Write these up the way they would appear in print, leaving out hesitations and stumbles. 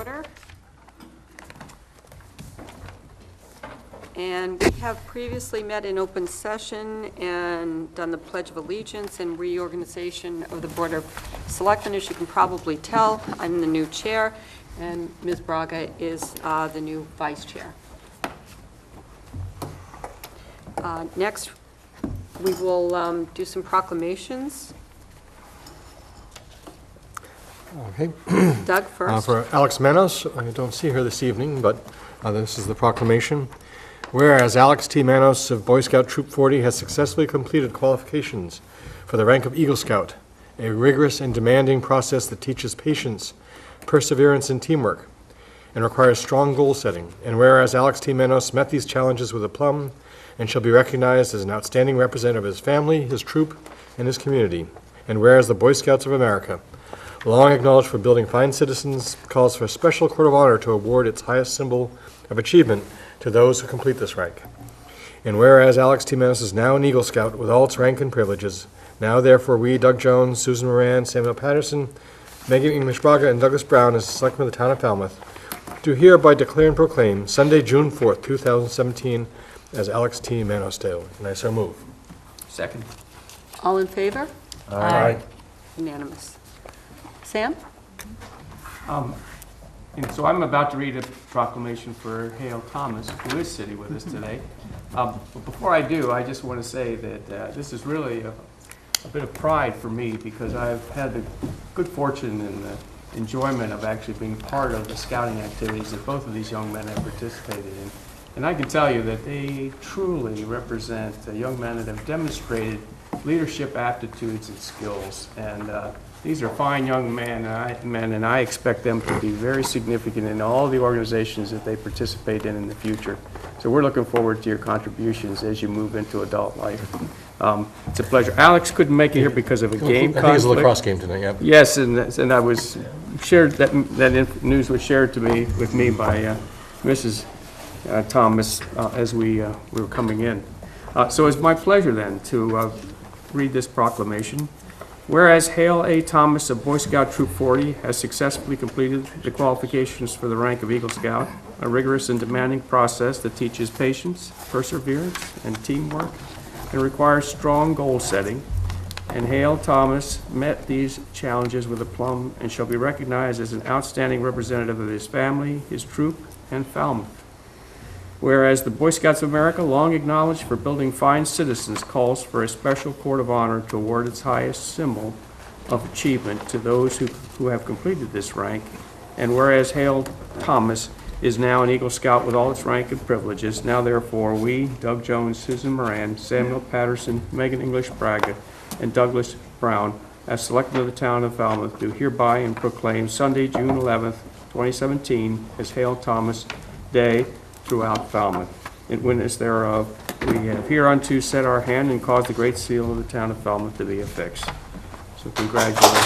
order. And we have previously met in open session and done the Pledge of Allegiance and reorganization of the Board of Selectmen. As you can probably tell, I'm the new chair, and Ms. Braga is the new vice chair. Next, we will do some proclamations. Okay. Doug first. For Alex Manos, I don't see her this evening, but this is the proclamation. Whereas Alex T. Manos of Boy Scout Troop 40 has successfully completed qualifications for the rank of Eagle Scout, a rigorous and demanding process that teaches patience, perseverance, and teamwork, and requires strong goal setting. And whereas Alex T. Manos met these challenges with aplomb and shall be recognized as an outstanding representative of his family, his troop, and his community. And whereas the Boy Scouts of America, long acknowledged for building fine citizens, calls for a special court of honor to award its highest symbol of achievement to those who complete this rank. And whereas Alex T. Manos is now an Eagle Scout with all its rank and privileges, now therefore we, Doug Jones, Susan Moran, Samuel Patterson, Megan English Braga, and Douglas Brown, as the Selectmen of the Town of Falmouth, do hereby declare and proclaim Sunday, June 4th, 2017, as Alex T. Manos Day. And I so move. Second. All in favor? Aye. Unanimous. Sam? And so I'm about to read a proclamation for Hale Thomas, who is sitting with us today. But before I do, I just want to say that this is really a bit of pride for me, because I've had the good fortune and the enjoyment of actually being part of the scouting activities that both of these young men have participated in. And I can tell you that they truly represent young men that have demonstrated leadership aptitudes and skills. And these are fine young men, and I expect them to be very significant in all the organizations that they participate in the future. So we're looking forward to your contributions as you move into adult life. It's a pleasure. Alex couldn't make it here because of a game conflict. I think it's a lacrosse game tonight, yeah. Yes, and I was shared, that news was shared to me, with me by Mrs. Thomas as we were coming in. So it's my pleasure then to read this proclamation. Whereas Hale A. Thomas of Boy Scout Troop 40 has successfully completed the qualifications for the rank of Eagle Scout, a rigorous and demanding process that teaches patience, perseverance, and teamwork, and requires strong goal setting. And Hale Thomas met these challenges with aplomb and shall be recognized as an outstanding representative of his family, his troop, and Falmouth. Whereas the Boy Scouts of America, long acknowledged for building fine citizens, calls for a special court of honor to award its highest symbol of achievement to those who have completed this rank. And whereas Hale Thomas is now an Eagle Scout with all its rank and privileges, now therefore we, Doug Jones, Susan Moran, Samuel Patterson, Megan English Braga, and Douglas Brown, as Selectmen of the Town of Falmouth, do hereby and proclaim Sunday, June 11th, 2017, as Hale Thomas Day throughout Falmouth. In witness thereof, we have hereunto set our hand and caused the great seal of the Town of Falmouth to be affixed. So congratulations.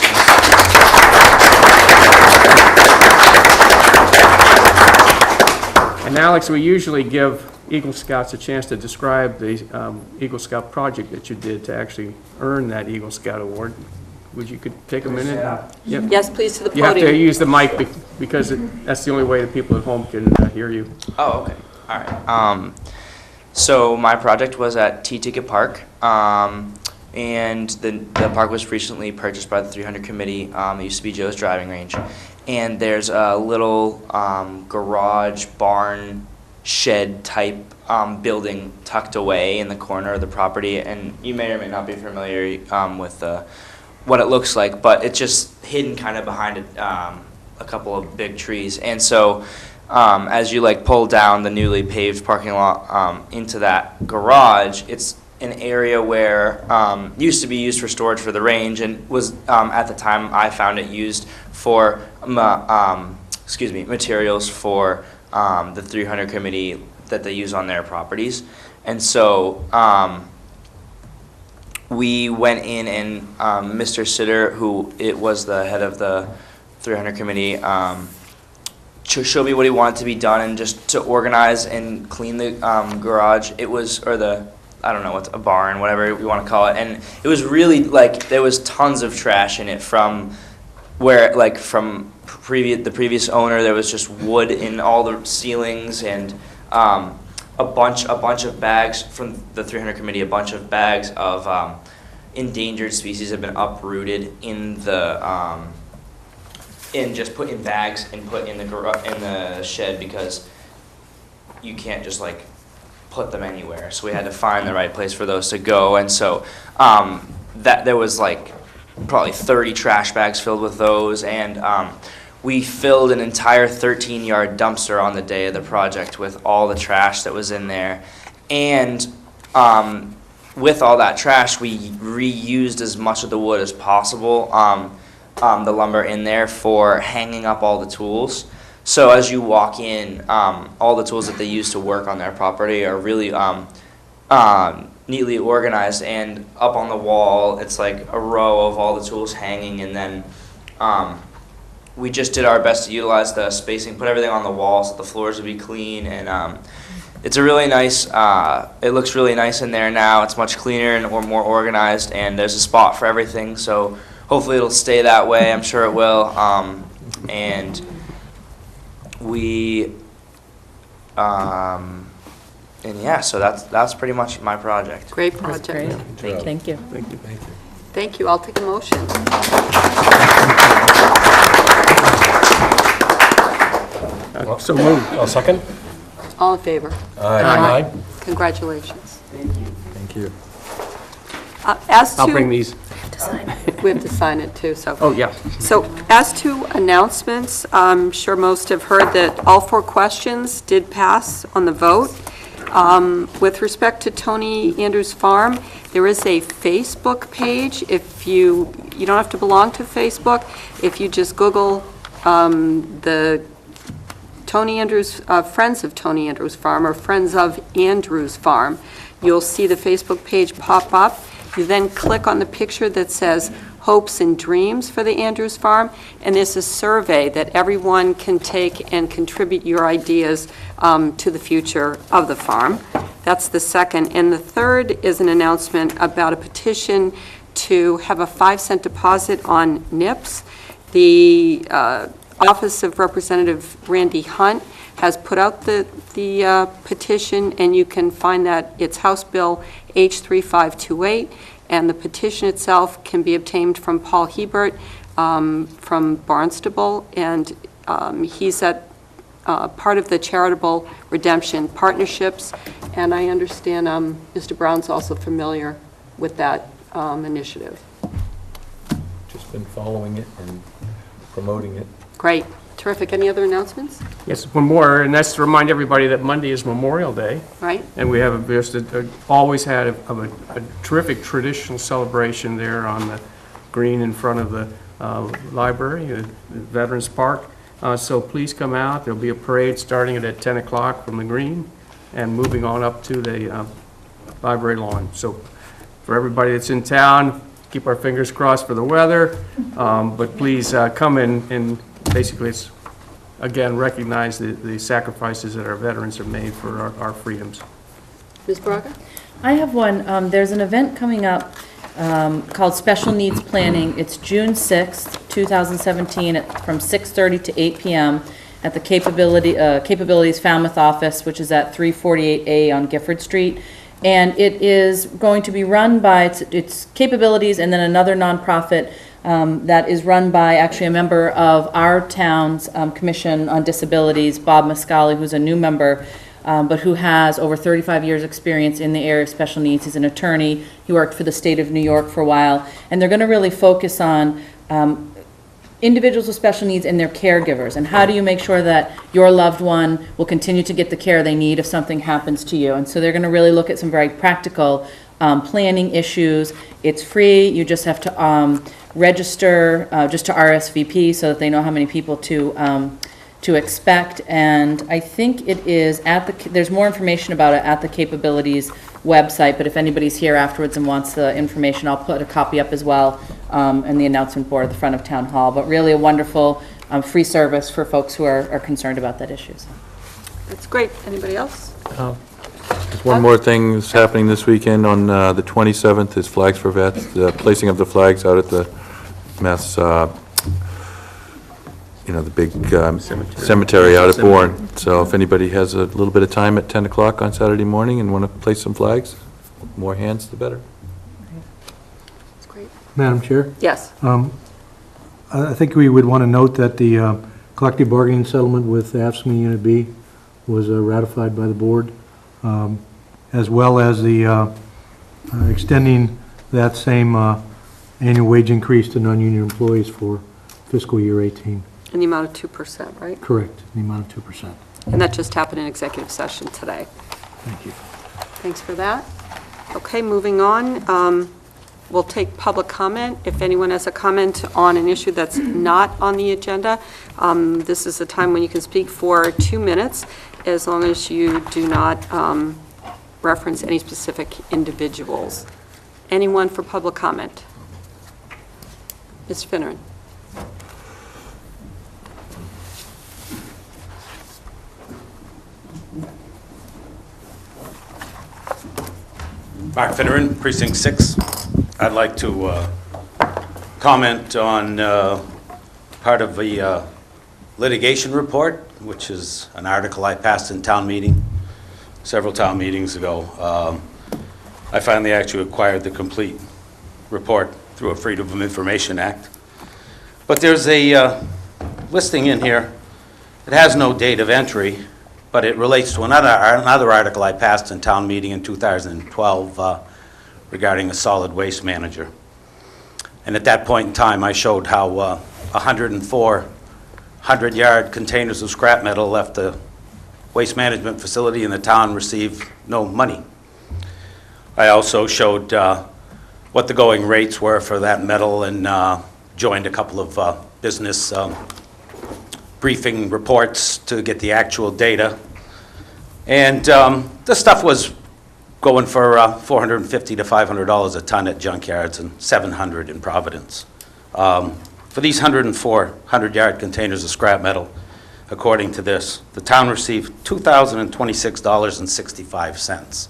And Alex, we usually give Eagle Scouts a chance to describe the Eagle Scout project that you did to actually earn that Eagle Scout award. Would you could take a minute? Yep. Yes, please, to the You have podium. to use the mic because that's the only way that people at home can hear you. Oh, okay. All right. So my project was at T-Ticket Park, and the park was recently purchased by the 300 Committee. It used to be Joe's driving range. And there's a little garage, barn, shed type building tucked away in the corner of the property. And you may or may not be familiar with what it looks like, but it's just hidden kind of behind a couple of big trees. And so as you pull down the newly paved parking lot into that garage, it's an area where used to be used for storage for the range, and was at the time I found it used for materials for the 300 Committee that they use on their properties. And so we went in, and Mr. Sitter, who it was the head of the 300 Committee, showed me what he wanted to be done, and just to organize and clean the garage. It was, or the, I don't know, what's a barn, whatever you want to call it. And it was really there was tons of trash in it from where like from the previous owner, there was just wood in all the ceilings, and a bunch of bags from the 300 committee. A bunch of bags of endangered species have been uprooted in the and just put in bags and put in the shed, because you can't just like put them anywhere. So we had to find the right place for those to go, and so that there was like probably 30 trash bags filled with those, and we filled an entire 13-yard dumpster on the day of the project with all the trash that was in there. And with all that trash, we reused as much of the wood as possible, the lumber in there, for hanging up all the tools. So as you walk in, all the tools that they use to work on their property are really neatly organized, and up on the wall, it's like a row of all the tools hanging, and then we just did our best to utilize the spacing, put everything on the wall so the floors would be clean, and it's a really nice, it looks really nice in there now. It's much cleaner and more organized, and there's a spot for everything, so hopefully it'll stay that way. I'm sure it will, and we, and yeah, so that's pretty much my project. Great project. Great. Thank you. Thank you. Thank you. I'll take a motion. So moved. I'll second. All in favor? Aye. Congratulations. Thank you. As to, I'll bring these. we have to sign it too, so. Oh, yeah. So as to announcements, I'm sure most have heard that all 4 questions did pass on the vote. With respect to Tony Andrews Farm, there is a Facebook page. If you don't have to belong to Facebook. If you just Google the Tony Andrews, Friends of Tony Andrews Farm, or Friends of Andrews Farm, you'll see the Facebook page pop up. You then click on the picture that says Hopes and Dreams for the Andrews Farm, and there's a survey that everyone can take and contribute your ideas to the future of the farm. That's the second. And the third is an announcement about a petition to have a 5-cent deposit on NIPS. The Office of Representative Randy Hunt has put out the petition, and you can find that it's House Bill H3528, and the petition itself can be obtained from Paul Hebert from Barnstable, and he's at part of the Charitable Redemption Partnerships, and I understand Mr. Brown's also familiar with that initiative. Just been following it and promoting it. Great, terrific. Any other announcements? Yes, one more, and that's to remind everybody that Monday is Memorial Day. Right? And we have always had a terrific traditional celebration there on the green in front of the library, the Veterans Park. So please come out. There'll be a parade starting at 10 o'clock from the green and moving on up to the library lawn. So for everybody that's in town, keep our fingers crossed for the weather, but please come in, and basically it's, again, recognize the sacrifices that our veterans have made for our freedoms. Ms. Braga? I have one. There's an event coming up called Special Needs Planning. It's June 6th, 2017, from 6:30 to 8 p.m. at the Capabilities Falmouth office, which is at 348A on Gifford Street. And it is going to be run by its Capabilities, and then another nonprofit that is run by actually a member of our town's Commission on Disabilities, Bob Mascali, who's a new member, but who has over 35 years' experience in the area of special needs. He's an attorney. He worked for the state of New York for a while. And they're going to really focus on individuals with special needs and their caregivers, and how do you make sure that your loved one will continue to get the care they need if something happens to you. And so they're going to really look at some very practical planning issues. It's free. You just have to register just to RSVP so that they know how many people to expect. And I think it is there's more information about it at the Capabilities website, but if anybody's here afterwards and wants the information, I'll put a copy up as well in the announcement board at the front of Town Hall. But really a wonderful free service for folks who are concerned about that issue. So. That's great. Anybody else? There's one more thing that's happening this weekend on the 27th is Flags for Vets, the placing of the flags out at the Mass the big cemetery out at Bourne. So if anybody has a little bit of time at 10 o'clock on Saturday morning and want to place some flags, more hands, the better. That's great. Madam Chair, Yes. I think we would want to note that the collective bargaining settlement with AFSCME Unit B was ratified by the board, as well as the extending that same annual wage increase to non-union employees for fiscal year 18. In the amount of 2%, right? Correct, in the amount of 2%. And that just happened in executive session today. Thank you. Thanks for that. Okay, moving on. We'll take public comment. If anyone has a comment on an issue that's not on the agenda, this is the time when you can speak for 2 minutes, as long as you do not reference any specific individuals. Anyone for public comment? Ms. Finneran. Mark Finneran, Precinct 6. I'd like to comment on part of the litigation report, which is an article I passed in town meeting several town meetings ago. I finally actually acquired the complete report through a Freedom of Information Act. But there's a listing in here. It has no date of entry, but it relates to another article I passed in town meeting in 2012 regarding a solid waste manager. And at that point in time, I showed how 104 100-yard containers of scrap metal left the waste management facility and the town received no money. I also showed what the going rates were for that metal and joined a couple of business briefing reports to get the actual data. And the stuff was going for $450 to $500 a ton at junkyards and $700 in Providence. For these 104 100-yard containers of scrap metal, according to this, the town received $2,026.65.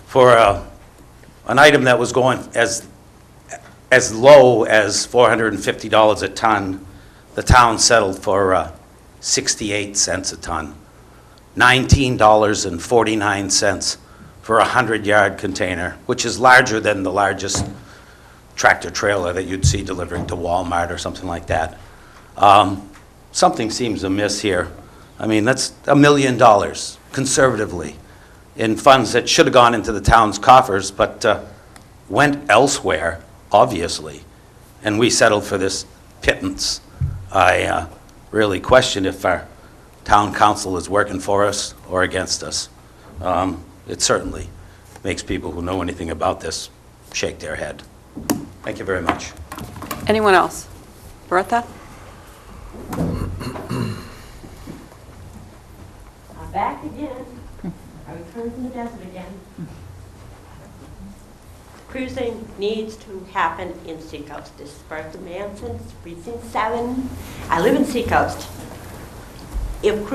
For an item that was going as low as $450 a ton, the town settled for 68 cents a ton, $19.49 for a 100-yard container, which is larger than the largest tractor trailer that you'd see delivering to Walmart or something like that. Something seems amiss here. I mean, that's $1 million, conservatively, in funds that should have gone into the town's coffers, but went elsewhere, obviously, and we settled for this pittance. I really question if our town council is working for us or against us. It certainly makes people who know anything about this shake their head. Thank you very much. Anyone else? Bertha? I'm back again. I returned from the desert again. Cruising needs to happen in Seacoast. This is Bertha Manson, Precinct 7. I live in Seacoast. If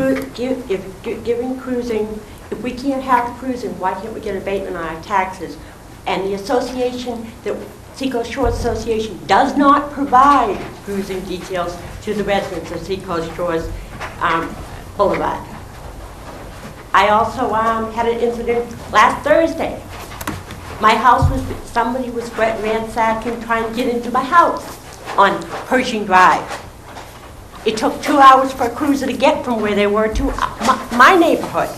giving cruising, if we can't have the cruising, why can't we get abatement on our taxes? And the association, the Seacoast Shores Association, does not provide cruising details to the residents of Seacoast Shores Boulevard. I also had an incident last Thursday. My house was, somebody was ransacking, trying to get into my house on Pershing Drive. It took 2 hours for a cruiser to get from where they were to my neighborhood.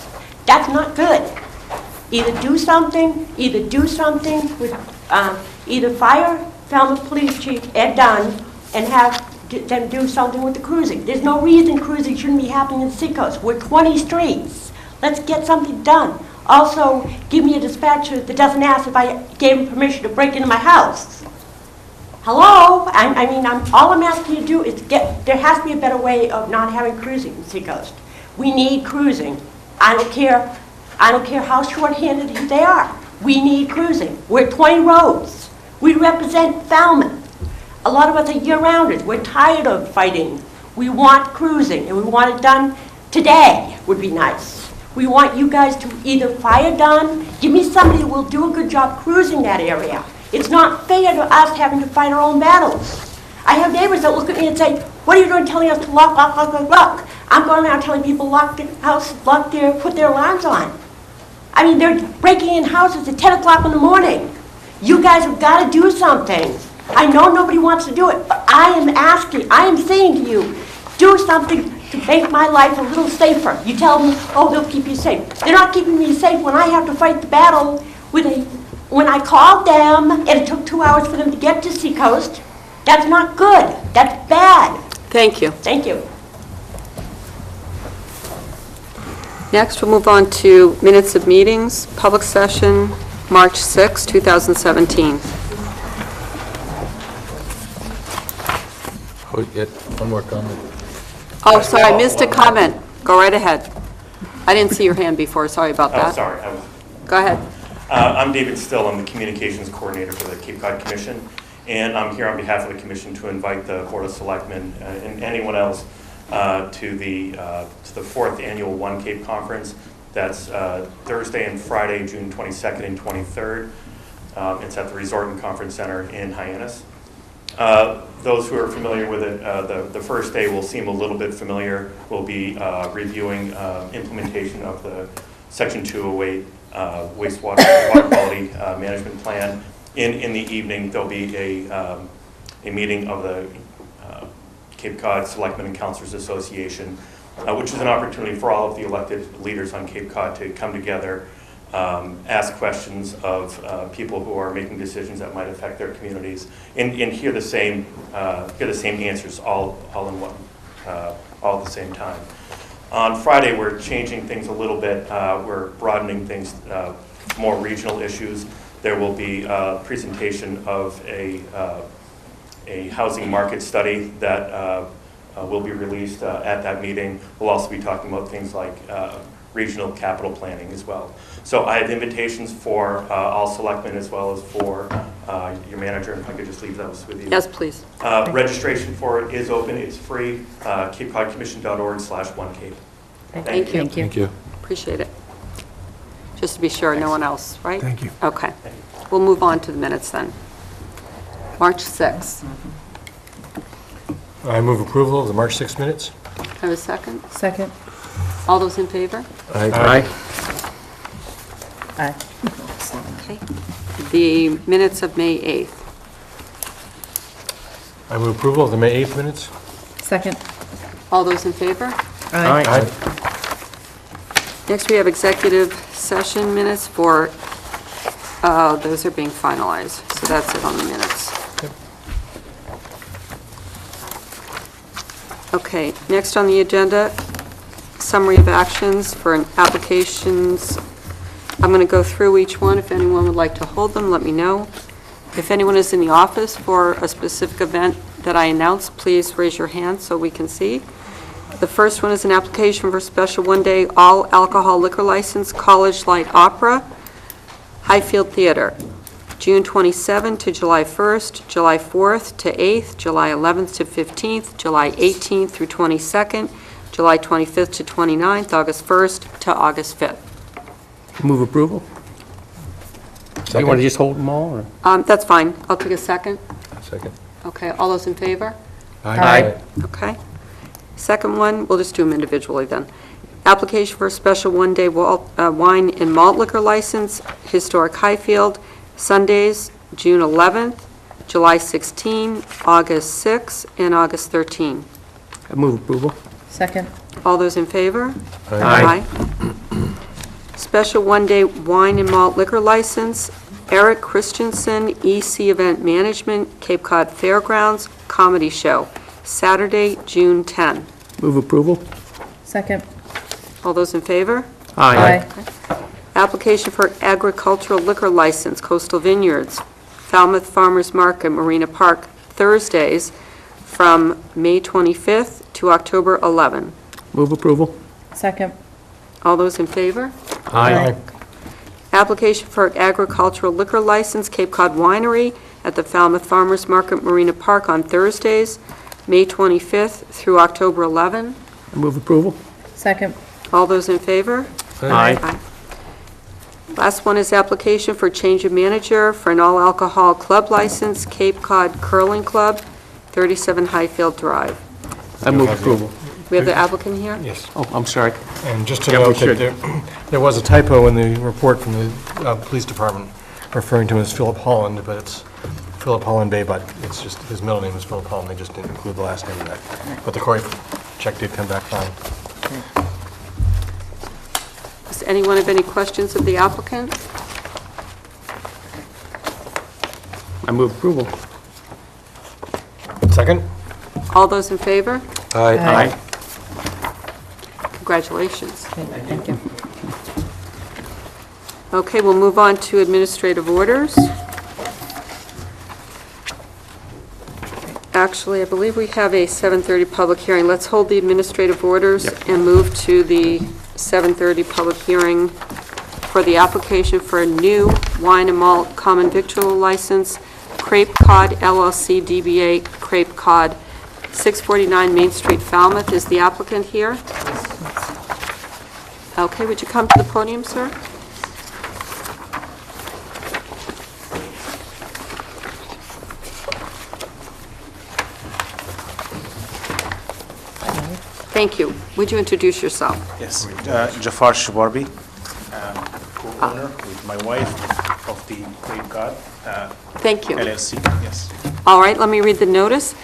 That's not good. Either do something with, either fire Falmouth Police Chief Ed Dunn and have them do something with the cruising. There's no reason cruising shouldn't be happening in Seacoast. We're 20 streets. Let's get something done. Also, give me a dispatcher that doesn't ask if I gave him permission to break into my house. Hello? I mean, all I'm asking you to do is there has to be a better way of not having cruising in Seacoast. We need cruising. I don't care how short-handed they are. We need cruising. We're 20 roads. We represent Falmouth. A lot of us are year-rounders. We're tired of fighting. We want cruising, and we want it done today would be nice. We want you guys to either fire Dunn, give me somebody who will do a good job cruising that area. It's not fair to us having to fight our own battles. I have neighbors that look at me and say, what are you doing telling us to lock, lock, lock, lock, lock? I'm going around telling people lock their house, put their alarms on. I mean, they're breaking in houses at 10 o'clock in the morning. You guys have got to do something. I know nobody wants to do it, but I am saying to you, do something to make my life a little safer. You tell me, oh, they'll keep you safe. They're not keeping me safe when I have to fight the battle when I called them and it took 2 hours for them to get to Seacoast. That's not good. That's bad. Thank you. Thank you. Next, we'll move on to minutes of meetings, public session, March 6, 2017. Oh, yeah, one more comment. Oh, sorry, I missed a comment. Go right ahead. I didn't see your hand before, sorry about Oh, that. sorry. Go ahead. I'm David Still. I'm the Communications Coordinator for the Cape Cod Commission, and I'm here on behalf of the Commission to invite the Board of Selectmen and anyone else to the fourth annual One Cape Conference. That's Thursday and Friday, June 22nd and 23rd. It's at the Resort and Conference Center in Hyannis. Those who are familiar with it, the first day will seem a little bit familiar. We'll be reviewing implementation of the Section 208 wastewater water quality management plan. In the evening, there'll be a meeting of the Cape Cod Selectmen and Councilors Association, which is an opportunity for all of the elected leaders on Cape Cod to come together, ask questions of people who are making decisions that might affect their communities, and hear the same answers all in one, all at the same time. On Friday, we're changing things a little bit. We're broadening things, more regional issues. There will be a presentation of a housing market study that will be released at that meeting. We'll also be talking about things like regional capital planning as well. So I have invitations for all selectmen as well as for your manager, if I could just leave those with you. Yes, please. Registration for it is open, it's free, capecodcommission.org/1cape. Thank you. Thank you. Appreciate it. Just to be sure, no one else, right? Thank you. Okay. We'll move on to the minutes then. March 6th. I move approval of the March 6 minutes. Have a second? Second. All those in favor? Aye. Okay. The minutes of May 8th. I move approval of the May 8th minutes. Second. All those in favor? Aye. Next, we have executive session minutes for, those are being finalized, so that's it on the minutes. Okay, next on the agenda, summary of actions for applications. I'm going to go through each one. If anyone would like to hold them, let me know. If anyone is in the office for a specific event that I announce, please raise your hand so we can see. The first one is an application for special one-day all-alcohol liquor license, College Light Opera, Highfield Theater, June 27 to July 1st, July 4th to 8th, July 11th to 15th, July 18th through 22nd, July 25th to 29th, August 1st to August 5th. Move approval? You want to just hold them all, or? That's fine. I'll take a second. Second. Okay, all those in favor? Aye. Okay. Second one, we'll just do them individually then. Application for a special one-day wine and malt liquor license, Historic Highfield, Sundays, June 11th, July 16, August 6, and August 13. I move approval. Second. All those in favor? Aye. Special one-day wine and malt liquor license, Eric Christensen, EC Event Management, Cape Cod Fairgrounds, Comedy Show, Saturday, June 10. Move approval. Second. All those in favor? Aye. Application for agricultural liquor license, Coastal Vineyards, Falmouth Farmers Market, Marina Park, Thursdays from May 25th to October 11. Move approval. Second. All those in favor? Aye. Application for agricultural liquor license, Cape Cod Winery at the Falmouth Farmers Market, Marina Park on Thursdays, May 25th through October 11. I move approval. Second. All those in favor? Aye. Last one is application for change of manager for an all-alcohol club license, Cape Cod Curling Club, 37 Highfield Drive. I move approval. We have the applicant here? Yes. Oh, I'm sorry. And just to Yeah, we note should. that there was a typo in the report from the police department referring to him as Philip Holland, but it's Philip Holland Bay, but it's just, his middle name is Philip Holland, they just didn't include the last name in that. But the Cory check did come back fine. Does anyone have any questions of the applicant? I move approval. Second? All those in favor? Aye. Congratulations. Okay, thank you. Okay, we'll move on to administrative orders. Actually, I believe we have a 7:30 public hearing. Let's hold the administrative orders and move to the 7:30 public hearing for the application for a new wine and malt common victual license, Crepe Cod LLC DBA Crepe Cod, 649 Main Street, Falmouth. Is the applicant here? Okay, would you come to the podium, sir? Thank you. Would you introduce yourself? Yes, Jafar Shabarbi, co-owner with my wife of the Crepe Cod Thank you. LLC, yes. All right, let me read the notice.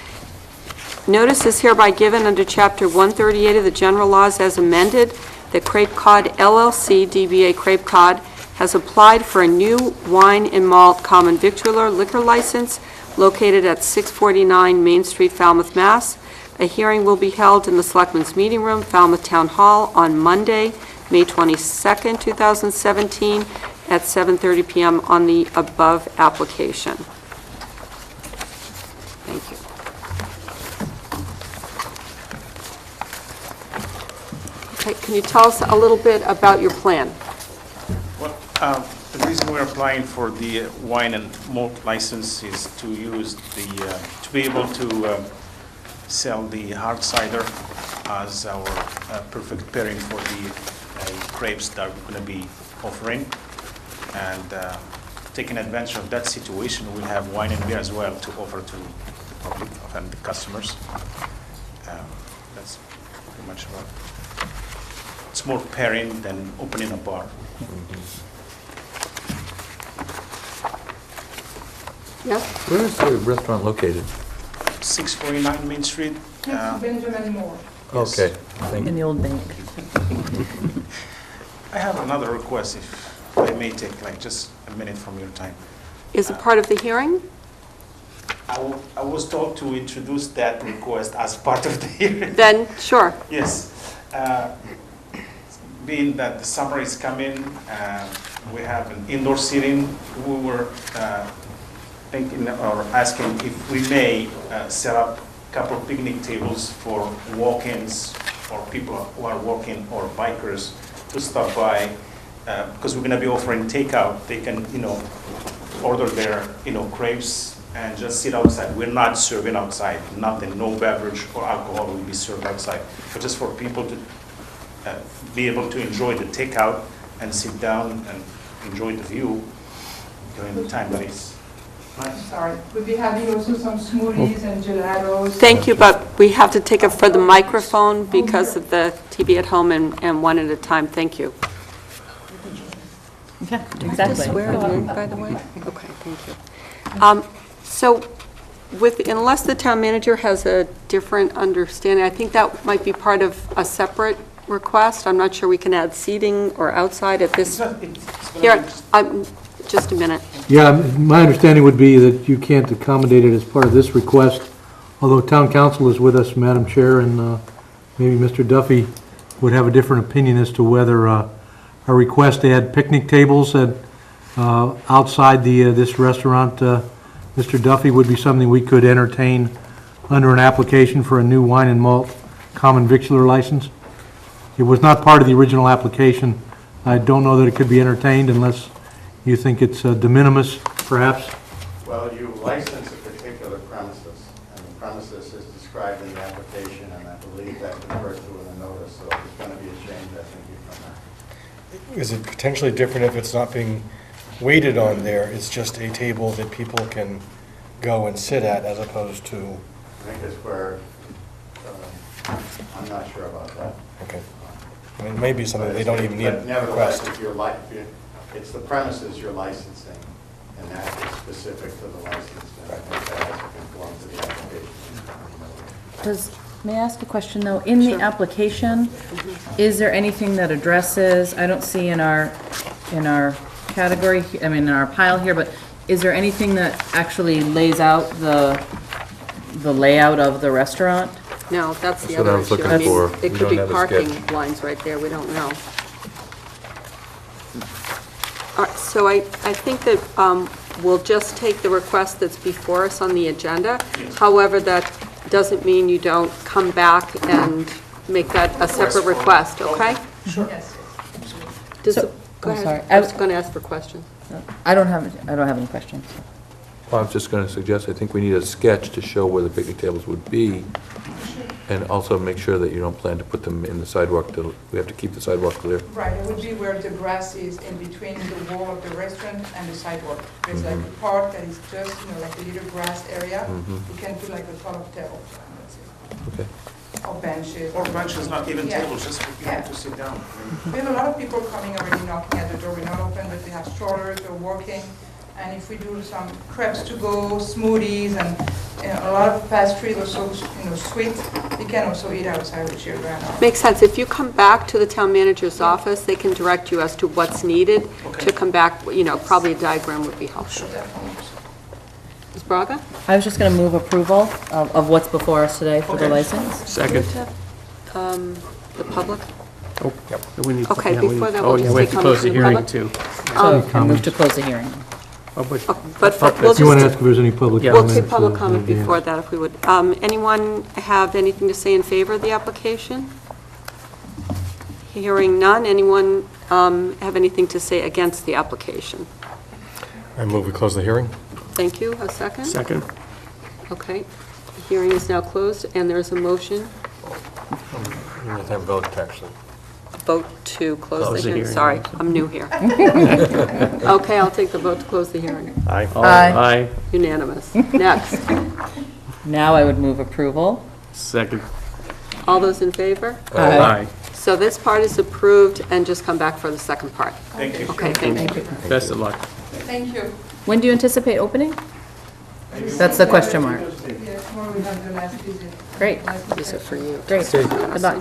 Notice is hereby given under Chapter 138 of the General Laws as amended that Crepe Cod LLC, DBA Crepe Cod, has applied for a new wine and malt common victualler liquor license located at 649 Main Street, Falmouth, Mass. A hearing will be held in the Selectmen's Meeting Room, Falmouth Town Hall, on Monday, May 22nd, 2017, at 7:30 PM on the above application. Thank you. Okay, can you tell us a little bit about your plan? Well, the reason we're applying for the wine and malt license is to use the, to be able to sell the hard cider as our perfect pairing for the crepes that we're going to be offering. And taking advantage of that situation, we'll have wine and beer as well to offer to the public and the customers. That's pretty much what. It's more pairing than opening a bar. Yes? Where is the restaurant located? 649 Main Street. Benjamin Moore. Yes. Okay, thank In you. the old bank. I have another request, if I may take like just a minute from your time. Is it part of the hearing? I was told to introduce that request as part of the hearing. Then, sure. Yes. Being that the summer is coming, we have an indoor seating. We were thinking or asking if we may set up a couple of picnic tables for walk-ins or people who are walking or bikers to stop by, because we're going to be offering takeout. They can, order their, crepes and just sit outside. We're not serving outside, nothing, no beverage or alcohol will be served outside, but just for people to be able to enjoy the takeout and sit down and enjoy the view during the time that it's nice. Sorry. We'll be having also some smoothies and gelatos. Thank you, but we have to take it for the microphone because of the TV at home and one at a time. Thank you. Yeah, exactly. Swear in, by the way? Okay, thank you. So unless the town manager has a different understanding, I think that might be part of a separate request. I'm not sure we can add seating or outside at this. Here, just a minute. Yeah, my understanding would be that you can't accommodate it as part of this request, although town council is with us, Madam Chair, and maybe Mr. Duffy would have a different opinion as to whether a request to add picnic tables outside this restaurant, Mr. Duffy, would be something we could entertain under an application for a new wine and malt common victualler license. It was not part of the original application. I don't know that it could be entertained unless you think it's de minimis, perhaps. Well, you license a particular premises, and the premises is described in the application, and I believe that referred to in the notice, so if there's going to be a change, I think you come back. Is it potentially different if it's not being waited on there? It's just a table that people can go and sit at as opposed to I think it's where, I'm not sure about that. Okay. I mean, it may be something they don't even need But a nevertheless, request. it's the premises you're licensing, and that is specific to the license, and I think that has to conform to the application. May I ask a question, though? In the application, is there anything that addresses, I don't see in our category, I mean, in our pile here, but is there anything that actually lays out the layout of the restaurant? No, that's the That's what I other was issue. looking I mean, for. it We could don't be have a parking sketch. lines right there, we don't know. All right, so I think that we'll just take the request that's before us on the agenda. However, that doesn't mean you don't come back and make that a separate request, okay? Sure. Yes. Does So- the- Go I'm ahead. sorry. I was going to ask for questions. I don't have any questions. Well, I was just going to suggest, I think we need a sketch to show where the picnic tables would be, and also make sure that you don't plan to put them in the sidewalk, we have to keep the sidewalk clear. Right, it would be where the grass is in between the wall of the restaurant and the sidewalk. There's like a part that is just, like a little grass area. You can put like a ton of tables, and that's it. Okay. Or benches. Or benches, not even Yeah. tables, just for people Yeah. to sit down. We have a lot of people coming already knocking at the door. We're not open, but they have strollers, they're walking. And if we do some crepes to go, smoothies, and a lot of pastries, also, sweets, we can also eat outside with children. Makes sense. If you come back to the town manager's office, they can direct you as to what's needed to come back, probably a diagram would be helpful. Ms. Braga? I was just going to move approval of what's before us today for the license. Second. The public? We need- Okay, yeah, we before need- that, oh, we'll yeah, just we have take to close the comments hearing, from the too. So I move to close the hearing. Oh, but But we'll Do you want to just, ask if there's any public Yeah. we'll comment? take public comment in advance? before that if we would. Anyone have anything to say in favor of the application? Hearing none. Anyone have anything to say against the application? I move we close the hearing. Thank you. A second? second. Okay. The hearing is now closed, and there is a motion, You have to have a vote, actually. vote to close Close the the hearing. hearing. Sorry, I'm new here. Okay, I'll take the vote to close the hearing. Aye. Aye. Unanimous. Next. Now I would move approval. Second. All those in favor? Aye. So this part is approved, and just come back for the second part. Thank you. Okay, thank you. Best of luck. Thank you. When do you anticipate opening? That's the question mark. Yeah, tomorrow we have the last visit. Great, These are for you. great. Good luck.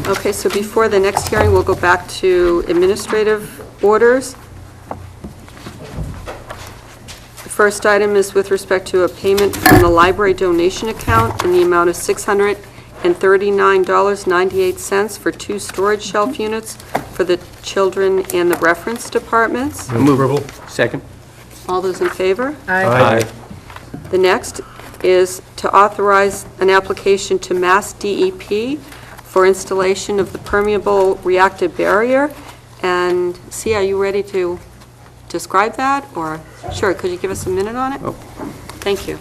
Okay, so before the next hearing, we'll go back to administrative orders. The first item is with respect to a payment from the library donation account in the amount of $639.98 for 2 storage shelf units for the children and the reference departments. Move approval. Second. All those in favor? Aye. The next is to authorize an application to Mass DEP for installation of the permeable reactive barrier. And see, are you ready to describe that, or, sure, could you give us a minute on it? Thank you.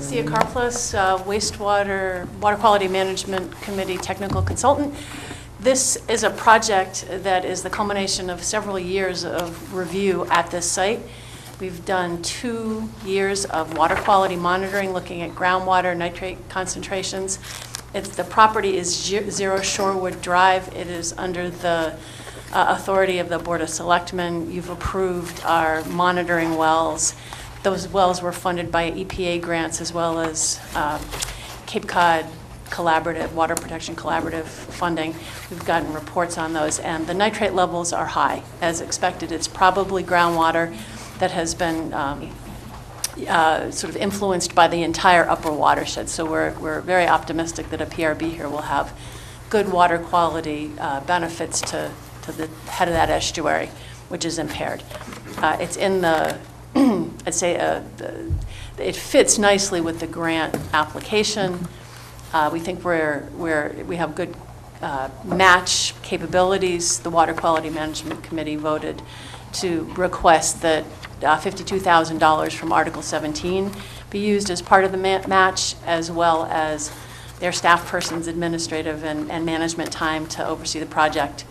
Sia Karplus, wastewater, Water Quality Management Committee Technical Consultant. This is a project that is the culmination of several years of review at this site. We've done 2 years of water quality monitoring, looking at groundwater nitrate concentrations. The property is 0 Shorewood Drive. It is under the authority of the Board of Selectmen. You've approved our monitoring wells. Those wells were funded by EPA grants as well as Cape Cod Collaborative, Water Protection Collaborative funding. We've gotten reports on those, and the nitrate levels are high. As expected, it's probably groundwater that has been sort of influenced by the entire upper watershed. So we're very optimistic that a PRB here will have good water quality benefits to the head of that estuary, which is impaired. It's in the, I'd say, it fits nicely with the grant application. We think we have good match capabilities. The Water Quality Management Committee voted to request that $52,000 from Article 17 be used as part of the match, as well as their staff person's administrative and management time to oversee the project.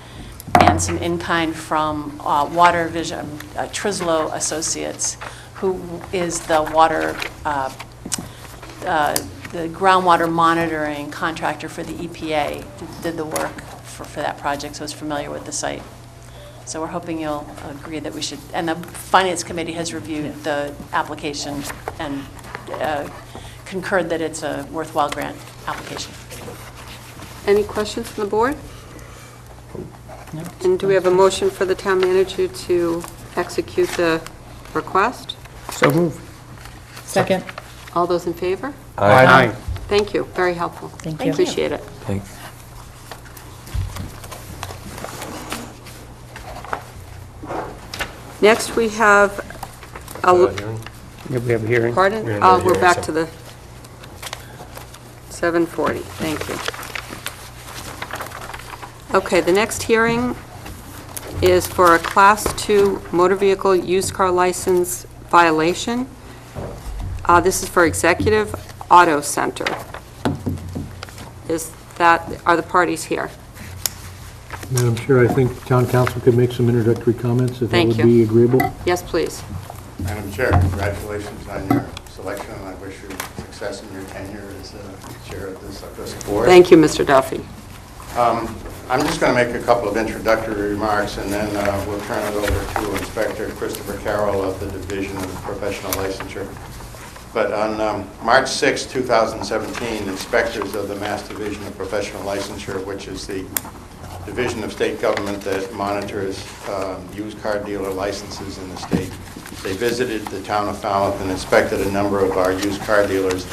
and some in-kind from Water Vision, Trislo Associates, who is the the groundwater monitoring contractor for the EPA, did the work for that project, so is familiar with the site. So we're hoping you'll agree that we should, and the Finance Committee has reviewed the application and concurred that it's a worthwhile grant application. Any questions from the board? And do we have a motion for the town manager to execute the request? So move. Second. All those in favor? Aye. Thank you, very helpful. Thank you. Appreciate it. Thanks. Next, we have, Hearing? Yeah, we have a hearing. pardon? We're in the We're hearing, back so- to the 7:40, thank you. Okay, the next hearing is for a Class 2 motor vehicle used car license violation. This is for Executive Auto Center. Are the parties here? Madam Chair, I think town council could make some introductory comments, if that Thank would you. be agreeable. Yes, please. Madam Chair, congratulations on your selection, and I wish you success in your tenure as chair of this board. Thank you, Mr. Duffy. I'm just going to make a couple of introductory remarks, and then we'll turn it over to Inspector Christopher Carroll of the Division of Professional Licensure. But on March 6, 2017, inspectors of the Mass Division of Professional Licensure, which is the division of state government that monitors used car dealer licenses in the state, they visited the town of Falmouth and inspected a number of our used car dealers,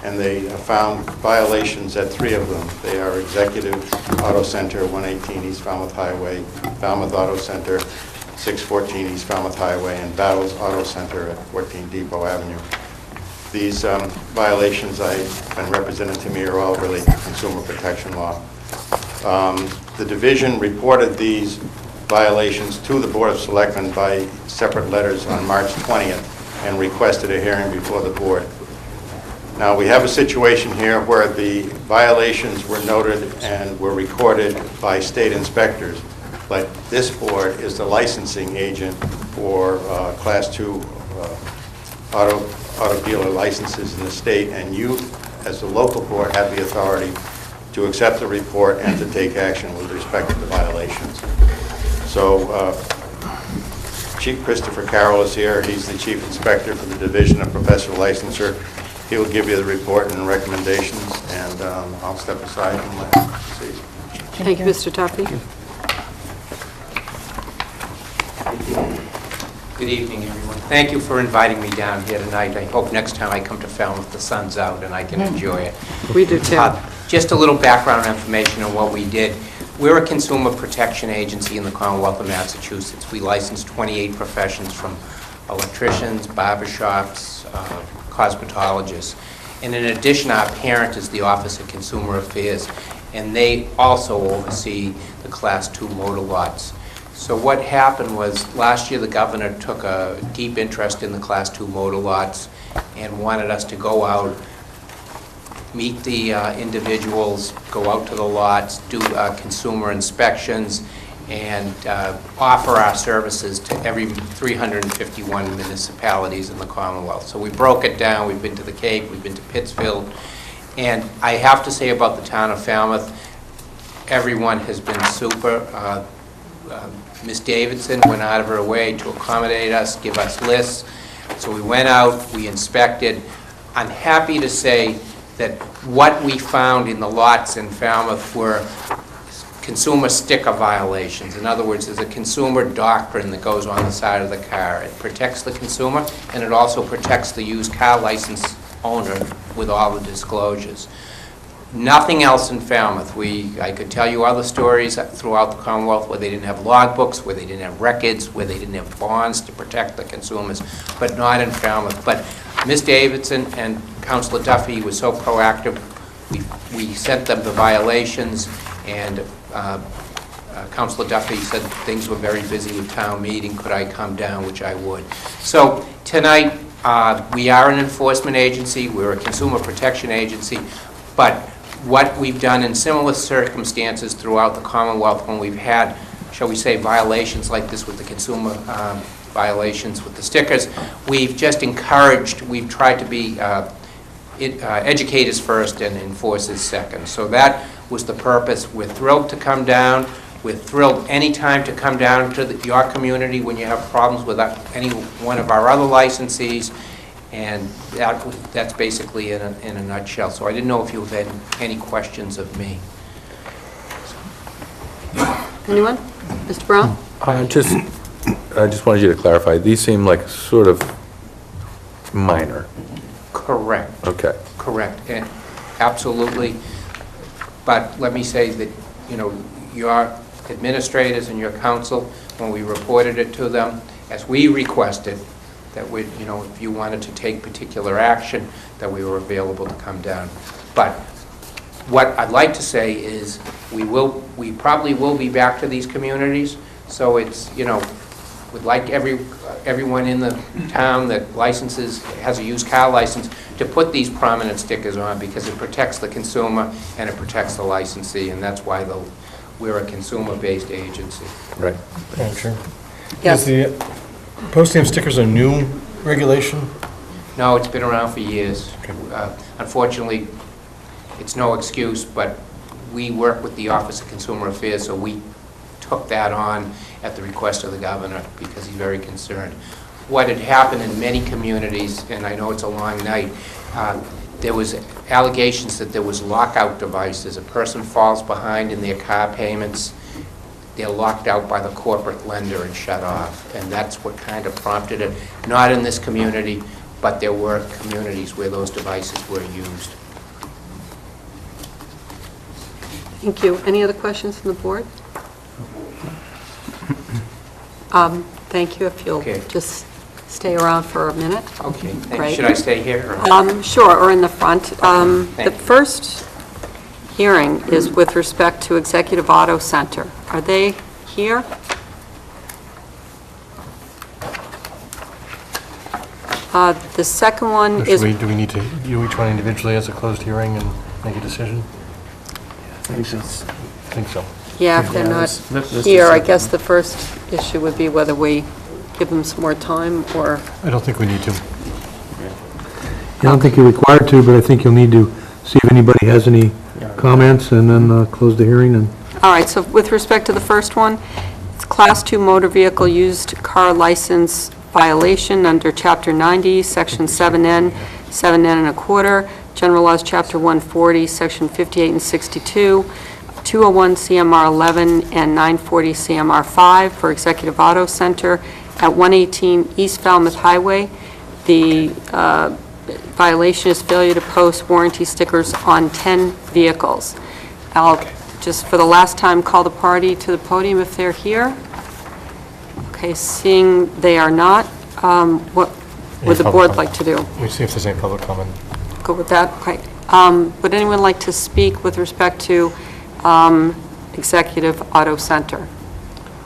and they found violations at 3 of them. They are Executive Auto Center, 118 East Falmouth Highway, Falmouth Auto Center, 614 East Falmouth Highway, and Battles Auto Center at 14 Depot Avenue. These violations I've been represented to me are all really consumer protection law. The division reported these violations to the Board of Selectmen by separate letters on March 20th and requested a hearing before the board. Now, we have a situation here where the violations were noted and were recorded by state inspectors, but this board is the licensing agent for Class 2 auto dealer licenses in the state, and you, as the local board, have the authority to accept the report and to take action with respect to the violations. So, Chief Christopher Carroll is here. He's the Chief Inspector for the Division of Professional Licensure. He will give you the report and recommendations, and I'll step aside and let him see. Thank you, Mr. Duffy. Good evening, everyone. Thank you for inviting me down here tonight. I hope next time I come to Falmouth, the sun's out and I can enjoy it. We do too. Just a little background information on what we did. We're a consumer protection agency in the Commonwealth of Massachusetts. We license 28 professions, from electricians, barbershops, cosmetologists. And in addition, our parent is the Office of Consumer Affairs, and they also oversee the Class 2 motor lots. So what happened was, last year the governor took a deep interest in the Class 2 motor lots and wanted us to go out, meet the individuals, go out to the lots, do consumer inspections, and offer our services to every 351 municipalities in the Commonwealth. So we broke it down. We've been to the Cape, we've been to Pittsfield, and I have to say about the town of Falmouth, everyone has been super. Ms. Davidson went out of her way to accommodate us, give us lists. So we went out, we inspected. I'm happy to say that what we found in the lots in Falmouth were consumer sticker violations. In other words, there's a consumer doctrine that goes on the side of the car. It protects the consumer, and it also protects the used car license owner with all the disclosures. Nothing else in Falmouth. I could tell you other stories throughout the Commonwealth where they didn't have logbooks, where they didn't have records, where they didn't have bonds to protect the consumers, but not in Falmouth. But Ms. Davidson and Councilor Duffy were so proactive. We sent them the violations, and Councilor Duffy said things were very busy with town meeting. Could I come down? Which I would. So tonight, we are an enforcement agency. We're a consumer protection agency. But what we've done in similar circumstances throughout the Commonwealth, when we've had shall we say, violations like this with the consumer violations with the stickers. We've just encouraged, we've tried to be educators first and enforcers second. So that was the purpose. We're thrilled to come down. We're thrilled anytime to come down to your community when you have problems with any one of our other licensees. And that's basically in a nutshell. So I didn't know if you had any questions of me. Anyone? Mr. Brown? I just wanted you to clarify, these seem like sort of minor. Correct. Okay. Correct. And absolutely. But let me say that, you know, your administrators and your council, when we reported it to them, as we requested, that we, you know, if you wanted to take particular action, that we were available to come down. But what I'd like to say is we probably will be back to these communities. So it's, you know, would like everyone in the town that has a used car license to put these prominent stickers on, because it protects the consumer and it protects the licensee, and that's why we're a consumer-based agency. Right. Sure. Yes. Is the posting of stickers a new regulation? No, it's been around for years. Unfortunately, it's no excuse, but we work with the Office of Consumer Affairs, so we took that on at the request of the governor because he's very concerned. What had happened in many communities, and I know it's a long night, there was allegations that there was lockout devices. A person falls behind in their car payments, they're locked out by the corporate lender and shut off. And that's what kind of prompted it. Not in this community, but there were communities where those devices were used. Thank you. Any other questions from the board? Thank you. If you'll just stay around for a minute. Okay. Right. Should I stay here? Or? Sure, or in the front. The first hearing is with respect to Executive Auto Center. Are they here? The second one is... Do we need to do each one individually as a closed hearing and make a decision? I think so. Yeah, if they're not here, I guess the first issue would be whether we give them some more time, or... I don't think we need to. I don't think you're required to, but I think you'll need to see if anybody has any comments, and then close the hearing. And All right, so with respect to the first one, it's Class 2 motor vehicle used car license violation under Chapter 90, Section 7N, 7N and a quarter, General Laws, Chapter 140, Section 58 and 62, 201 CMR 11 and 940 CMR 5 for Executive Auto Center at 118 East Falmouth Highway. The violation is failure to post warranty stickers on 10 vehicles. I'll just, for the last time, call the party to the podium if they're here. Okay, seeing they are not, what would the board like to do? We see if there's any public comment. Go with that? Okay. Would anyone like to speak with respect to Executive Auto Center?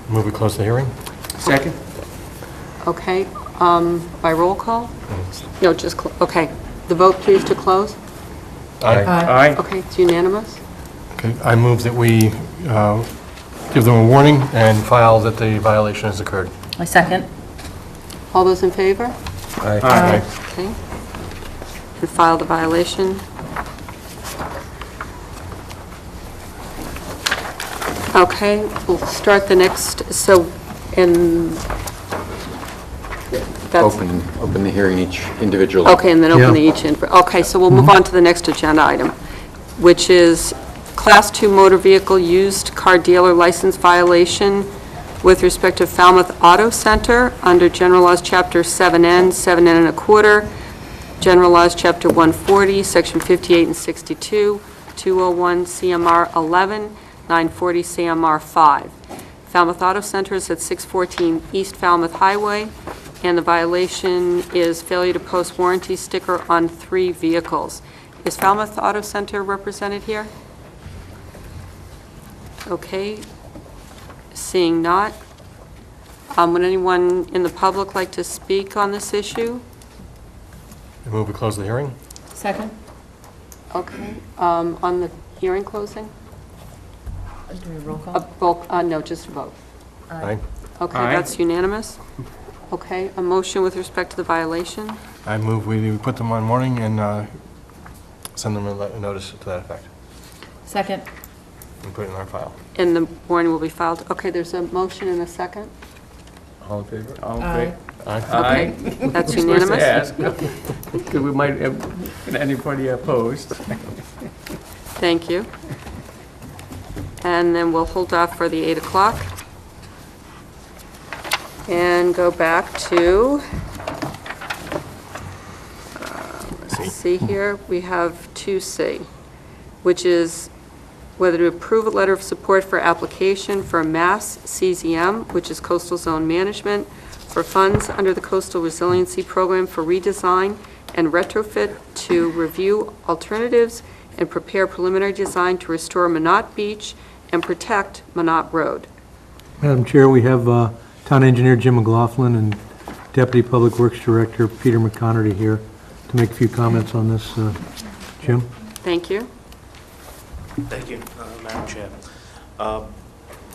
Move we close the hearing? Second. Okay, by roll call? No, just, okay. The vote, please, to close? Aye. Okay, it's unanimous? Okay, I move that we give them a warning and file that the violation has occurred. I second. All those in favor? Aye. Okay. And file the violation. Okay, we'll start the next, so, and that's... Open the hearing each individually. Okay, and then open the each, okay, so we'll move on to the next agenda item, which is Class 2 motor vehicle used car dealer license violation with respect to Falmouth Auto Center under General Laws, Chapter 7N, 7N and a quarter, General Laws, Chapter 140, Section 58 and 62, 201 CMR 11, 940 CMR 5. Falmouth Auto Center is at 614 East Falmouth Highway, and the violation is failure to post warranty sticker on 3 vehicles. Is Falmouth Auto Center represented here? Okay. Seeing not. Would anyone in the public like to speak on this issue? I move we close the hearing? Second. Okay. On the hearing closing? Do we roll call? No, just a vote. Aye. Okay, Aye. that's unanimous. Okay, a motion with respect to the violation. I move we put them on warning and send them a notice to that effect Second. and put it in our file. And the warning will be filed. Okay, there's a motion and a second. All in favor? All Aye. great. Aye. Okay, that's We're supposed to unanimous. ask, because we might have anybody opposed. Thank you. And then we'll hold off for the 8 o'clock. And go back to, let's see here, we have 2C, which is whether to approve a letter of support for application for Mass CZM, which is Coastal Zone Management, for funds under the Coastal Resiliency Program for redesign and retrofit to review alternatives and prepare preliminary design to restore Minot Beach and protect Minot Road. Madam Chair, we have Town Engineer Jim McLaughlin and Deputy Public Works Director Peter McConerty here to make a few comments on this. Jim? Thank you. Thank you, Madam Chair.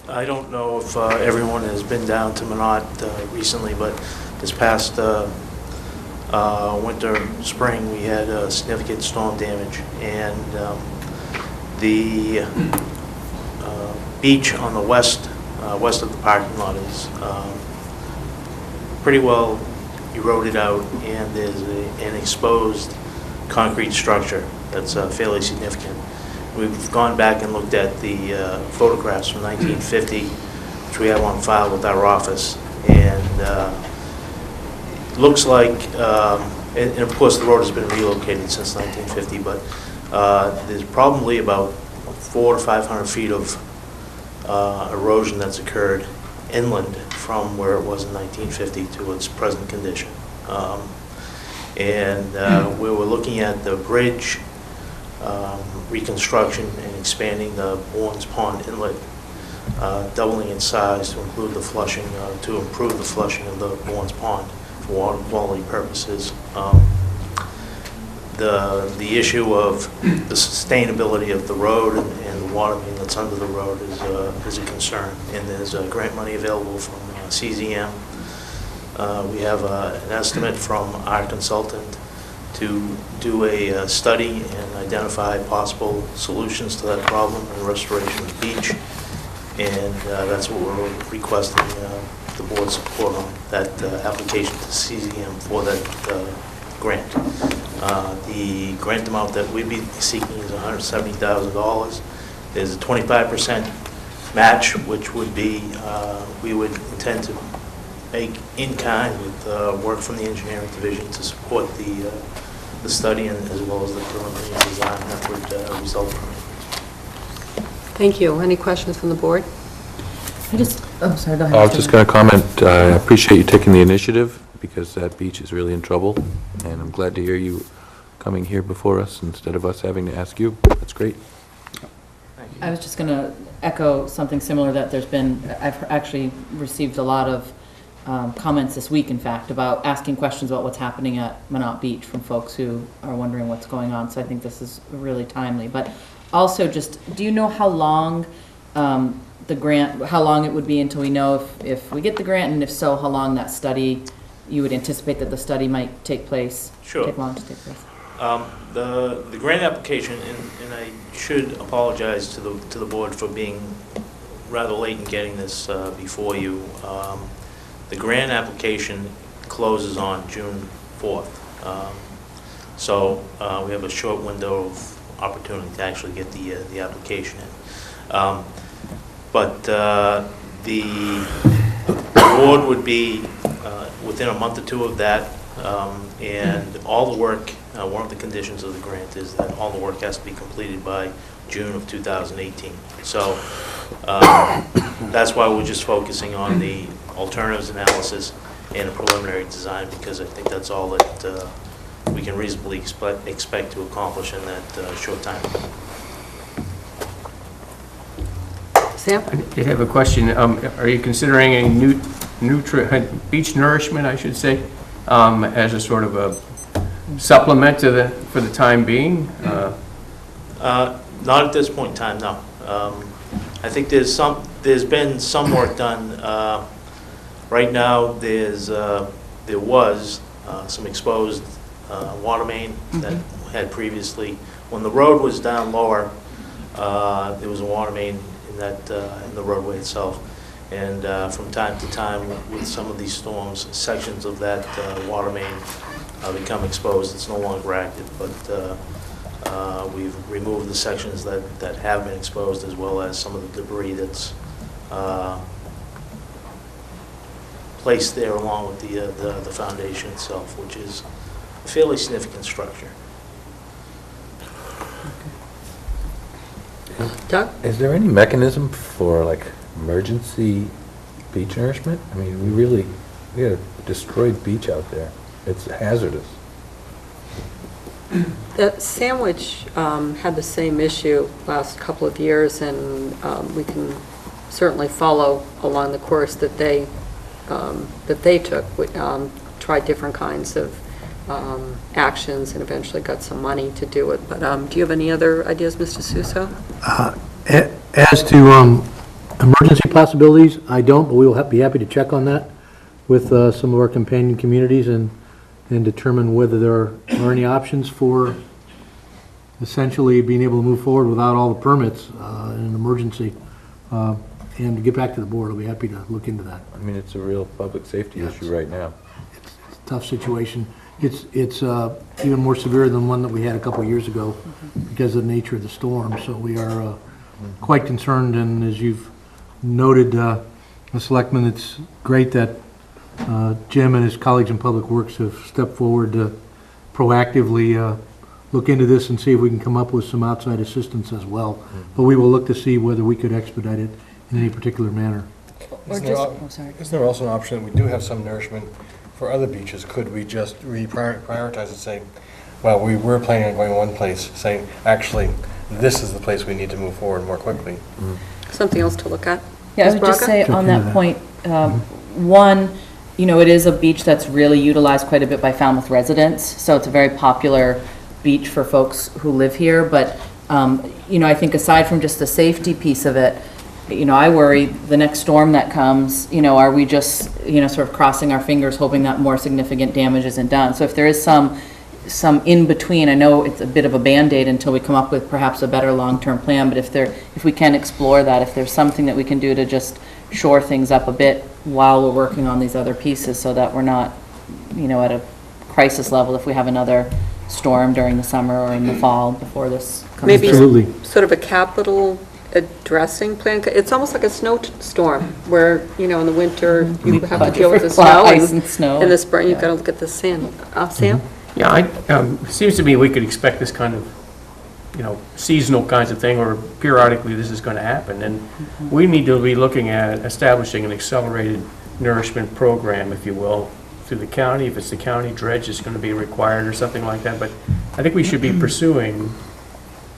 I don't know if everyone has been down to Minot recently, but this past winter, spring, we had significant storm damage, and the beach on the west of the parking lot is pretty well eroded out, and there's an exposed concrete structure that's fairly significant. We've gone back and looked at the photographs from 1950, which we have on file with our office, and looks like, and of course the road has been relocated since 1950, but there's probably about 400 to 500 feet of erosion that's occurred inland from where it was in 1950 to its present condition. Where we're looking at the bridge reconstruction and expanding the Bourne's Pond Inlet, doubling in size to include the flushing, to improve the flushing of the Bourne's Pond for water quality purposes. The issue of the sustainability of the road and the water main that's under the road is a concern, and there's grant money available from CZM. We have an estimate from our consultant to do a study and identify possible solutions to that problem and restoration of the beach, and that's what we're requesting the board's support on, that application to CZM for that grant. The grant amount that we'd be seeking is $170,000. There's a 25% match, which would be, we would intend to make in kind with work from the engineering division to support the study and as well as the preliminary design that would result from it. Thank you. Any questions from the board? I was sorry, go ahead. I was just going to comment, I appreciate you taking the initiative, because that beach is really in trouble, and I'm glad to hear you coming here before us instead of us having to ask you. That's great. I was just going to echo something similar, that there's been, I've actually received a lot of comments this week, in fact, about asking questions about what's happening at Minot Beach from folks who are wondering what's going on, so I think this is really timely. But also, just, do you know how long the grant, how long it would be until we know if we get the grant, and if so, how long that study, you would anticipate that the study might take place? Sure. Take long to take place? The grant application, and I should apologize to the board for being rather late in getting this before you. The grant application closes on June 4th. So we have a short window of opportunity to actually get the application in. But the award would be within a month or two of that, and all the work, one of the conditions of the grant is that all the work has to be completed by June of 2018. So that's why we're just focusing on the alternatives analysis and a preliminary design, because I think that's all that we can reasonably expect to accomplish in that short time. Sam? I have a question. Are you considering a beach nourishment, I should say, as a sort of a supplement to for the time being? Not at this point in time, no. I think there's there's been some work done. Right now, there was some exposed water main that had previously, when the road was down lower, there was a water main in the roadway itself. And from time to time, with some of these storms, sections of that water main become exposed. It's no longer active, but we've removed the sections that have been exposed, as well as some of the debris that's placed there along with the foundation itself, which is a fairly significant structure. Doug? Is there any mechanism for like emergency beach nourishment? I mean, we got a destroyed beach out there. It's hazardous. Sandwich had the same issue last couple of years, and we can certainly follow along the course that they took. We tried different kinds of actions and eventually got some money to do it. But do you have any other ideas, Mr. Suso? As to emergency possibilities, I don't, but we will be happy to check on that with some of our companion communities and determine whether there are any options for essentially being able to move forward without all the permits in an emergency. And to get back to the board, I'll be happy to look into that. I mean, it's a real public safety issue right now. It's a tough situation. It's even more severe than one that we had a couple of years ago because of the nature of the storm. So we are quite concerned, and as you've noted, the Selectmen, it's great that Jim and his colleagues in Public Works have stepped forward to proactively look into this and see if we can come up with some outside assistance as well. But we will look to see whether we could expedite it in any particular manner. Isn't there also an option that we do have some nourishment for other beaches? Could we just prioritize and say, well, we were planning on going one place, saying, actually, this is the place we need to move forward more quickly? Something else to look at? Yeah, I Ms. would just Braga? say on that point, one, you know, it is a beach that's really utilized quite a bit by Falmouth residents, so it's a very popular beach for folks who live here, but, you know, I think aside from just the safety piece of it, you know, I worry the next storm that comes, you know, are we just, you know, sort of crossing our fingers hoping that more significant damage isn't done? So if there is some in-between, I know it's a bit of a Band-Aid until we come up with perhaps a better long-term plan, but if we can explore that, if there's something that we can do to just shore things up a bit while we're working on these other pieces so that we're not, you know, at a crisis level if we have another storm during the summer or in the fall before this comes. Maybe Absolutely. sort of a capital addressing plan. It's almost like a snowstorm where, you know, in the winter you have to deal with the snow. Ice and snow. In the spring, you've got to look at the sand. Sam? Yeah, it seems to me we could expect this kind of, you know, seasonal kinds of thing, or periodically this is going to happen. And we need to be looking at establishing an accelerated nourishment program, if you will, through the county. If it's the county, dredge is going to be required or something like that. But I think we should be pursuing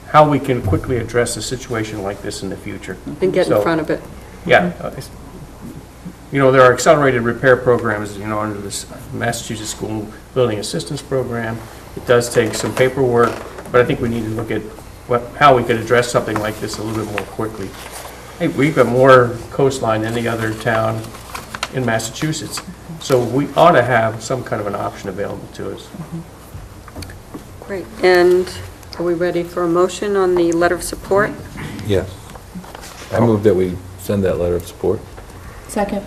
how we can quickly address a situation like this in the future. And get in front of it. Yeah. You know, there are accelerated repair programs, you know, under this Massachusetts School Building Assistance Program. It does take some paperwork, but I think we need to look at how we could address something like this a little bit more quickly. Hey, we've got more coastline than any other town in Massachusetts, so we ought to have some kind of an option available to us. Great. And are we ready for a motion on the letter of support? Yes. I move that we send that letter of support. Second.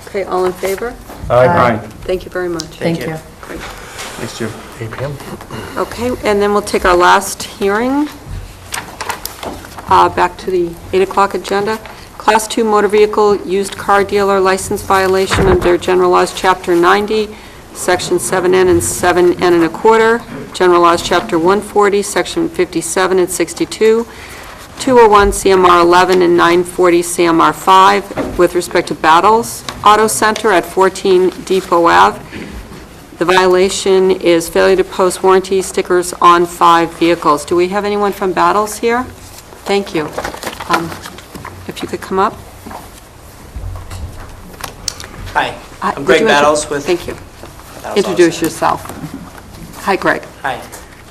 Okay, all in favor? Aye. Thank you very much. Thank you. Great. Thanks, Jim. 8 p.m. Okay, and then we'll take our last hearing, back to the 8 o'clock agenda. Class 2 motor vehicle used car dealer license violation under General Laws, Chapter 90, Section 7N and 7N and a quarter, General Laws, Chapter 140, Section 57 and 62, 201 CMR 11 and 940 CMR 5, with respect to Battles Auto Center at 14 Depot Ave. The violation is failure to post warranty stickers on 5 vehicles. Do we have anyone from Battles here? Thank you. If you could come up. Hi, I'm Did Greg you Battles with... Thank you. Battles Introduce Auto yourself. Hi, Greg. Center. Hi.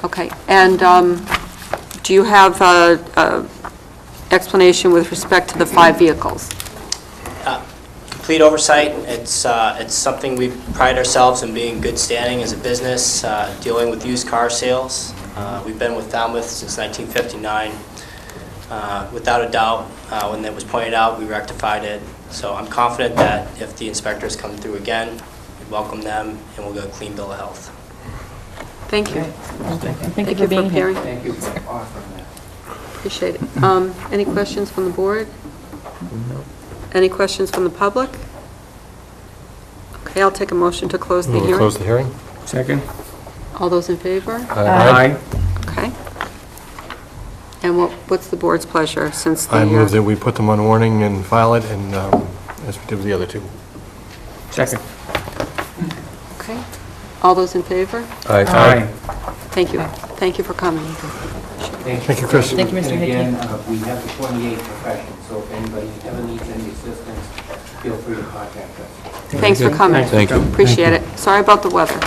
Okay, and do you have an explanation with respect to the 5 vehicles? complete oversight. It's something we pride ourselves in being good standing as a business, dealing with used car sales. We've been with Falmouth since 1959. Without a doubt, when it was pointed out, we rectified it. So I'm confident that if the inspectors come through again, we welcome them and we'll get a clean bill of health. Thank you. Thank you for being here. appearing. Thank you for offering that. Appreciate it. Any questions from the board? Any questions from the public? Okay, I'll take a motion to close the We'll hearing. close the hearing. Second? All those in favor? Aye. Okay. And what's the board's pleasure, since the... I move that we put them on warning and file it, and as we did with the other two. Second. Okay. All those in favor? Aye. Thank you. Thank you for coming. Thank you, Chris. Thank you, Mr. And Hickey. again, we have the 28 professions, so if anybody ever needs any assistance, feel free to contact us. Thanks for coming. Thank you. Appreciate it. Sorry about the weather.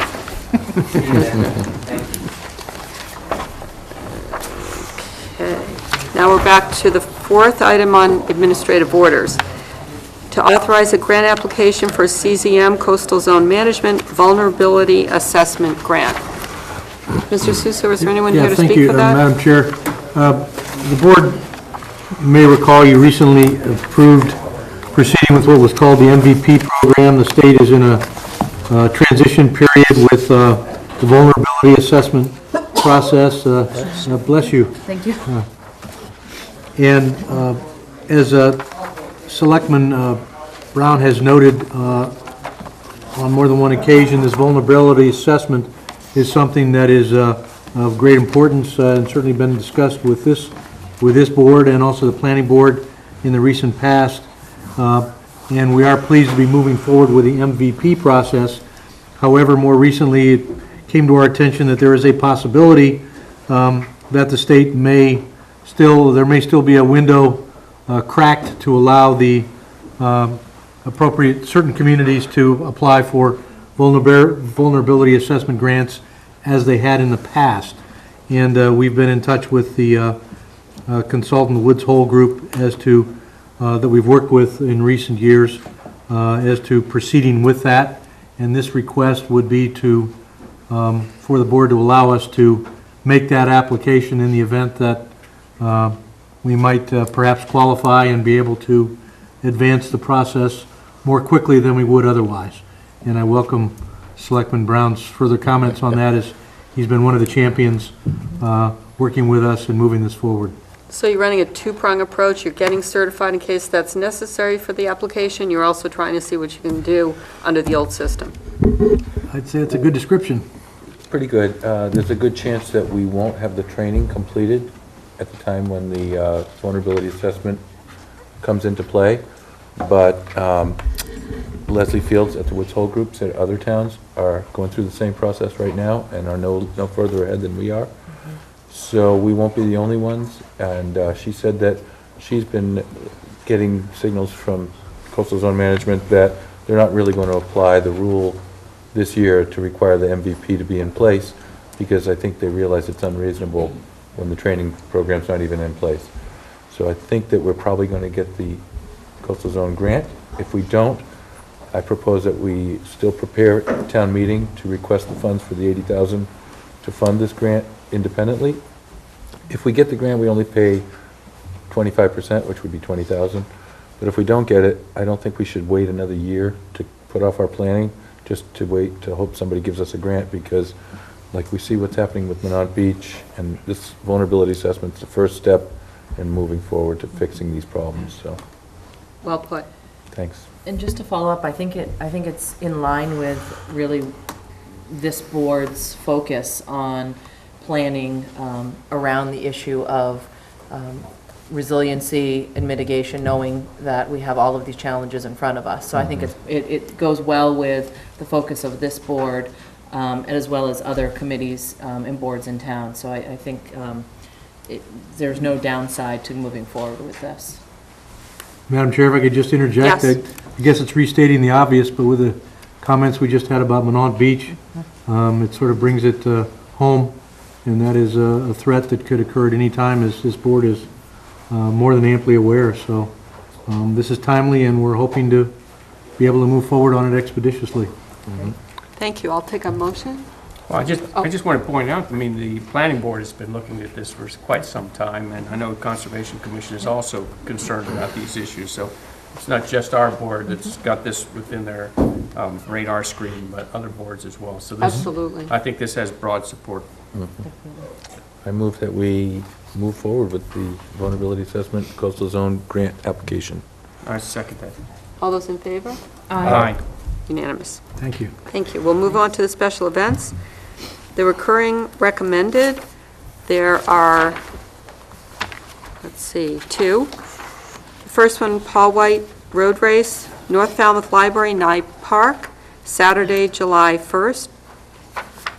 Thank you. Okay. Now we're back to the fourth item on administrative orders. To authorize a grant application for CZM Coastal Zone Management Vulnerability Assessment Grant. Mr. Suso, is there anyone here to speak for that? Madam Chair. The board may recall you recently approved proceeding with what was called the MVP program. The state is in a transition period with the vulnerability assessment process. Bless you. Thank you. And as Selectman Brown has noted on more than one occasion, this vulnerability assessment is something that is of great importance and certainly been discussed with this board and also the planning board in the recent past. And we are pleased to be moving forward with the MVP process. However, more recently, it came to our attention that there is a possibility that the state may still be a window cracked to allow the appropriate certain communities to apply for vulnerability assessment grants as they had in the past. And we've been in touch with the consultant, Woods Hole Group, as to that we've worked with in recent years as to proceeding with that. And this request would be to for the board to allow us to make that application in the event that we might perhaps qualify and be able to advance the process more quickly than we would otherwise. And I welcome Selectman Brown's further comments on that, as he's been one of the champions working with us and moving this forward. So you're running a two-prong approach. You're getting certified in case that's necessary for the application. You're also trying to see what you can do under the old system. I'd say it's a good description. Pretty good. There's a good chance that we won't have the training completed at the time when the vulnerability assessment comes into play. But Leslie Fields at the Woods Hole Group said other towns are going through the same process right now and are no further ahead than we are. So we won't be the only ones. And she said that she's been getting signals from Coastal Zone Management that they're not really going to apply the rule this year to require the MVP to be in place, because I think they realize it's unreasonable when the training program's not even in place. So I think that we're probably going to get the Coastal Zone grant. If we don't, I propose that we still prepare at the town meeting to request the funds for the $80,000 to fund this grant independently. If we get the grant, we only pay 25%, which would be $20,000. But if we don't get it, I don't think we should wait another year to put off our planning, just to wait to hope somebody gives us a grant, because like we see what's happening with Minot Beach, and this vulnerability assessment is the first step in moving forward to fixing these problems. So, Well put. thanks. And just to follow up, I think it's in line with really this board's focus on planning around the issue of resiliency and mitigation, knowing that we have all of these challenges in front of us. So I think it goes well with the focus of this board, as well as other committees and boards in town. So I think there's no downside to moving forward with this. Madam Chair, if I could just interject. Yes. I guess it's restating the obvious, but with the comments we just had about Minot Beach, it sort of brings it home, and that is a threat that could occur at any time, as this board is more than amply aware. So this is timely, and we're hoping to be able to move forward on it expeditiously. Thank you. I'll take a motion. Well, I just want to point out, I mean, the planning board has been looking at this for quite some time, and I know the Conservation Commission is also concerned about these issues, so it's not just our board that's got this within their radar screen, but other boards as well. So this, Absolutely. I think this has broad support. I move that we move forward with the vulnerability assessment coastal zone grant application. I second that. All those in favor? Aye. Unanimous. Thank you. Thank you. We'll move on to the special events. The recurring recommended, there are, let's see, 2. The first one, Paul White Road Race, North Falmouth Library, Nye Park, Saturday, July 1st.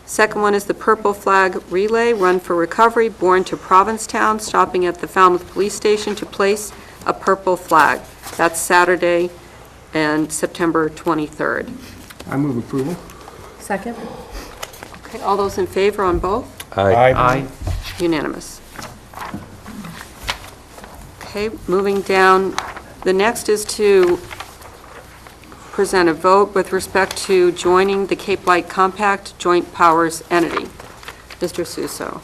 Second one is the Purple Flag Relay, Run for Recovery, Born to Provincetown, stopping at the Falmouth Police Station to place a purple flag. That's Saturday and September 23rd. I move approval. Second? Okay, all those in favor on both? Aye. Unanimous. Okay, moving down, the next is to present a vote with respect to joining the Cape Light Compact Joint Powers Entity. Mr. Suso.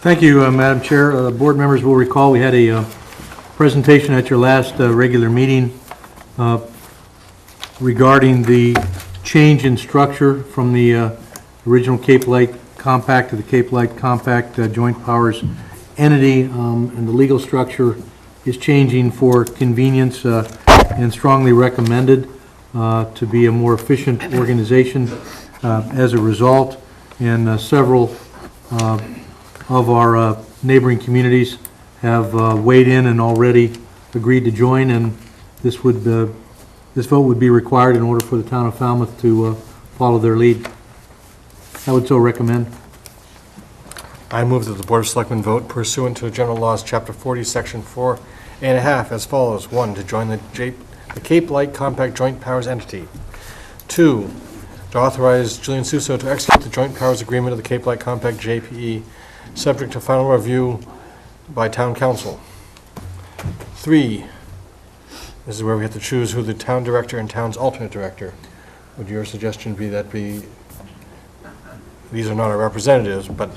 Thank you, Madam Chair. Board members will recall we had a presentation at your last regular meeting regarding the change in structure from the original Cape Light Compact to the Cape Light Compact Joint Powers Entity, and the legal structure is changing for convenience and strongly recommended to be a more efficient organization as a result. And several of our neighboring communities have weighed in and already agreed to join, and this vote would be required in order for the town of Falmouth to follow their lead. I would so recommend. I move that the Board of Selectmen vote pursuant to General Laws, Chapter 40, Section 4.5, as follows. 1, to join the Cape Light Compact Joint Powers Entity. 2, to authorize Julian Suso to execute the Joint Powers Agreement of the Cape Light Compact JPE, subject to final review by Town Council. 3, this is where we have to choose who the Town Director and Town's Alternate Director. Would your suggestion be that these are not our representatives, but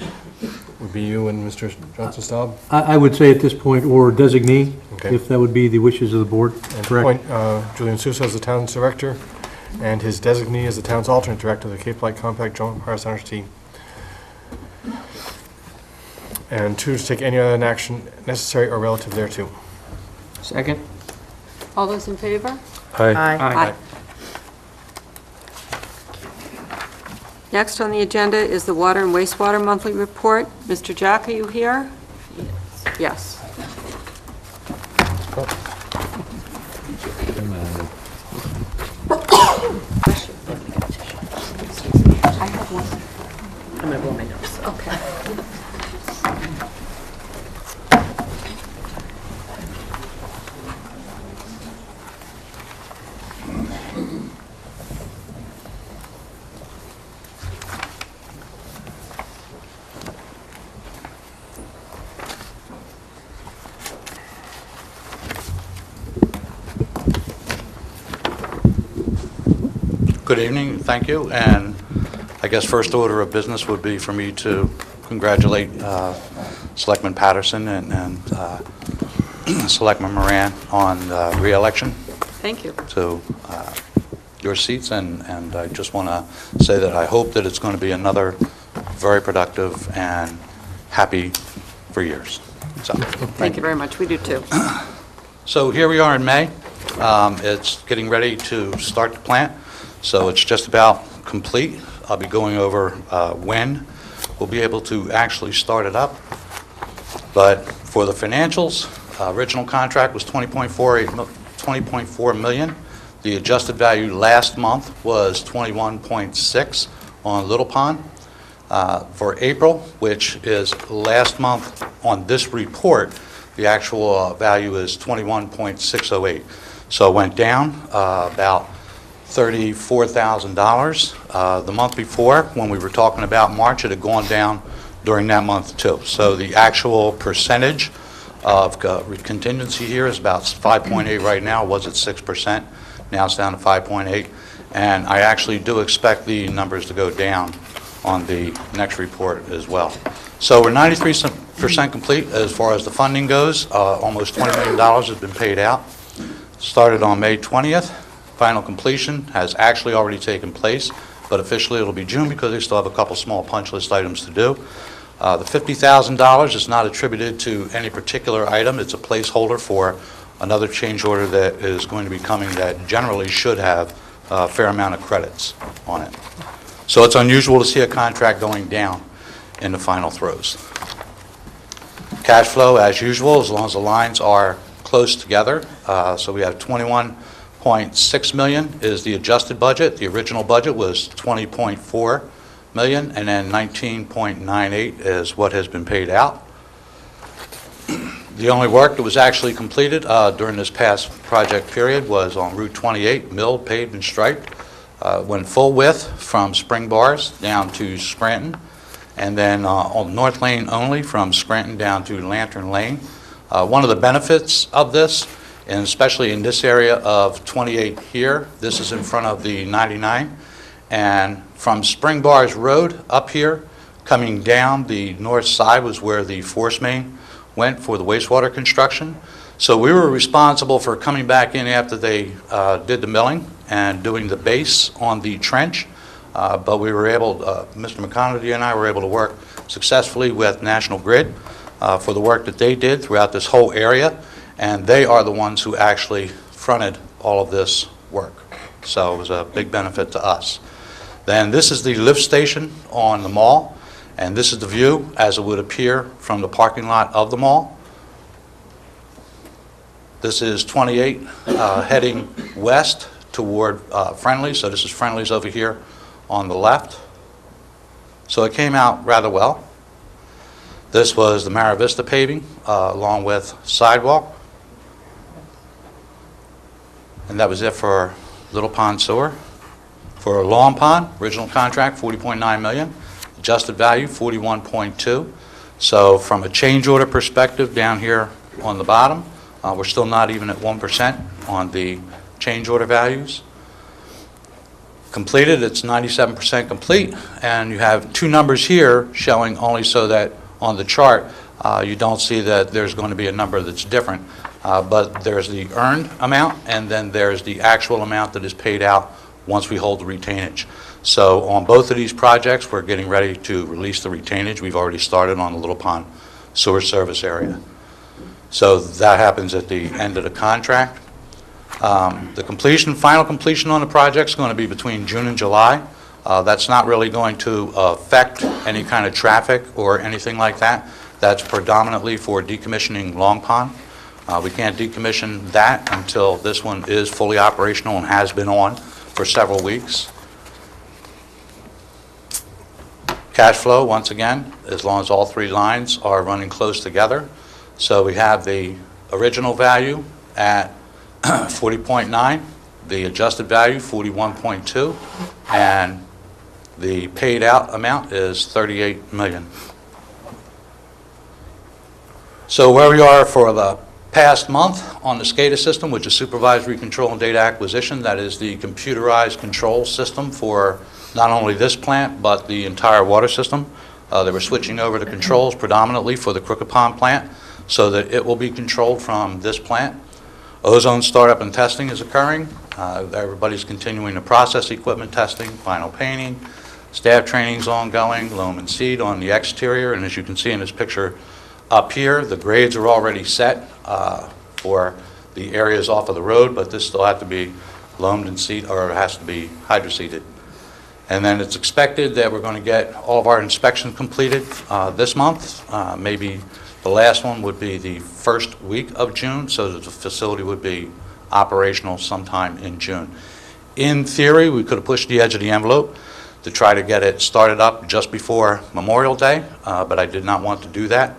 would be you and Mr. Johnson-Staub? I would say at this point, or designee, Okay. if that would be the wishes of the board. And to Correct. appoint Julian Suso as the Town's Director, and his designee as the Town's Alternate Director of the Cape Light Compact Joint Powers Entity. And 2, to take any other action necessary or relative thereto. Second? All those in favor? Aye. Aye. Next on the agenda is the Water and Wastewater Monthly Report. Mr. Jack, are you here? Yes. I have one. I'm going to blow my nose. Okay. Good evening, thank you, and I guess first order of business would be for me to congratulate Selectman Patterson and Selectman Moran on re-election Thank you. to your seats, and I just want to say that I hope that it's going to be another very productive and happy for years. So, Thank you very much. We do too. So here we are in May. It's getting ready to start the plant, so it's just about complete. I'll be going over when we'll be able to actually start it up. But for the financials, original contract was $20.4 million. The adjusted value last month was 21.6 on Little Pond. For April, which is last month on this report, the actual value is 21.608. So it went down about $34,000. The month before, when we were talking about March, it had gone down during that month too. So the actual percentage of contingency here is about 5.8 right now, was at 6%. Now it's down to 5.8. And I actually do expect the numbers to go down on the next report as well. So we're 93% complete as far as the funding goes. Almost $20 million has been paid out. Started on May 20th. Final completion has actually already taken place, but officially it'll be June because they still have a couple small punch list items to do. The $50,000 is not attributed to any particular item. It's a placeholder for another change order that is going to be coming that generally should have a fair amount of credits on it. So it's unusual to see a contract going down in the final throes. Cash flow, as usual, as long as the lines are close together. So we have 21.6 million is the adjusted budget. The original budget was 20.4 million, and then 19.98 is what has been paid out. The only work that was actually completed during this past project period was on Route 28, milled, paved, and striped. Went full width from Spring Bars down to Scranton, and then on North Lane only from Scranton down to Lantern Lane. One of the benefits of this, and especially in this area of 28 here, this is in front of the 99, and from Spring Bars Road up here, coming down the north side was where the force main went for the wastewater construction. So we were responsible for coming back in after they did the milling and doing the base on the trench. But we were able, Mr. McConaty and I were able to work successfully with National Grid for the work that they did throughout this whole area. And they are the ones who actually fronted all of this work. So it was a big benefit to us. Then this is the lift station on the mall. And this is the view as it would appear from the parking lot of the mall. This is 28 heading west toward Friendly. So this is Friendly's over here on the left. So it came out rather well. This was the Mara Vista paving along with sidewalk. And that was it for Little Pond Sewer. For Long Pond, original contract, $40.9 million. Adjusted value, 41.2. So from a change order perspective down here on the bottom, we're still not even at 1% on the change order values. Completed, it's 97% complete, and you have two numbers here showing only so that on the chart you don't see that there's going to be a number that's different, but there's the earned amount and then there's the actual amount that is paid out once we hold the retainage. So on both of these projects, we're getting ready to release the retainage. We've already started on the Little Pond sewer service area. So that happens at the end of the contract. The completion, final completion on the project is going to be between June and July. That's not really going to affect any kind of traffic or anything like that. That's predominantly for decommissioning Long Pond. We can't decommission that until this one is fully operational and has been on for several weeks. Cash flow, once again, as long as all three lines are running close together. So we have the original value at 40.9, the adjusted value 41.2, and the paid out amount is 38 million. So where we are for the past month on the SCADA system, which is Supervisory Control and Data Acquisition, that is the computerized control system for not only this plant, but the entire water system. They were switching over to controls predominantly for the Crooked Pond plant so that it will be controlled from this plant. Ozone startup and testing is occurring. Everybody's continuing the process equipment testing, final painting, staff training is ongoing, loam and seed on the exterior, and as you can see in this picture up here, the grades are already set for the areas off of the road, but this still has to be loamed and seed, or has to be hydroseeded. And then it's expected that we're going to get all of our inspections completed this month. Maybe the last one would be the first week of June, so that the facility would be operational sometime in June. In theory, we could have pushed the edge of the envelope to try to get it started up just before Memorial Day, but I did not want to do that.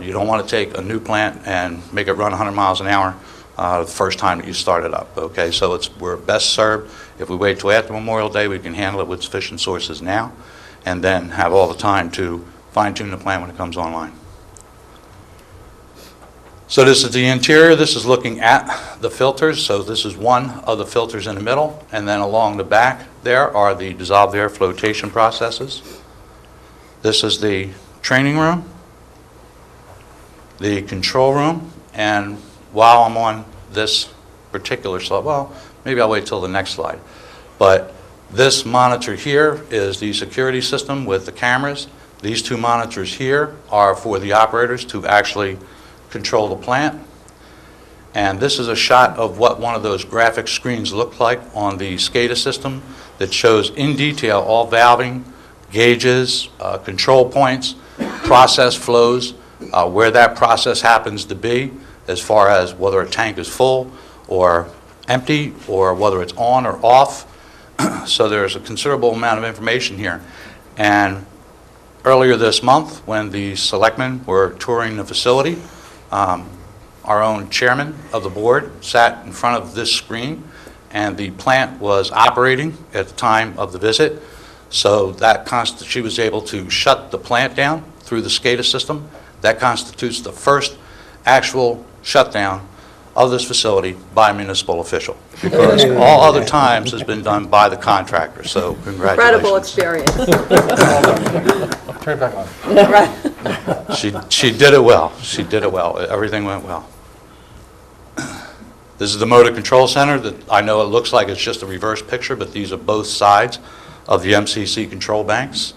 You don't want to take a new plant and make it run 100 miles an hour the first time that you start it up. Okay, so we're best served if we wait till after Memorial Day. We can handle it with sufficient sources now, and then have all the time to fine-tune the plan when it comes online. So this is the interior. This is looking at the filters. So this is one of the filters in the middle, and then along the back there are the dissolved air flotation processes. This is the training room, the control room, and while I'm on this particular slide, well, maybe I'll wait till the next slide, but this monitor here is the security system with the cameras. These two monitors here are for the operators to actually control the plant. And this is a shot of what one of those graphic screens looked like on the SCADA system that shows in detail all valving, gauges, control points, process flows, where that process happens to be, as far as whether a tank is full or empty, or whether it's on or off. So there's a considerable amount of information here. And earlier this month, when the selectmen were touring the facility, our own chairman of the board sat in front of this screen, and the plant was operating at the time of the visit. So that she was able to shut the plant down through the SCADA system. That constitutes the first actual shutdown of this facility by a municipal official, because all other times has been done by the contractor. So congratulations. Incredible experience. Turn it back on. Right. She did it well. She did it well. Everything went well. This is the motor control center. That I know it looks like it's just a reverse picture, but these are both sides of the MCC control banks.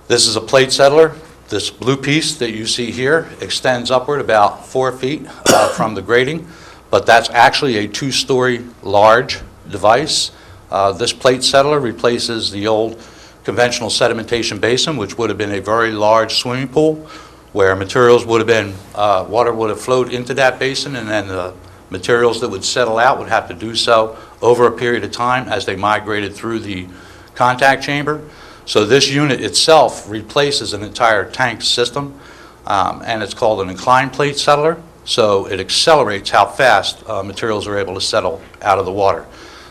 This is a plate settler. This blue piece that you see here extends upward about 4 feet from the grating, but that's actually a 2-story large device. This plate settler replaces the old conventional sedimentation basin, which would have been a very large swimming pool, where materials would have been, water would have flowed into that basin, and then the materials that would settle out would have to do so over a period of time as they migrated through the contact chamber. So this unit itself replaces an entire tank system, and it's called an inclined plate settler. So it accelerates how fast materials are able to settle out of the water.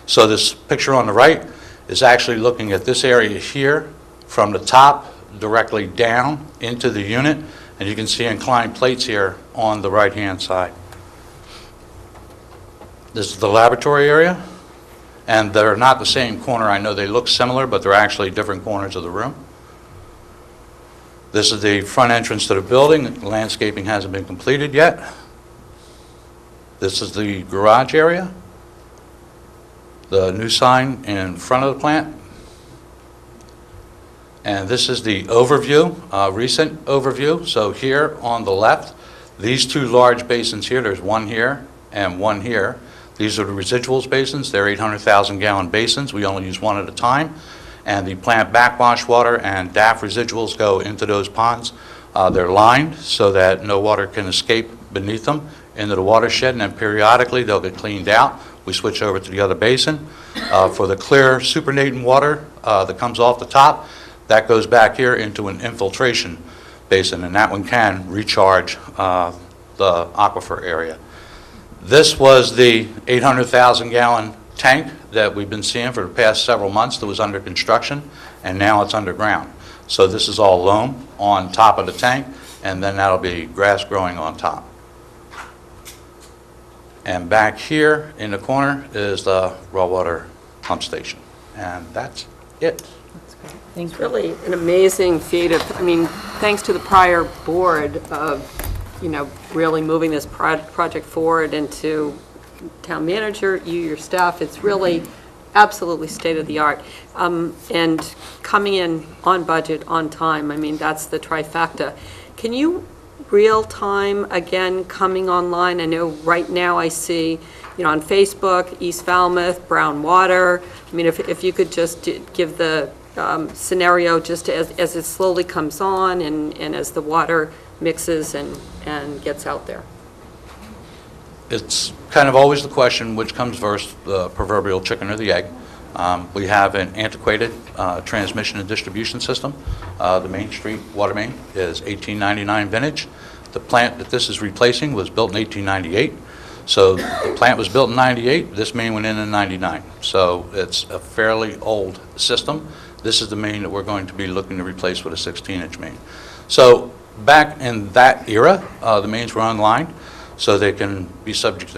So this picture on the right is actually looking at this area here from the top directly down into the unit, and you can see inclined plates here on the right-hand side. This is the laboratory area. And they're not the same corner. I know they look similar, but they're actually different corners of the room. This is the front entrance to the building. Landscaping hasn't been completed yet. This is the garage area. The new sign in front of the plant. And this is the overview, recent overview. So here on the left, these two large basins here, there's one here and one here. These are the residuals basins. They're 800,000 gallon basins. We only use one at a time. And the plant backwash water and DAF residuals go into those ponds. They're lined so that no water can escape beneath them into the watershed, and then periodically they'll get cleaned out. We switch over to the other basin. For the clear supernatant water that comes off the top, that goes back here into an infiltration basin, and that one can recharge the aquifer area. This was the 800,000 gallon tank that we've been seeing for the past several months that was under construction, and now it's underground. So this is all loam on top of the tank, and then that'll be grass growing on top. And back here in the corner is the raw water pump station. And that's it. It's really an amazing feat of, I mean, thanks to the prior board of, you know, really moving this project forward, into town manager, your staff. It's really absolutely state-of-the-art. And coming in on budget, on time, I mean, that's the trifecta. Can you real-time, again, coming online? I know right now I see, you know, on Facebook, East Falmouth, Brown Water. I mean, if you could just give the scenario just as it slowly comes on and as the water mixes and gets out there. It's kind of always the question, which comes first, the proverbial chicken or the egg. We have an antiquated transmission and distribution system. The Main Street water main is 1899 vintage. The plant that this is replacing was built in 1898. So the plant was built in 98, this main went in 99. So it's a fairly old system. This is the main that we're going to be looking to replace with a 16-inch main. So back in that era, the mains were unlined, so they can be subject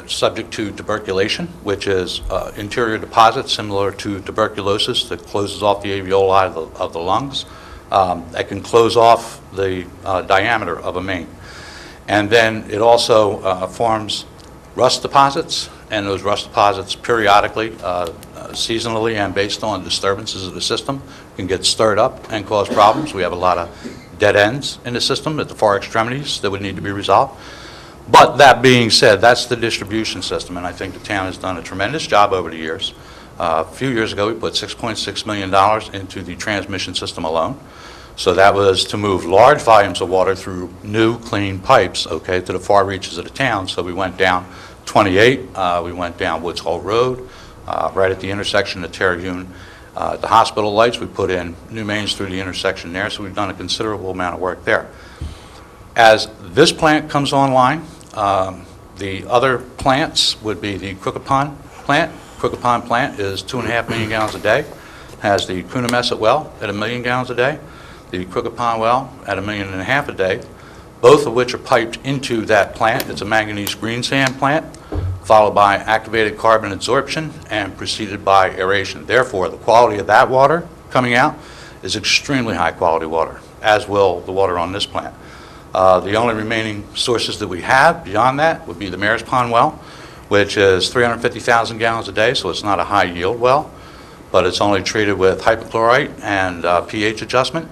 to tuberculation, which is interior deposit similar to tuberculosis that closes off the alveoli of the lungs. That can close off the diameter of a main. And then it also forms rust deposits, and those rust deposits periodically, seasonally and based on disturbances of the system, can get stirred up and cause problems. We have a lot of dead ends in the system at the far extremities that would need to be resolved. But that being said, that's the distribution system, and I think the town has done a tremendous job over the years. A few years ago, we put $6.6 million into the transmission system alone. So that was to move large volumes of water through new, clean pipes, okay, to the far reaches of the town. So we went down 28, we went down Woods Hole Road, right at the intersection of Terhune. The hospital lights, we put in new mains through the intersection there, so we've done a considerable amount of work there. As this plant comes online, the other plants would be the Crooked Pond plant. Crooked Pond plant is 2.5 million gallons a day, has the Coonamessett well at 1 million gallons a day, the Crooked Pond well at 1.5 million a day, both of which are piped into that plant. It's a manganese green sand plant, followed by activated carbon absorption and preceded by aeration. Therefore, the quality of that water coming out is extremely high quality water, as will the water on this plant. The only remaining sources that we have beyond that would be the Mayor's Pond well, which is 350,000 gallons a day, so it's not a high yield well, but it's only treated with hypochlorite and pH adjustment.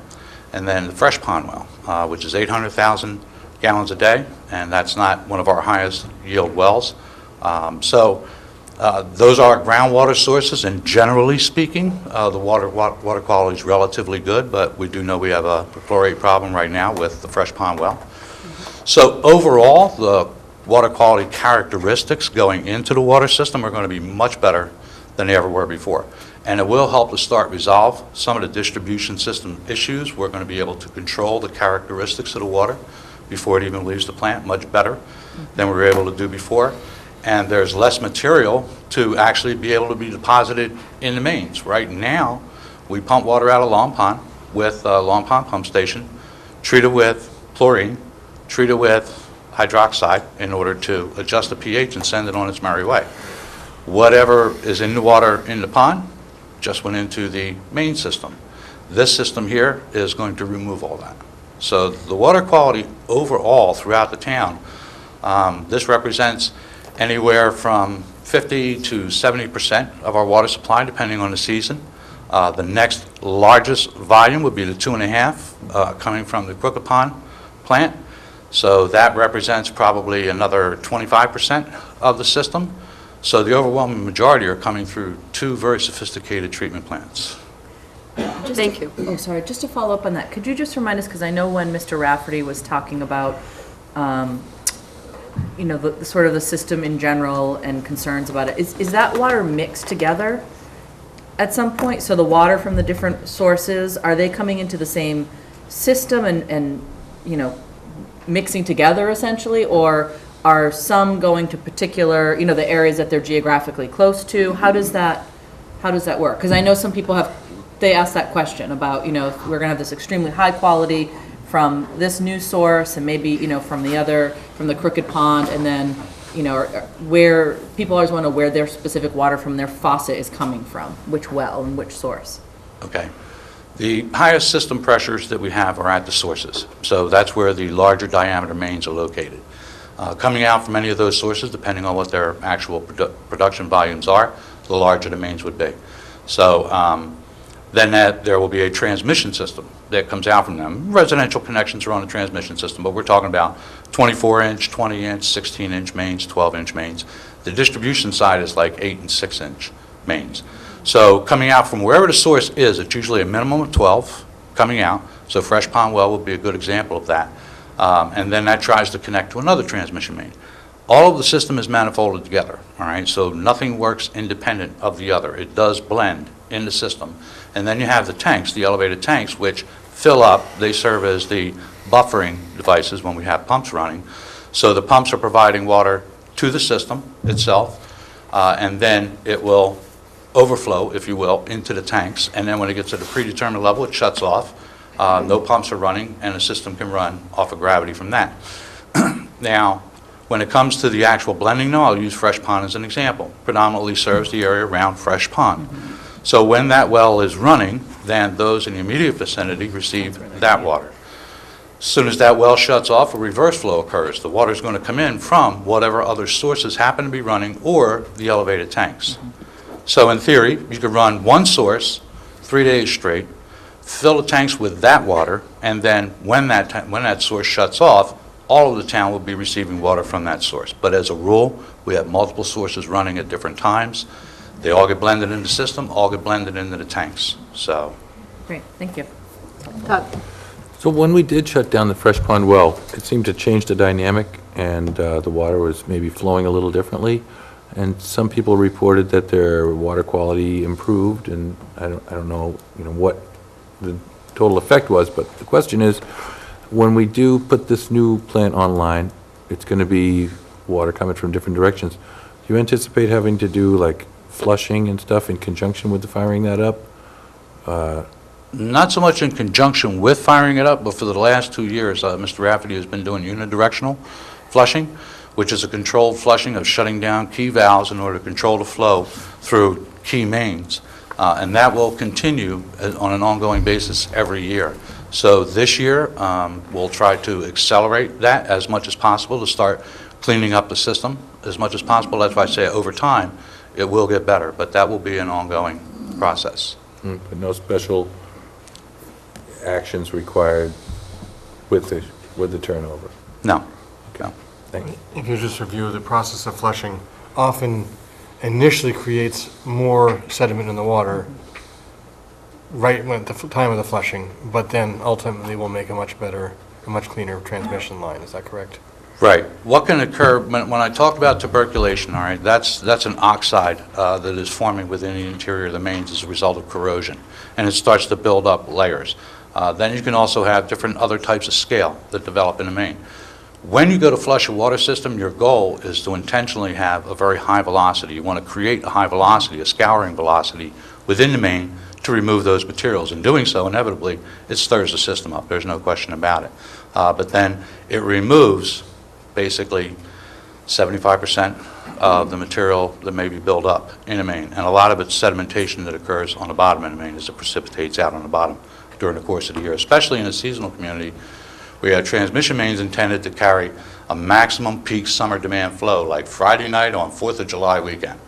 And then the Fresh Pond well, which is 800,000 gallons a day, and that's not one of our highest yield wells. Those are groundwater sources, and generally speaking, the water quality is relatively good, but we do know we have a chlorate problem right now with the Fresh Pond well. So overall, the water quality characteristics going into the water system are going to be much better than they ever were before. And it will help to start resolve some of the distribution system issues. We're going to be able to control the characteristics of the water before it even leaves the plant much better than we were able to do before. And there's less material to actually be able to be deposited in the mains. Right now, we pump water out of Long Pond with Long Pond Pump Station, treat it with chlorine, treat it with hydroxide in order to adjust the pH and send it on its merry way. Whatever is in the water in the pond just went into the main system. This system here is going to remove all that. So the water quality overall throughout the town, this represents anywhere from 50 to 70% of our water supply, depending on the season. The next largest volume would be the 2.5 coming from the Crooked Pond plant. So that represents probably another 25% of the system. So the overwhelming majority are coming through two very sophisticated treatment plants. Thank you. Oh, sorry, just to follow up on that, could you just remind us, because I know when Mr. Rafferty was talking about, you know, the sort of the system in general and concerns about it, is that water mixed together at some point? So the water from the different sources, are they coming into the same system and you know, mixing together essentially, or are some going to particular, you know, the areas that they're geographically close to? How does that work? Because I know some people they ask that question about, you know, if we're going to have this extremely high quality from this new source and maybe, you know, from the Crooked Pond, and then, you know, where people always want to know where their specific water from their faucet is coming from, which well and which source. Okay. The highest system pressures that we have are at the sources. So that's where the larger diameter mains are located. Coming out from any of those sources, depending on what their actual production volumes are, the larger the mains would be. So then there will be a transmission system that comes out from them. Residential connections are on the transmission system, but we're talking about 24-inch, 20-inch, 16-inch mains, 12-inch mains. The distribution side is like 8- and 6-inch mains. So coming out from wherever the source is, it's usually a minimum of 12 coming out. So Fresh Pond well would be a good example of that. And then that tries to connect to another transmission main. All of the system is manifolded together, all right? So nothing works independent of the other. It does blend in the system. And then you have the tanks, the elevated tanks, which fill up. They serve as the buffering devices when we have pumps running. So the pumps are providing water to the system itself, and then it will overflow, if you will, into the tanks. And then when it gets to the predetermined level, it shuts off. no pumps are running, and the system can run off of gravity from that. Now, when it comes to the actual blending, though, I'll use Fresh Pond as an example. Predominantly serves the area around Fresh Pond. So when that well is running, then those in the immediate vicinity receive that water. As soon as that well shuts off, a reverse flow occurs. The water is going to come in from whatever other sources happen to be running or the elevated tanks. So in theory, you could run one source 3 days straight, fill the tanks with that water, and then when that source shuts off, all of the town will be receiving water from that source. But as a rule, we have multiple sources running at different times. They all get blended into the system, all get blended into the tanks. So, Great, thank you. Todd? So when we did shut down the Fresh Pond well, it seemed to change the dynamic, and the water was maybe flowing a little differently. And some people reported that their water quality improved, and I don't know, what the total effect was, but the question is, when we do put this new plant online, it's going to be water coming from different directions. Do you anticipate having to do like flushing and stuff in conjunction with the firing that up? not so much in conjunction with firing it up, but for the last 2 years, Mr. Rafferty has been doing unidirectional flushing, which is a controlled flushing of shutting down key valves in order to control the flow through key mains. And that will continue on an ongoing basis every year. So this year, we'll try to accelerate that as much as possible to start cleaning up the system as much as possible. That's why I say over time, it will get better, but that will be an ongoing process. But no special actions required with the turnover? No. Okay. Thank you. If you just review the process of flushing, often initially creates more sediment in the water right when at the time of the flushing, but then ultimately will make a much better, a much cleaner transmission line. Is that correct? Right. What can occur, when I talk about tuberculation, all right, that's an oxide that is forming within the interior of the mains as a result of corrosion, and it starts to build up layers. Then you can also have different other types of scale that develop in the main. When you go to flush a water system, your goal is to intentionally have a very high velocity. You want to create a high velocity, a scouring velocity within the main to remove those materials. In doing so, inevitably, it stirs the system up. There's no question about it. But then it removes basically 75% of the material that may be built up in a main. And a lot of it's sedimentation that occurs on the bottom of the main as it precipitates out on the bottom during the course of the year, especially in a seasonal community. We have transmission mains intended to carry a maximum peak summer demand flow, like Friday night on 4th of July weekend,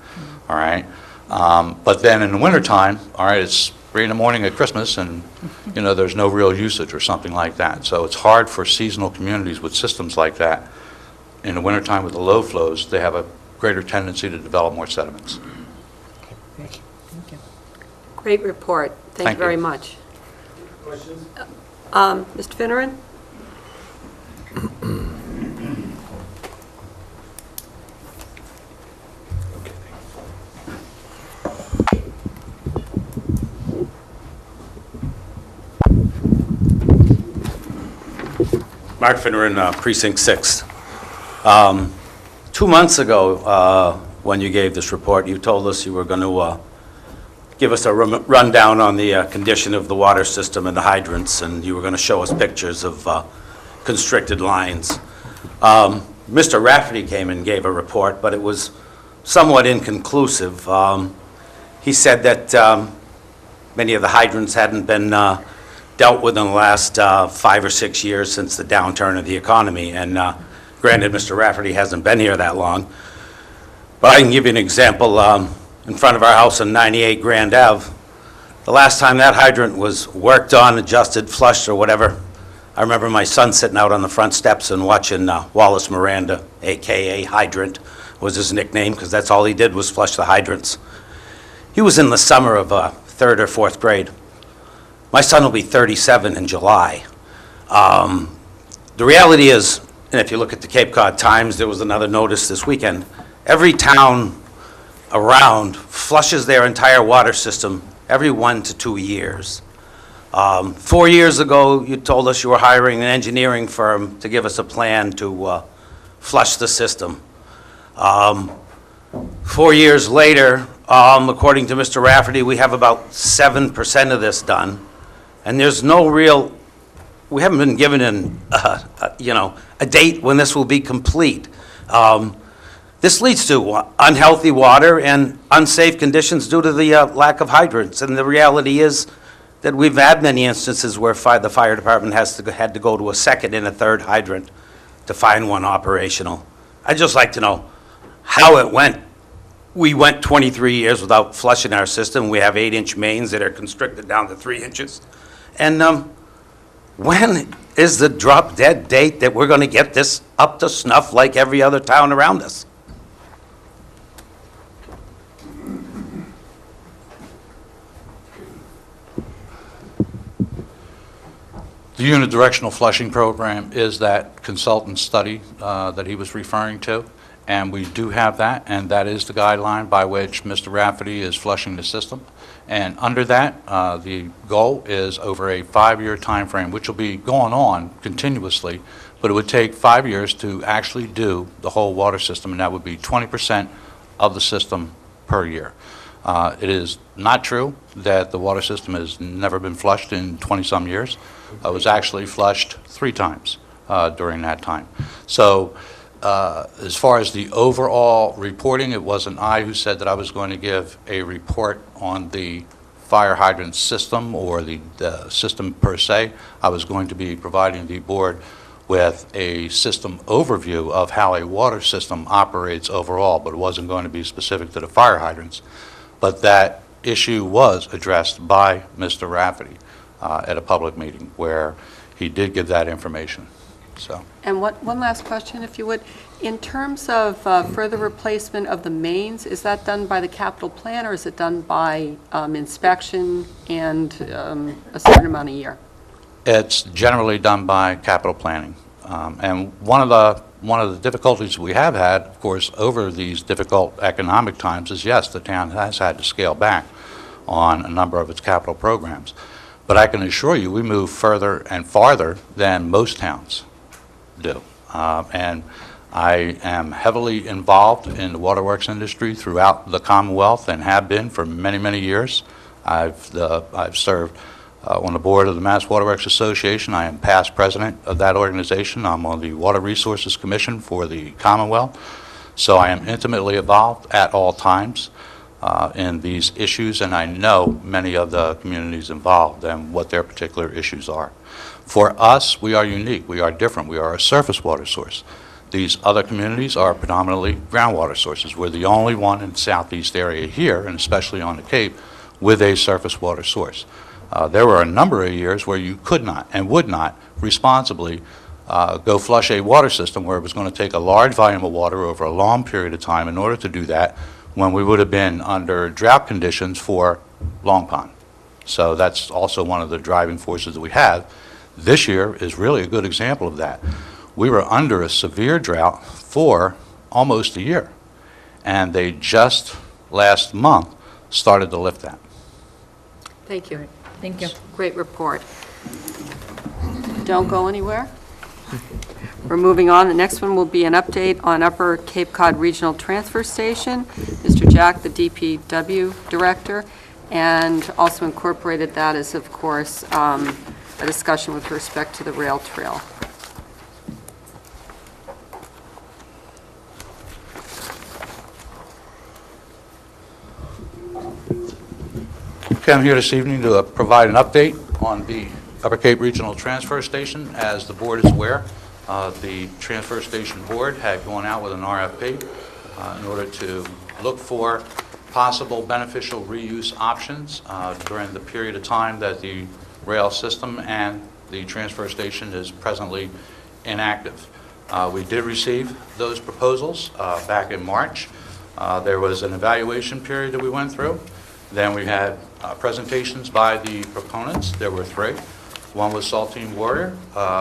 all right? But then in the wintertime, all right, it's 3 in the morning at Christmas and, you know, there's no real usage or something like that. So it's hard for seasonal communities with systems like that. In the wintertime with the low flows, they have a greater tendency to develop more sediments. Thank you. Great report. Thank you very much. Questions? Mr. Finneran? Mark Finneran, Precinct 6. 2 months ago, when you gave this report, you told us you were going to give us a rundown on the condition of the water system and the hydrants, and you were going to show us pictures of constricted lines. Mr. Rafferty came and gave a report, but it was somewhat inconclusive. He said that many of the hydrants hadn't been dealt with in the last 5 or 6 years since the downturn of the economy. And granted, Mr. Rafferty hasn't been here that long, but I can give you an example. In front of our house on 98 Grand Ave, the last time that hydrant was worked on, adjusted, flushed, or whatever, I remember my son sitting out on the front steps and watching Wallace Miranda, a.k.a. Hydrant, was his nickname, because that's all he did was flush the hydrants. He was in the summer of 3rd or 4th grade. My son will be 37 in July. The reality is, and if you look at the Cape Cod Times, there was another notice this weekend, every town around flushes their entire water system every 1 to 2 years. 4 years ago, you told us you were hiring an engineering firm to give us a plan to flush the system. 4 years later, according to Mr. Rafferty, we have about 7% of this done. and there's no real, we haven't been given a date when this will be complete. This leads to unhealthy water and unsafe conditions due to the lack of hydrants. And the reality is that we've had many instances where the fire department had to go to a second and a third hydrant to find one operational. I'd just like to know how it went. We went 23 years without flushing our system. We have 8-inch mains that are constricted down to 3 inches. And when is the drop dead date that we're going to get this up to snuff like every other town around us? The unidirectional flushing program is that consultant study that he was referring to, and we do have that, and that is the guideline by which Mr. Rafferty is flushing the system. And under that, the goal is over a 5-year time frame, which will be going on continuously, but it would take 5 years to actually do the whole water system, and that would be 20% of the system per year. It is not true that the water system has never been flushed in 20-some years. It was actually flushed 3 times during that time. So as far as the overall reporting, it wasn't I who said that I was going to give a report on the fire hydrant system or the system per se. I was going to be providing the board with a system overview of how a water system operates overall, but it wasn't going to be specific to the fire hydrants. But that issue was addressed by Mr. Rafferty at a public meeting where he did give that information. So. And one last question, if you would. In terms of further replacement of the mains, is that done by the capital plan, or is it done by inspection and a certain amount a year? It's generally done by capital planning. And one of the difficulties we have had, of course, over these difficult economic times is, yes, the town has had to scale back on a number of its capital programs. But I can assure you, we move further and farther than most towns do. And I am heavily involved in the waterworks industry throughout the Commonwealth and have been for many, many years. I've served on the board of the Mass Waterworks Association. I am past president of that organization. I'm on the Water Resources Commission for the Commonwealth. So I am intimately involved at all times in these issues, and I know many of the communities involved and what their particular issues are. For us, we are unique. We are different. We are a surface water source. These other communities are predominantly groundwater sources. We're the only one in the southeast area here, and especially on the Cape, with a surface water source. There were a number of years where you could not and would not responsibly go flush a water system where it was going to take a large volume of water over a long period of time in order to do that, when we would have been under drought conditions for Long Pond. So that's also one of the driving forces that we have. This year is really a good example of that. We were under a severe drought for almost a year, and they just last month started to lift that. Thank you. Thank you. Great report. Don't go anywhere. We're moving on. The next one will be an update on Upper Cape Cod Regional Transfer Station. Mr. Jack, the DPW Director, and also incorporated that is, of course, a discussion with respect to the rail trail. Okay, I'm here this evening to provide an update on the Upper Cape Regional Transfer Station. As the board is aware, the Transfer Station Board had gone out with an RFP in order to look for possible beneficial reuse options during the period of time that the rail system and the transfer station is presently inactive. We did receive those proposals back in March. There was an evaluation period that we went through. Then we had presentations by the proponents. There were 3. One was Saltine Warrior,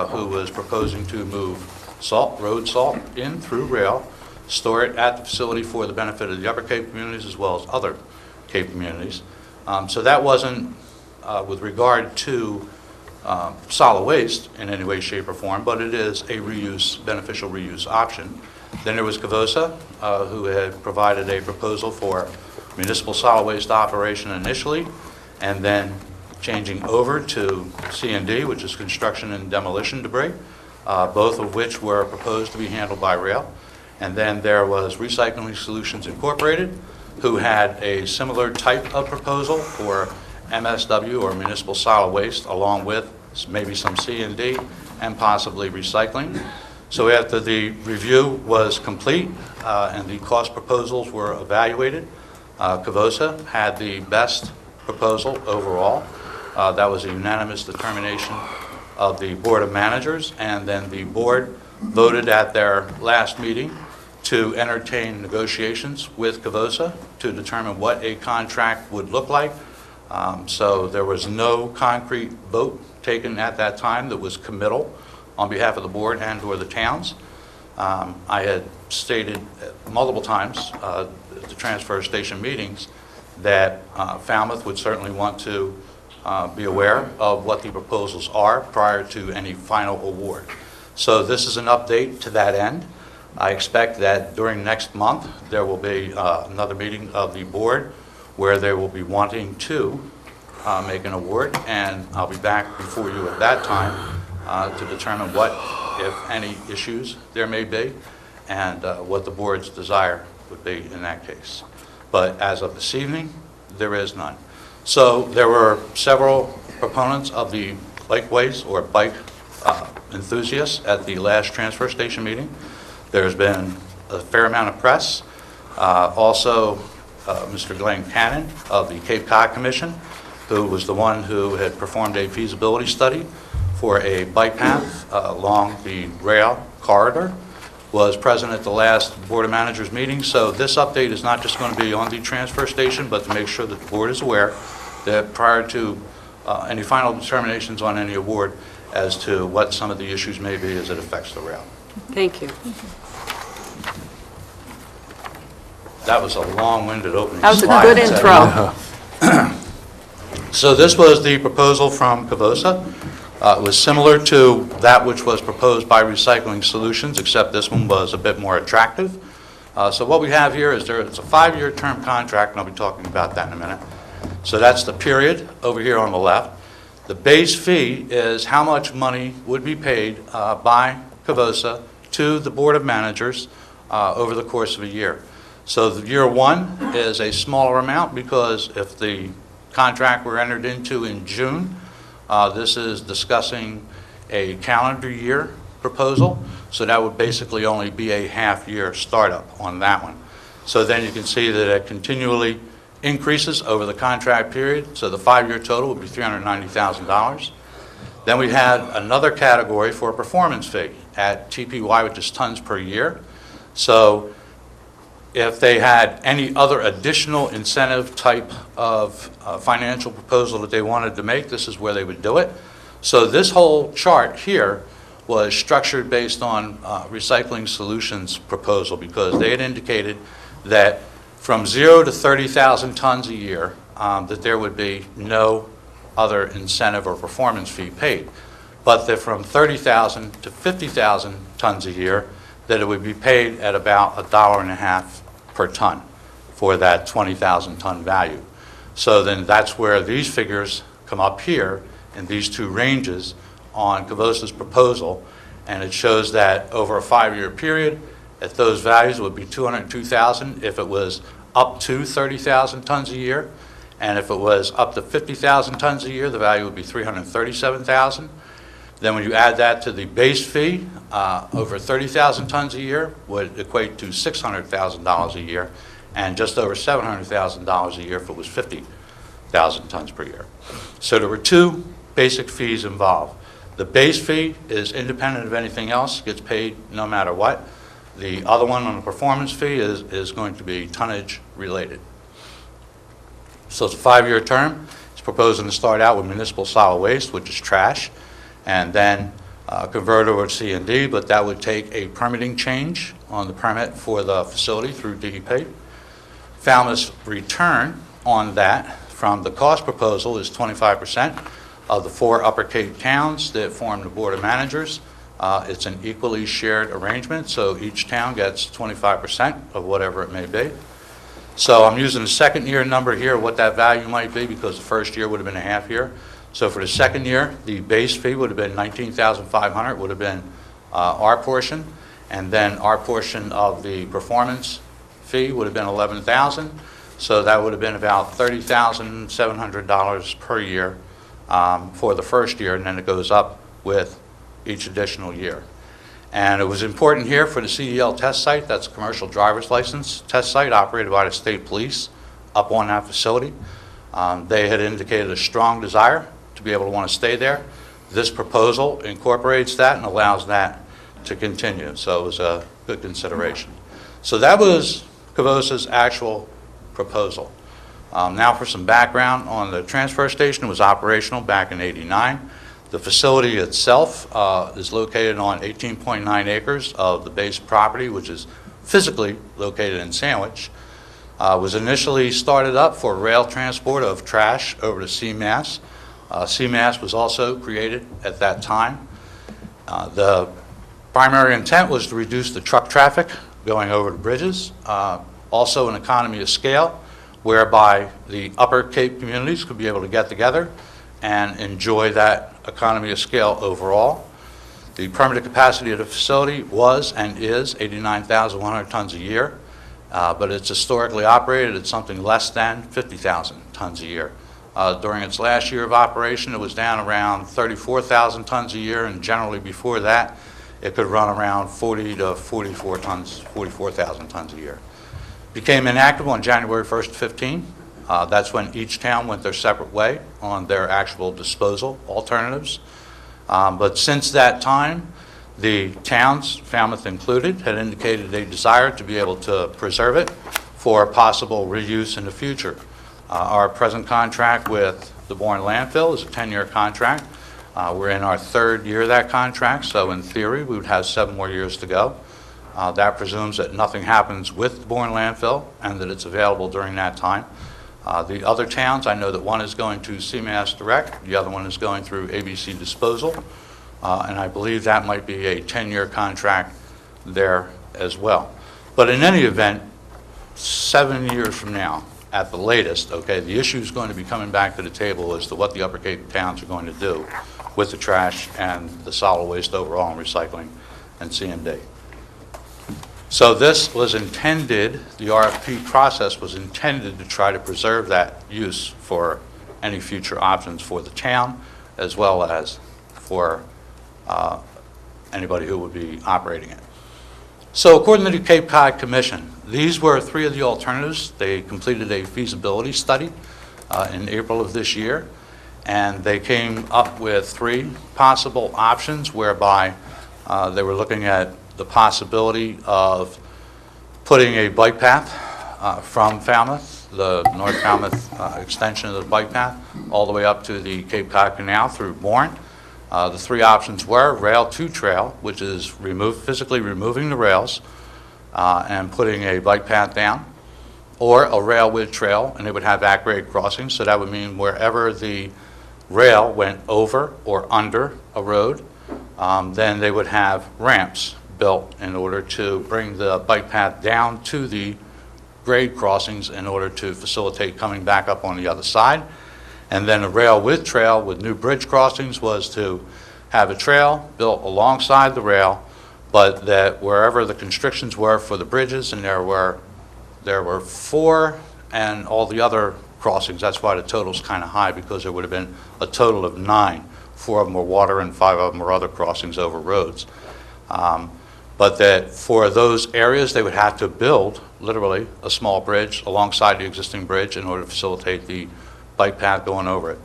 who was proposing to move salt, road salt, in through rail, store it at the facility for the benefit of the Upper Cape communities as well as other Cape communities. So that wasn't with regard to solid waste in any way, shape, or form, but it is a reuse, beneficial reuse option. Then there was Cavosa, who had provided a proposal for municipal solid waste operation initially, and then changing over to C&D, which is construction and demolition debris, both of which were proposed to be handled by rail. And then there was Recycling Solutions Incorporated, who had a similar type of proposal for MSW, or municipal solid waste, along with maybe some C&D and possibly recycling. So after the review was complete and the cost proposals were evaluated, Cavosa had the best proposal overall. That was a unanimous determination of the Board of Managers, and then the board voted at their last meeting to entertain negotiations with Cavosa to determine what a contract would look like. So there was no concrete vote taken at that time that was committal on behalf of the board and or the towns. I had stated multiple times at the transfer station meetings that Falmouth would certainly want to be aware of what the proposals are prior to any final award. So this is an update to that end. I expect that during next month there will be another meeting of the board where they will be wanting to make an award, and I'll be back before you at that time to determine what, if any, issues there may be and what the board's desire would be in that case. But as of this evening, there is none. So there were several proponents of the bikeways or bike enthusiasts at the last transfer station meeting. There's been a fair amount of press. Also, Mr. Glenn Cannon of the Cape Cod Commission, who was the one who had performed a feasibility study for a bike path along the rail corridor, was present at the last Board of Managers meeting. So this update is not just going to be on the transfer station, but to make sure that the board is aware that prior to any final determinations on any award as to what some of the issues may be as it affects the rail. Thank you. That was a long-winded opening That was a slide. good intro. So this was the proposal from Cavosa. It was similar to that which was proposed by Recycling Solutions, except this one was a bit more attractive. So what we have here is it's a 5-year term contract, and I'll be talking about that in a minute. So that's the period over here on the left. The base fee is how much money would be paid by Cavosa to the Board of Managers over the course of a year. So the year one is a smaller amount because if the contract were entered into in June, this is discussing a calendar year proposal, so that would basically only be a half-year startup on that one. So then you can see that it continually increases over the contract period, so the 5-year total would be $390,000. Then we had another category for a performance fee at TPY, which is tons per year. So if they had any other additional incentive type of financial proposal that they wanted to make, this is where they would do it. So this whole chart here was structured based on Recycling Solutions proposal, because they had indicated that from 0 to 30,000 tons a year, that there would be no other incentive or performance fee paid. But that from 30,000 to 50,000 tons a year, that it would be paid at about $1.50 per ton for that 20,000 ton value. So then that's where these figures come up here in these two ranges on Cavosa's proposal, and it shows that over a 5-year period, at those values it would be $202,000 if it was up to 30,000 tons a year, and if it was up to 50,000 tons a year, the value would be $337,000. Then when you add that to the base fee, over 30,000 tons a year would equate to $600,000 a year, and just over $700,000 a year if it was 50,000 tons per year. So there were two basic fees involved. The base fee is independent of anything else, gets paid no matter what. The other one on the performance fee is going to be tonnage related. So it's a 5-year term. It's proposing to start out with municipal solid waste, which is trash, and then convert over to C&D, but that would take a permitting change on the permit for the facility through DEP. Falmouth's return on that from the cost proposal is 25% of the 4 Upper Cape towns that form the Board of Managers. It's an equally shared arrangement, so each town gets 25% of whatever it may be. So I'm using the second year number here, what that value might be, because the first year would have been a half year. So for the second year, the base fee would have been $19,500, would have been our portion, and then our portion of the performance fee would have been $11,000. So that would have been about $30,700 per year for the first year, and then it goes up with each additional year. And it was important here for the CDL test site, that's a commercial driver's license test site operated by the state police up on that facility. They had indicated a strong desire to be able to want to stay there. This proposal incorporates that and allows that to continue. So it was a good consideration. So that was Cavosa's actual proposal. Now for some background on the transfer station. It was operational back in '89. The facility itself is located on 18.9 acres of the base property, which is physically located in Sandwich. Was initially started up for rail transport of trash over to CMAS. CMAS was also created at that time. The primary intent was to reduce the truck traffic going over the bridges. Also an economy of scale, whereby the upper Cape communities could be able to get together and enjoy that economy of scale overall. The permitted capacity of the facility was and is 89,100 tons a year, but it's historically operated at something less than 50,000 tons a year. During its last year of operation, it was down around 34,000 tons a year, and generally before that, it could run around 40 to 44,000 tons a year. Became inactive on January 1st of 15. That's when each town went their separate way on their actual disposal alternatives. But since that time, the towns, Falmouth included, had indicated a desire to be able to preserve it for possible reuse in the future. Our present contract with the Bourne landfill is a 10-year contract. We're in our third year of that contract, so in theory, we would have 7 more years to go. That presumes that nothing happens with the Bourne landfill and that it's available during that time. The other towns, I know that one is going to CMAS Direct, the other one is going through ABC Disposal, and I believe that might be a 10-year contract there as well. But in any event, 7 years from now, at the latest, okay, the issue is going to be coming back to the table as to what the Upper Cape towns are going to do with the trash and the solid waste overall and recycling and CMD. So this was intended, the RFP process was intended to try to preserve that use for any future options for the town, as well as for anybody who would be operating it. So according to the Cape Cod Commission, these were 3 of the alternatives. They completed a feasibility study in April of this year, and they came up with 3 possible options whereby they were looking at the possibility of putting a bike path from Falmouth, the North Falmouth extension of the bike path, all the way up to the Cape Cod Canal through Bourne. The 3 options were rail to trail, which is physically removing the rails and putting a bike path down, or a rail with trail, and it would have at-grade crossings, so that would mean wherever the rail went over or under a road, then they would have ramps built in order to bring the bike path down to the grade crossings in order to facilitate coming back up on the other side. And then a rail with trail with new bridge crossings was to have a trail built alongside the rail, but that wherever the constrictions were for the bridges, and there were 4, and all the other crossings, that's why the total's kind of high, because there would have been a total of 9. 4 of them were water and 5 of them were other crossings over roads. But that for those areas, they would have to build, literally, a small bridge alongside the existing bridge in order to facilitate the bike path going over it.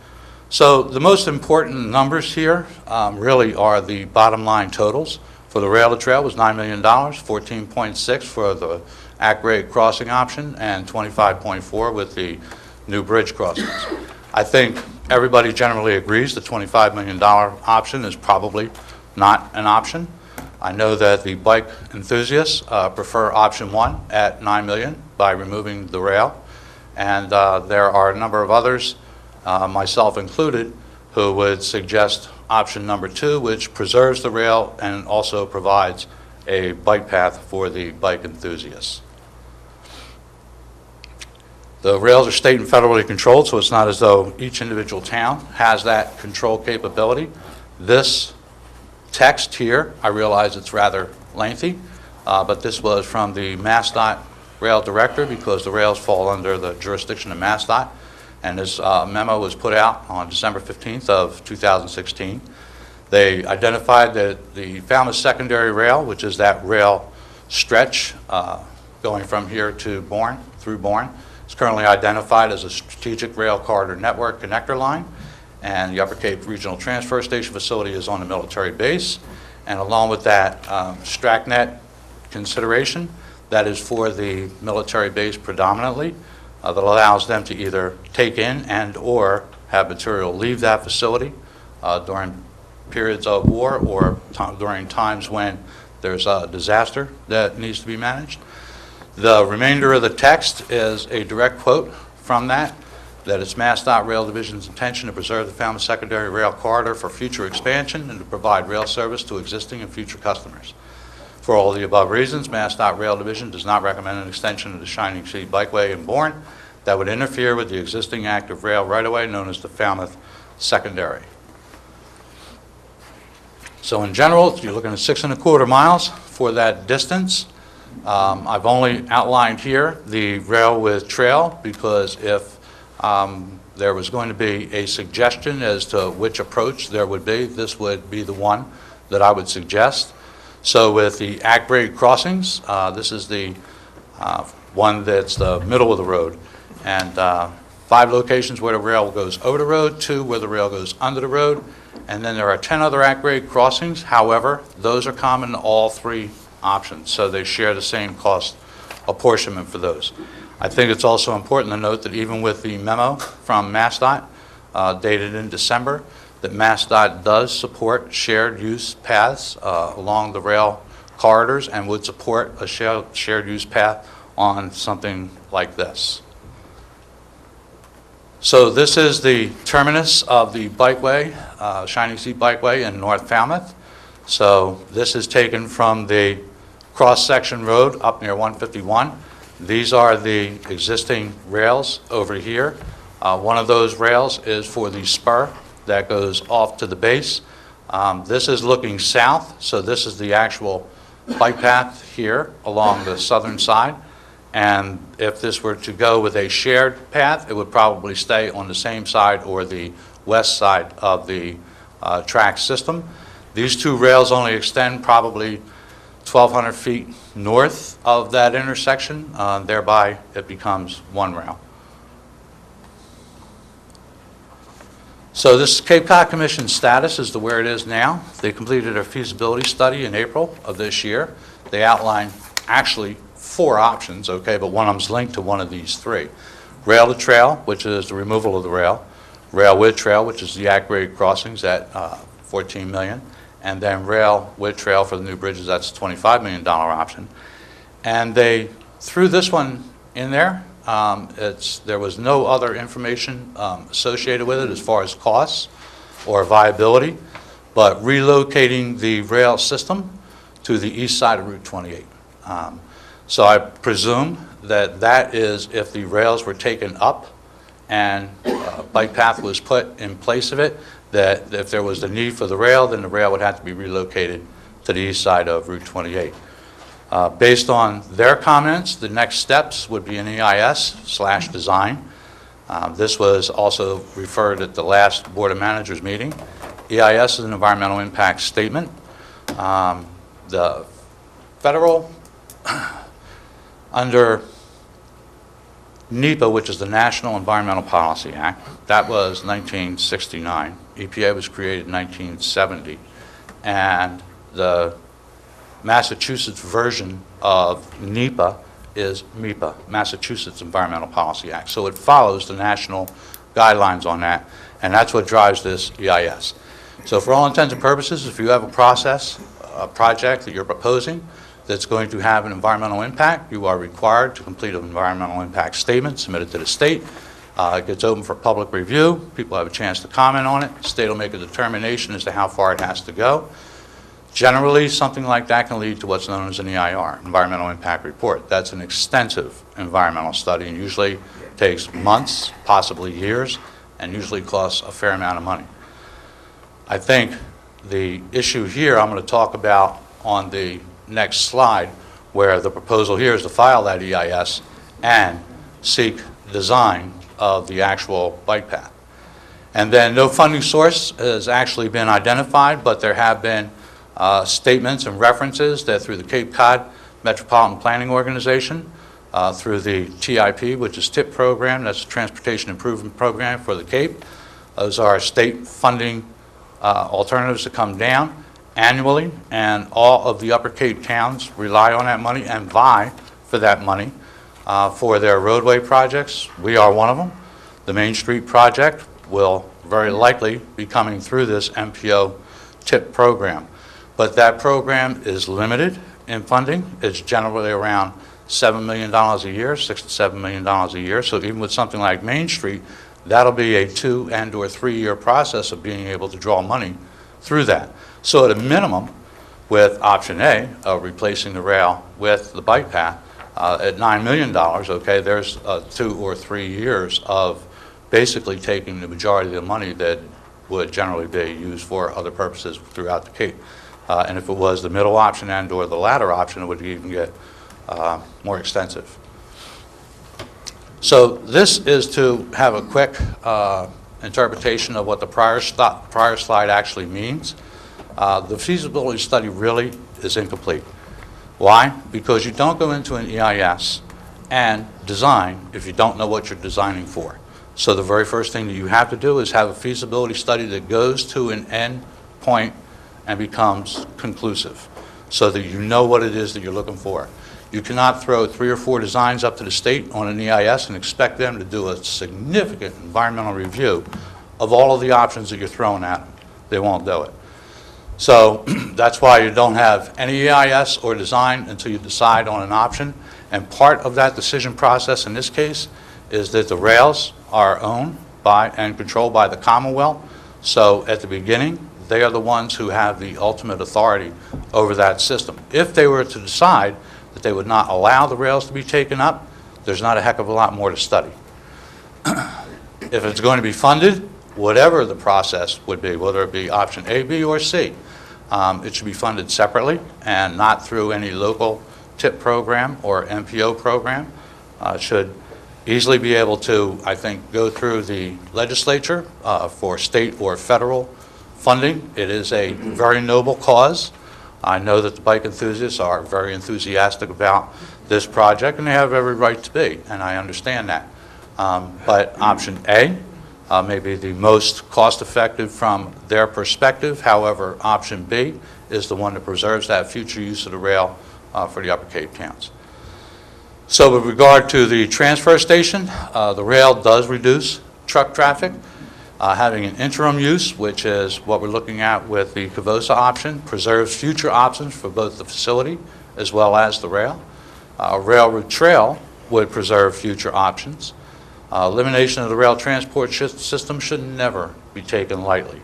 So the most important numbers here really are the bottom line totals. For the rail to trail was $9 million, 14.6 for the at-grade crossing option, and 25.4 with the new bridge crossings. I think everybody generally agrees the $25 million option is probably not an option. I know that the bike enthusiasts prefer option 1 at $9 million by removing the rail, and there are a number of others, myself included, who would suggest option number 2, which preserves the rail and also provides a bike path for the bike enthusiasts. The rails are state and federally controlled, so it's not as though each individual town has that control capability. This text here, I realize it's rather lengthy, but this was from the MassDOT Rail Director because the rails fall under the jurisdiction of MassDOT, and this memo was put out on December 15th of 2016. They identified that the Falmouth Secondary Rail, which is that rail stretch going from here to Bourne, through Bourne, is currently identified as a strategic rail corridor network connector line, and the Upper Cape Regional Transfer Station facility is on the military base. And along with that StracNet consideration, that is for the military base predominantly, that allows them to either take in and or have material leave that facility during periods of war or during times when there's a disaster that needs to be managed. The remainder of the text is a direct quote from that it's MassDOT Rail Division's intention to preserve the Falmouth Secondary Rail Corridor for future expansion and to provide rail service to existing and future customers. For all the above reasons, MassDOT Rail Division does not recommend an extension of the Shining Sea Bikeway in Bourne that would interfere with the existing active rail right-of-way known as the Falmouth Secondary. So in general, you're looking at 6¼ miles for that distance. I've only outlined here the rail with trail because if there was going to be a suggestion as to which approach there would be, this would be the one that I would suggest. So with the at-grade crossings, this is the one that's the middle of the road, and 5 locations where the rail goes over the road, 2 where the rail goes under the road, and then there are 10 other at-grade crossings. However, those are common to all 3 options, so they share the same cost apportionment for those. I think it's also important to note that even with the memo from MassDOT dated in December, that MassDOT does support shared use paths along the rail corridors and would support a shared use path on something like this. So this is the terminus of the bikeway, Shining Sea Bikeway in North Falmouth. So this is taken from the cross-section road up near 151. These are the existing rails over here. One of those rails is for the spur that goes off to the base. This is looking south, so this is the actual bike path here along the southern side. And if this were to go with a shared path, it would probably stay on the same side or the west side of the track system. These 2 rails only extend probably 1,200 feet north of that intersection. Thereby, it becomes 1 rail. So this Cape Cod Commission status is to where it is now. They completed a feasibility study in April of this year. They outlined actually 4 options, okay, but one of them is linked to one of these 3. Rail to trail, which is the removal of the rail. Rail with trail, which is the at-grade crossings at $14 million. And then rail with trail for the new bridges, that's a $25 million option. And they threw this one in there. There was no other information associated with it as far as costs or viability, but relocating the rail system to the east side of Route 28. So I presume that that is if the rails were taken up and a bike path was put in place of it, that if there was the need for the rail, then the rail would have to be relocated to the east side of Route 28. Based on their comments, the next steps would be an EIS/design. This was also referred at the last Board of Managers meeting. EIS is an environmental impact statement. The federal, under NEPA, which is the National Environmental Policy Act, that was 1969. EPA was created in 1970. And the Massachusetts version of NEPA is MEPA, Massachusetts Environmental Policy Act. So it follows the national guidelines on that, and that's what drives this EIS. So for all intents and purposes, if you have a project that you're proposing that's going to have an environmental impact, you are required to complete an environmental impact statement submitted to the state. It gets open for public review. People have a chance to comment on it. The state will make a determination as to how far it has to go. Generally, something like that can lead to what's known as an EIR, Environmental Impact Report. That's an extensive environmental study, and usually takes months, possibly years, and usually costs a fair amount of money. I think the issue here I'm going to talk about on the next slide, where the proposal here is to file that EIS and seek design of the actual bike path. And then no funding source has actually been identified, but there have been statements and references that through the Cape Cod Metropolitan Planning Organization, through the TIP, which is TIP program, that's the Transportation Improvement Program for the Cape. Those are state funding alternatives that come down annually, and all of the Upper Cape towns rely on that money and vie for that money for their roadway projects. We are one of them. The Main Street project will very likely be coming through this MPO TIP program. But that program is limited in funding. It's generally around $7 million a year, $6 to $7 million a year. So even with something like Main Street, that'll be a 2 and or 3 year process of being able to draw money through that. So at a minimum, with option A of replacing the rail with the bike path, at $9 million, okay, there's 2 or 3 years of basically taking the majority of the money that would generally be used for other purposes throughout the Cape. And if it was the middle option and or the latter option, it would even get more extensive. So this is to have a quick interpretation of what the prior slide actually means. The feasibility study really is incomplete. Why? Because you don't go into an EIS and design if you don't know what you're designing for. So the very first thing that you have to do is have a feasibility study that goes to an end point and becomes conclusive so that you know what it is that you're looking for. You cannot throw 3 or 4 designs up to the state on an EIS and expect them to do a significant environmental review of all of the options that you're throwing at them. They won't do it. So that's why you don't have any EIS or design until you decide on an option. And part of that decision process in this case is that the rails are owned by and controlled by the Commonwealth. So at the beginning, they are the ones who have the ultimate authority over that system. If they were to decide that they would not allow the rails to be taken up, there's not a heck of a lot more to study. If it's going to be funded, whatever the process would be, whether it be option A, B, or C, it should be funded separately and not through any local TIP program or MPO program. It should easily be able to, I think, go through the legislature for state or federal funding. It is a very noble cause. I know that the bike enthusiasts are very enthusiastic about this project, and they have every right to be, and I understand that. But option A may be the most cost-effective from their perspective. However, option B is the one that preserves that future use of the rail for the Upper Cape towns. So with regard to the transfer station, the rail does reduce truck traffic. Having an interim use, which is what we're looking at with the Cavosa option, preserves future options for both the facility as well as the rail. Railroad trail would preserve future options. Elimination of the rail transport system should never be taken lightly.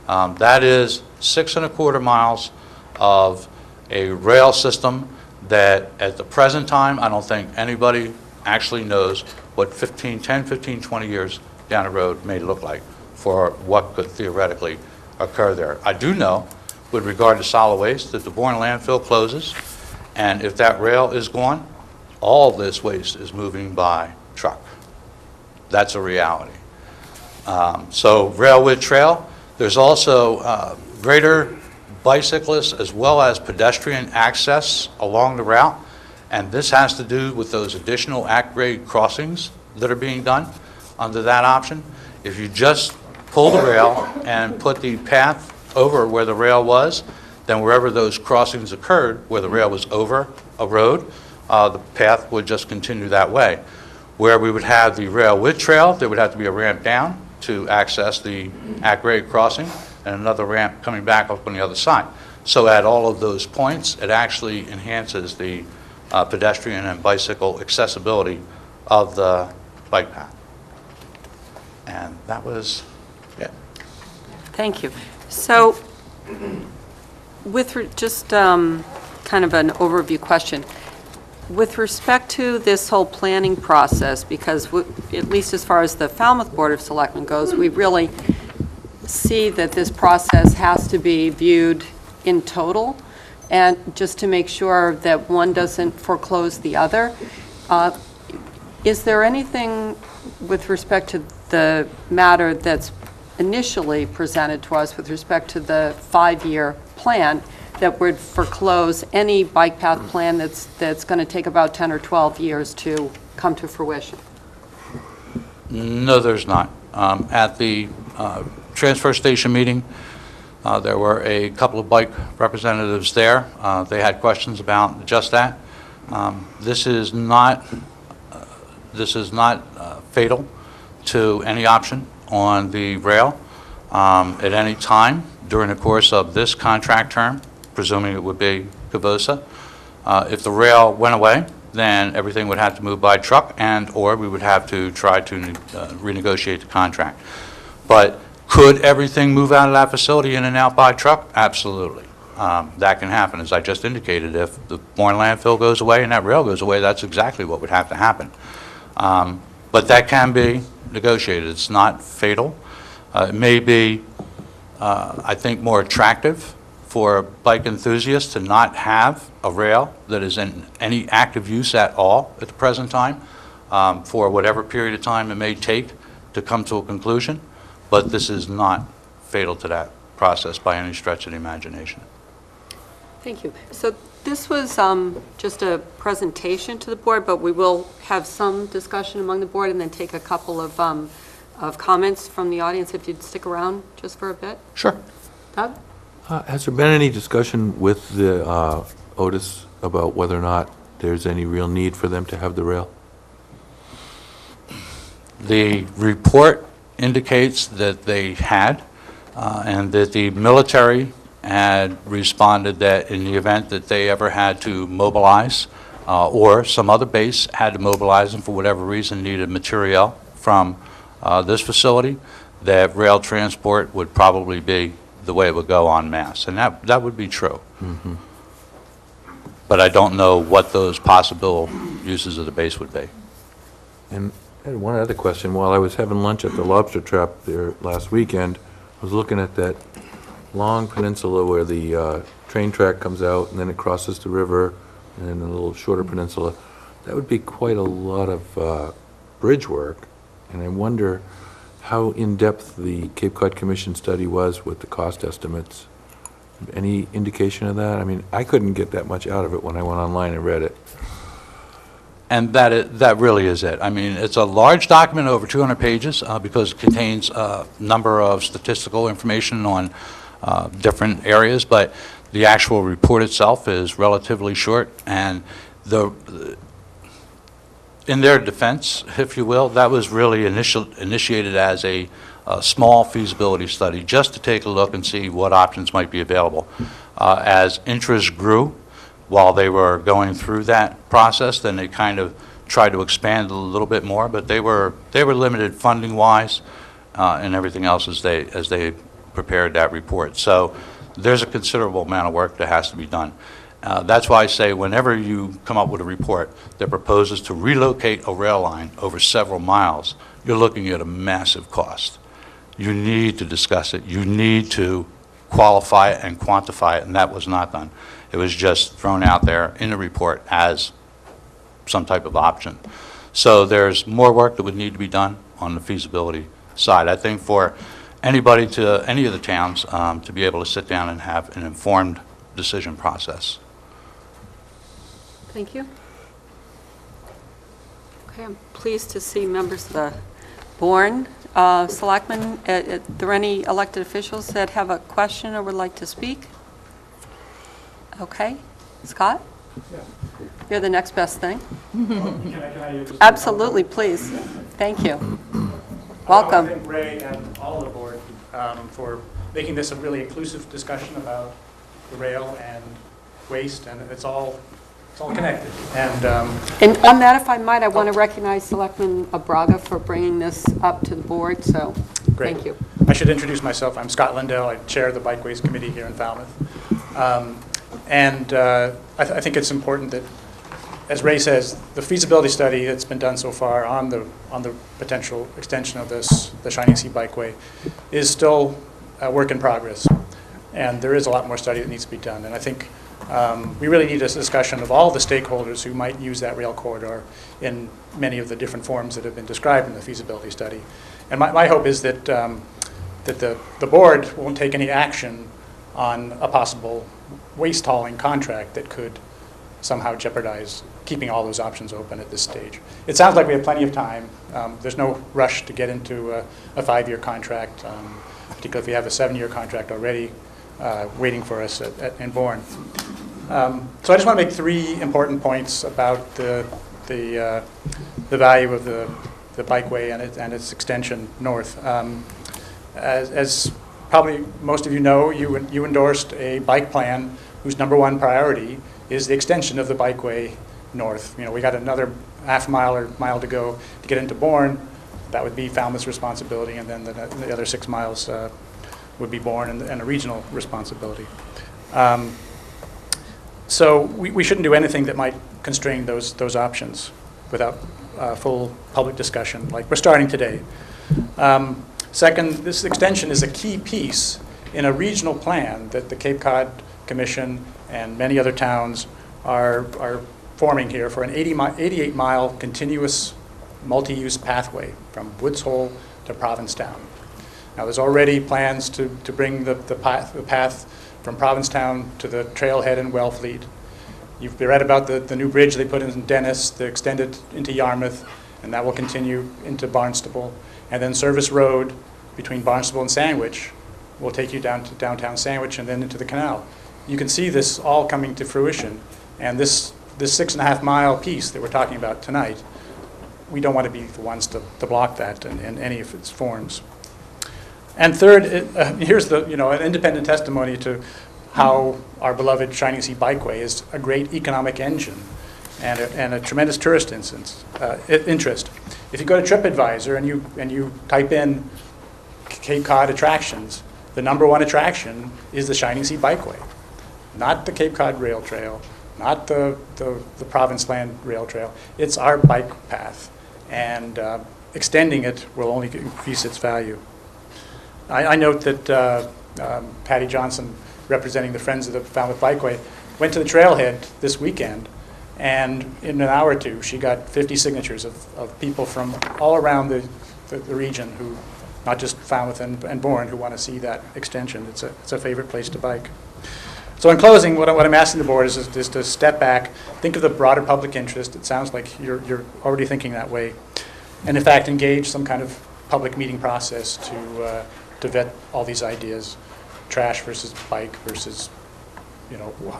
That is 6¼ miles of a rail system that at the present time, I don't think anybody actually knows what 10, 15, 20 years down the road may look like for what could theoretically occur there. I do know, with regard to solid waste, that the Bourne landfill closes, and if that rail is gone, all this waste is moving by truck. That's a reality. So rail with trail, there's also greater bicyclist as well as pedestrian access along the route, and this has to do with those additional at-grade crossings that are being done under that option. If you just pull the rail and put the path over where the rail was, then wherever those crossings occurred, where the rail was over a road, the path would just continue that way. Where we would have the rail with trail, there would have to be a ramp down to access the at-grade crossing and another ramp coming back up on the other side. So at all of those points, it actually enhances the pedestrian and bicycle accessibility of the bike path. And that was it. Thank you. So with just kind of an overview question, With respect to this whole planning process, because at least as far as the Falmouth Board of Selectmen goes, we really see that this process has to be viewed in total, and just to make sure that one doesn't foreclose the other. Is there anything with respect to the matter that's initially presented to us with respect to the 5-year plan that would foreclose any bike path plan that's going to take about 10 or 12 years to come to fruition? No, there's not. At the transfer station meeting, there were a couple of bike representatives there. They had questions about just that. This is not fatal to any option on the rail. At any time during the course of this contract term, presuming it would be Cavosa, if the rail went away, then everything would have to move by truck, and or we would have to try to renegotiate the contract. But could everything move out of that facility in and out by truck? Absolutely. That can happen. As I just indicated, if the Bourne landfill goes away and that rail goes away, that's exactly what would have to happen. But that can be negotiated. It's not fatal. It may be, I think, more attractive for bike enthusiasts to not have a rail that is in any active use at all at the present time, for whatever period of time it may take to come to a conclusion. But this is not fatal to that process by any stretch of the imagination. Thank you. So this was just a presentation to the board, but we will have some discussion among the board and then take a couple of comments from the audience, if you'd stick around just for a bit. Sure. Doug? Has there been any discussion with the Otis about whether or not there's any real need for them to have the rail? The report indicates that they had, and that the military had responded that in the event that they ever had to mobilize, or some other base had to mobilize and for whatever reason needed material from this facility, that rail transport would probably be the way it would go en masse, and that would be true. Mm-hmm. But I don't know what those possible uses of the base would be. And I had one other question. While I was having lunch at the Lobster Trap there last weekend, I was looking at that long peninsula where the train track comes out and then it crosses the river, and then a little shorter peninsula. That would be quite a lot of bridge work, and I wonder how in-depth the Cape Cod Commission study was with the cost estimates. Any indication of that? I mean, I couldn't get that much out of it when I went online and read it. And that really is it. I mean, it's a large document, over 200 pages, because it contains a number of statistical information on different areas, but the actual report itself is relatively short, and in their defense, if you will, that was really initiated as a small feasibility study, just to take a look and see what options might be available. As interest grew while they were going through that process, then they kind of tried to expand a little bit more, but they were limited funding-wise and everything else as they prepared that report. So there's a considerable amount of work that has to be done. That's why I say whenever you come up with a report that proposes to relocate a rail line over several miles, you're looking at a massive cost. You need to discuss it. You need to qualify it and quantify it, and that was not done. It was just thrown out there in the report as some type of option. So there's more work that would need to be done on the feasibility side. I think for anybody to any of the towns to be able to sit down and have an informed decision process. Thank you. Okay, I'm pleased to see members of the Bourne Selectmen. Are there any elected officials that have a question or would like to speak? Okay. Scott? Yeah. You're the next best thing. Can I use this? Absolutely, please. Thank you. Welcome. I want to thank Ray and all of the board for making this a really inclusive discussion about the rail and waste, and it's all connected. And on that, if I might, I want to recognize Selectman Abraga for bringing this up to the board, so great. Thank you. I should introduce myself. I'm Scott Lindell. I chair the Bikeways Committee here in Falmouth. I think it's important that as Ray says, the feasibility study that's been done so far on the potential extension of the Shining Sea Bikeway is still a work in progress. And there is a lot more study that needs to be done. And I think we really need a discussion of all the stakeholders who might use that rail corridor in many of the different forms that have been described in the feasibility study. And my hope is that, that the board won't take any action on a possible waste hauling contract that could somehow jeopardize keeping all those options open at this stage. It sounds like we have plenty of time. There's no rush to get into a 5-year contract, particularly if we have a 7-year contract already waiting for us in Bourne. So I just want to make 3 important points about the value of the bikeway and its extension north. As probably most of you know, you endorsed a bike plan whose #1 priority is the extension of the bikeway north. You know, we got another half mile or mile to go to get into Bourne. That would be Falmouth's responsibility, and then the other 6 miles would be Bourne and a regional responsibility. So we shouldn't do anything that might constrain those options without full public discussion, like we're starting today. Second, this extension is a key piece in a regional plan that the Cape Cod Commission and many other towns are forming here for an 88-mile continuous multi-use pathway from Woods Hole to Provincetown. Now, there's already plans to bring the path from Provincetown to the trailhead in Wellfleet. You've read about the new bridge they put in Dennis, they extended into Yarmouth, and that will continue into Barnstable. And then Service Road between Barnstable and Sandwich will take you down to downtown Sandwich and then into the canal. You can see this all coming to fruition. And this 6.5-mile piece that we're talking about tonight, we don't want to be the ones to block that in any of its forms. And third, here's an independent testimony to how our beloved Shining Sea Bikeway is a great economic engine and a tremendous tourist interest. If you go to TripAdvisor and you type in Cape Cod attractions, the #1 attraction is the Shining Sea Bikeway, not the Cape Cod Rail Trail, not the Province Land Rail Trail. It's our bike path, and extending it will only increase its value. I note that Patty Johnson, representing the Friends of the Falmouth Bikeway, went to the trailhead this weekend, and in an hour or two, she got 50 signatures of people from all around the region who, not just Falmouth and Bourne, who want to see that extension. It's a favorite place to bike. So in closing, what I'm asking the board is to step back, think of the broader public interest. It sounds like you're already thinking that way, and in fact engage some kind of public meeting process to vet all these ideas, trash versus bike versus,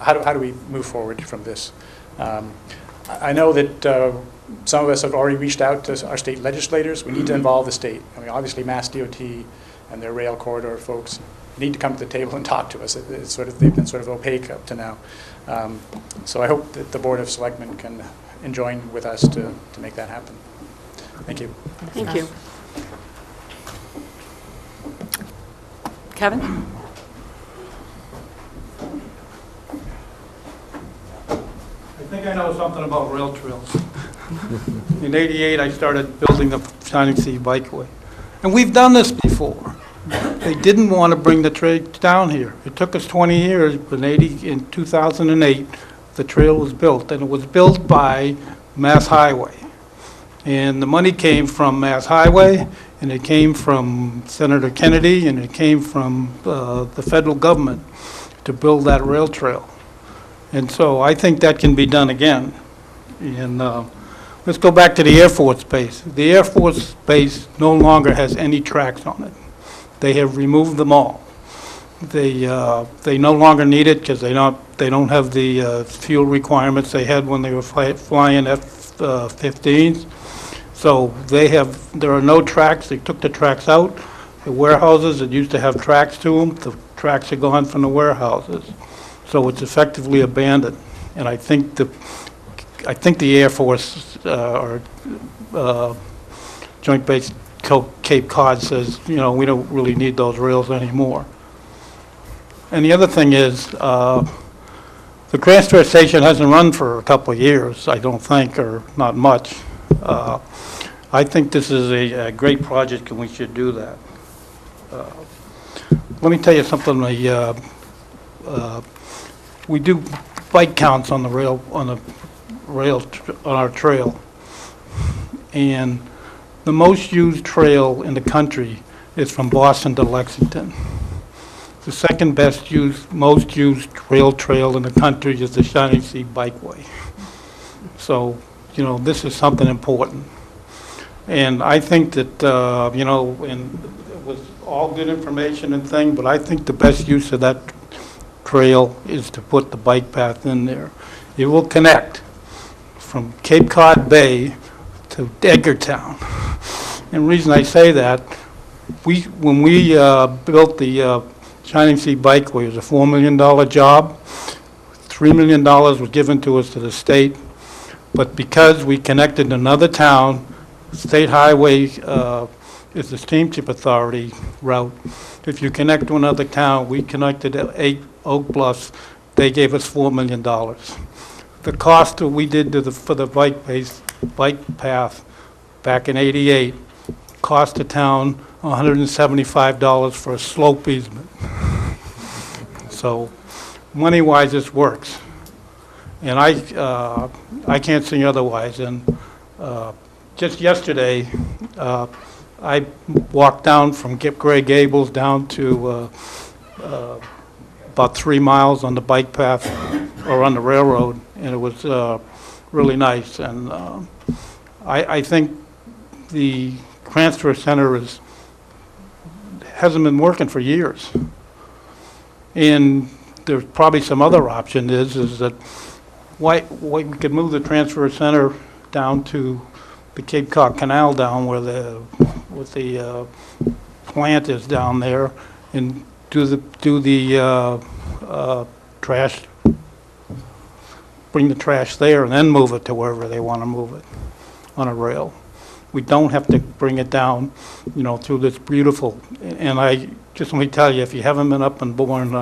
how do we move forward from this? I know that some of us have already reached out to our state legislators. We need to involve the state. I mean, obviously Mass DOT and their rail corridor folks need to come to the table and talk to us. They've been sort of opaque up to now. So I hope that the Board of Selectmen can join with us to make that happen. Thank you. Thank you. Kevin? I think I know something about rail trails. In '88, I started building the Shining Sea Bikeway. And we've done this before. They didn't want to bring the trail down here. It took us 20 years, but in 2008, the trail was built. And it was built by Mass Highway. And the money came from Mass Highway, and it came from Senator Kennedy, and it came from the federal government to build that rail trail. And so I think that can be done again. And let's go back to the Air Force Base. The Air Force Base no longer has any tracks on it. They have removed them all. They no longer need it because they don't have the fuel requirements they had when they were flying F-15s. So there are no tracks. They took the tracks out. The warehouses that used to have tracks to them, the tracks are gone from the warehouses. So it's effectively abandoned. And I think the Air Force or Joint Base Cape Cod says, we don't really need those rails anymore. And the other thing is, The transfer station hasn't run for a couple of years, I don't think, or not much. I think this is a great project and we should do that. Let me tell you something, we do bike counts on the rail, on our trail. And the most used trail in the country is from Boston to Lexington. The second best used, most used rail trail in the country is the Shining Sea Bikeway. So, you know, this is something important. And I think that, you know, and it was all good information and thing, but I think the best use of that trail is to put the bike path in there. It will connect from Cape Cod Bay to Edgartown. And the reason I say that, when we built the Shining Sea Bikeway, it was a $4 million job. $3 million was given to us to the state, but because we connected another town, State Highway is the steamship authority route. If you connect to another town, we connected at 8 Oak Bluffs, they gave us $4 million. The cost that we did to for the bike path back in '88 cost the town $175 for a slope easement. So money-wise, this works. And I can't see otherwise. And just yesterday, I walked down from Gray Gables down to about 3 miles on the bike path or on the railroad, and it was really nice. And I think the transfer center hasn't been working for years. And there's probably some other option is that why we could move the transfer center down to the Cape Cod Canal down where the plant is down there, and do the trash, bring the trash there and then move it to wherever they want to move it on a rail. We don't have to bring it down, you know, through this beautiful, and I just let me tell you, if you haven't been up and Bourne,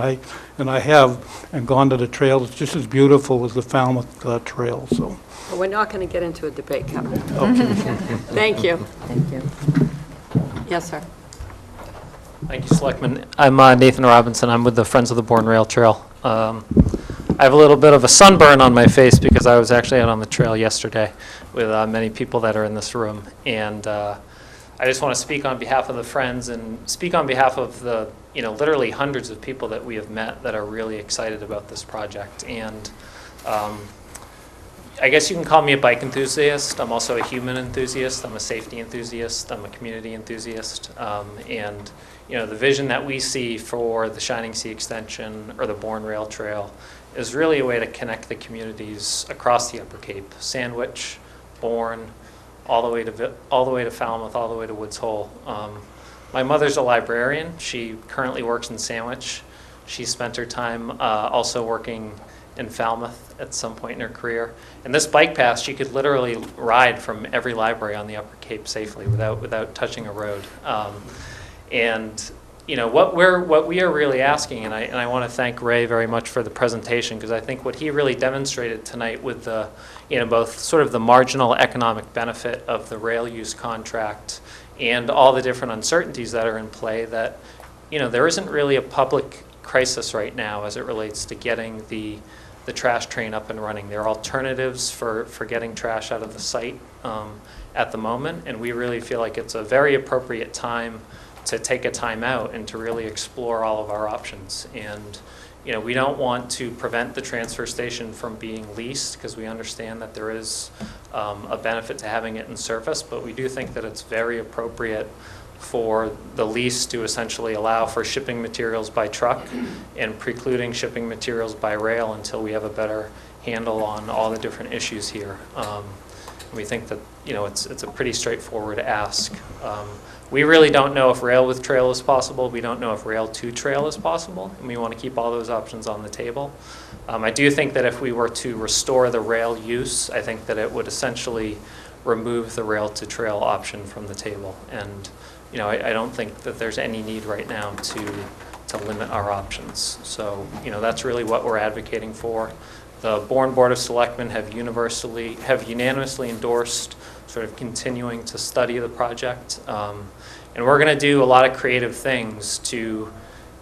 and I have, and gone to the trail, it's just as beautiful as the Falmouth Trail, so. But we're not going to get into a debate, Kevin. Okay. Thank you. Thank you. Yes, sir. Thank you, Selectmen. I'm Nathan Robinson. I'm with the Friends of the Bourne Rail Trail. I have a little bit of a sunburn on my face because I was actually out on the trail yesterday with many people that are in this room. And I just want to speak on behalf of the Friends and speak on behalf of the, you know, literally hundreds of people that we have met that are really excited about this project. And I guess you can call me a bike enthusiast. I'm also a human enthusiast. I'm a safety enthusiast. I'm a community enthusiast. And you know, the vision that we see for the Shining Sea Extension or the Bourne Rail Trail is really a way to connect the communities across the Upper Cape, Sandwich, Bourne, all the way to Falmouth, all the way to Woods Hole. My mother's a librarian. She currently works in Sandwich. She spent her time also working in Falmouth at some point in her career. And this bike path, she could literally ride from every library on the Upper Cape safely without touching a road. And you know, what we are really asking, and I want to thank Ray very much for the presentation, because I think what he really demonstrated tonight with the, you know, both sort of the marginal economic benefit of the rail use contract and all the different uncertainties that are in play, that, you know, there isn't really a public crisis right now as it relates to getting the trash train up and running. There are alternatives for getting trash out of the site at the moment, and we really feel like it's a very appropriate time to take a time out and to really explore all of our options. And you know, we don't want to prevent the transfer station from being leased, because we understand that there is a benefit to having it in service, but we do think that it's very appropriate for the lease to essentially allow for shipping materials by truck and precluding shipping materials by rail until we have a better handle on all the different issues here. We think that, you know, it's a pretty straightforward ask. We really don't know if rail with trail is possible. We don't know if rail to trail is possible, and we want to keep all those options on the table. I do think that if we were to restore the rail use, I think that it would essentially remove the rail to trail option from the table. And you know, I don't think that there's any need right now to to limit our options. So, that's really what we're advocating for. The Bourne Board of Selectmen have unanimously endorsed sort of continuing to study the project. And we're going to do a lot of creative things to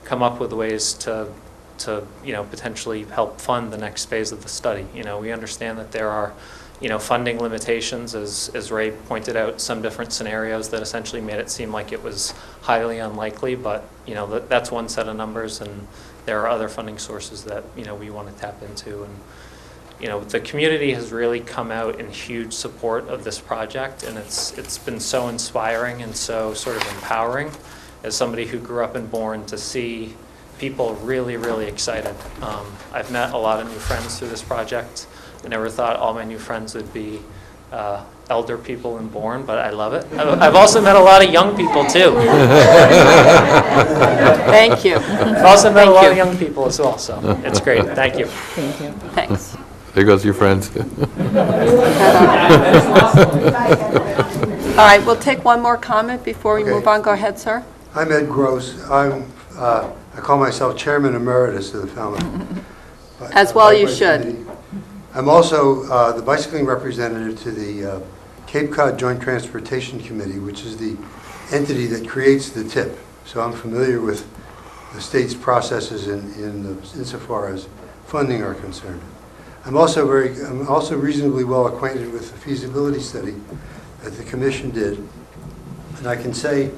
come up with ways to potentially help fund the next phase of the study. We understand that there are, funding limitations, as Ray pointed out, some different scenarios that essentially made it seem like it was highly unlikely, but, that's one set of numbers, and there are other funding sources that, we want to tap into. And, the community has really come out in huge support of this project, and it's been so inspiring and so sort of empowering as somebody who grew up in Bourne to see people really, really excited. I've met a lot of new friends through this project. I never thought all my new friends would be elder people in Bourne, but I love it. I've also met a lot of young people, too. Thank you. I've also met a lot of young people as well, so it's great. Thank you. Thank you. Thanks. There goes your friends. All right, we'll take one more comment before we move on. Go ahead, sir. I'm Ed Gross. I call myself Chairman Emeritus of the Falmouth. As well you should. I'm also the bicycling representative to the Cape Cod Joint Transportation Committee, which is the entity that creates the TIP. So I'm familiar with the state's processes insofar as funding are concerned. I'm also reasonably well acquainted with the feasibility study that the commission did, and I can say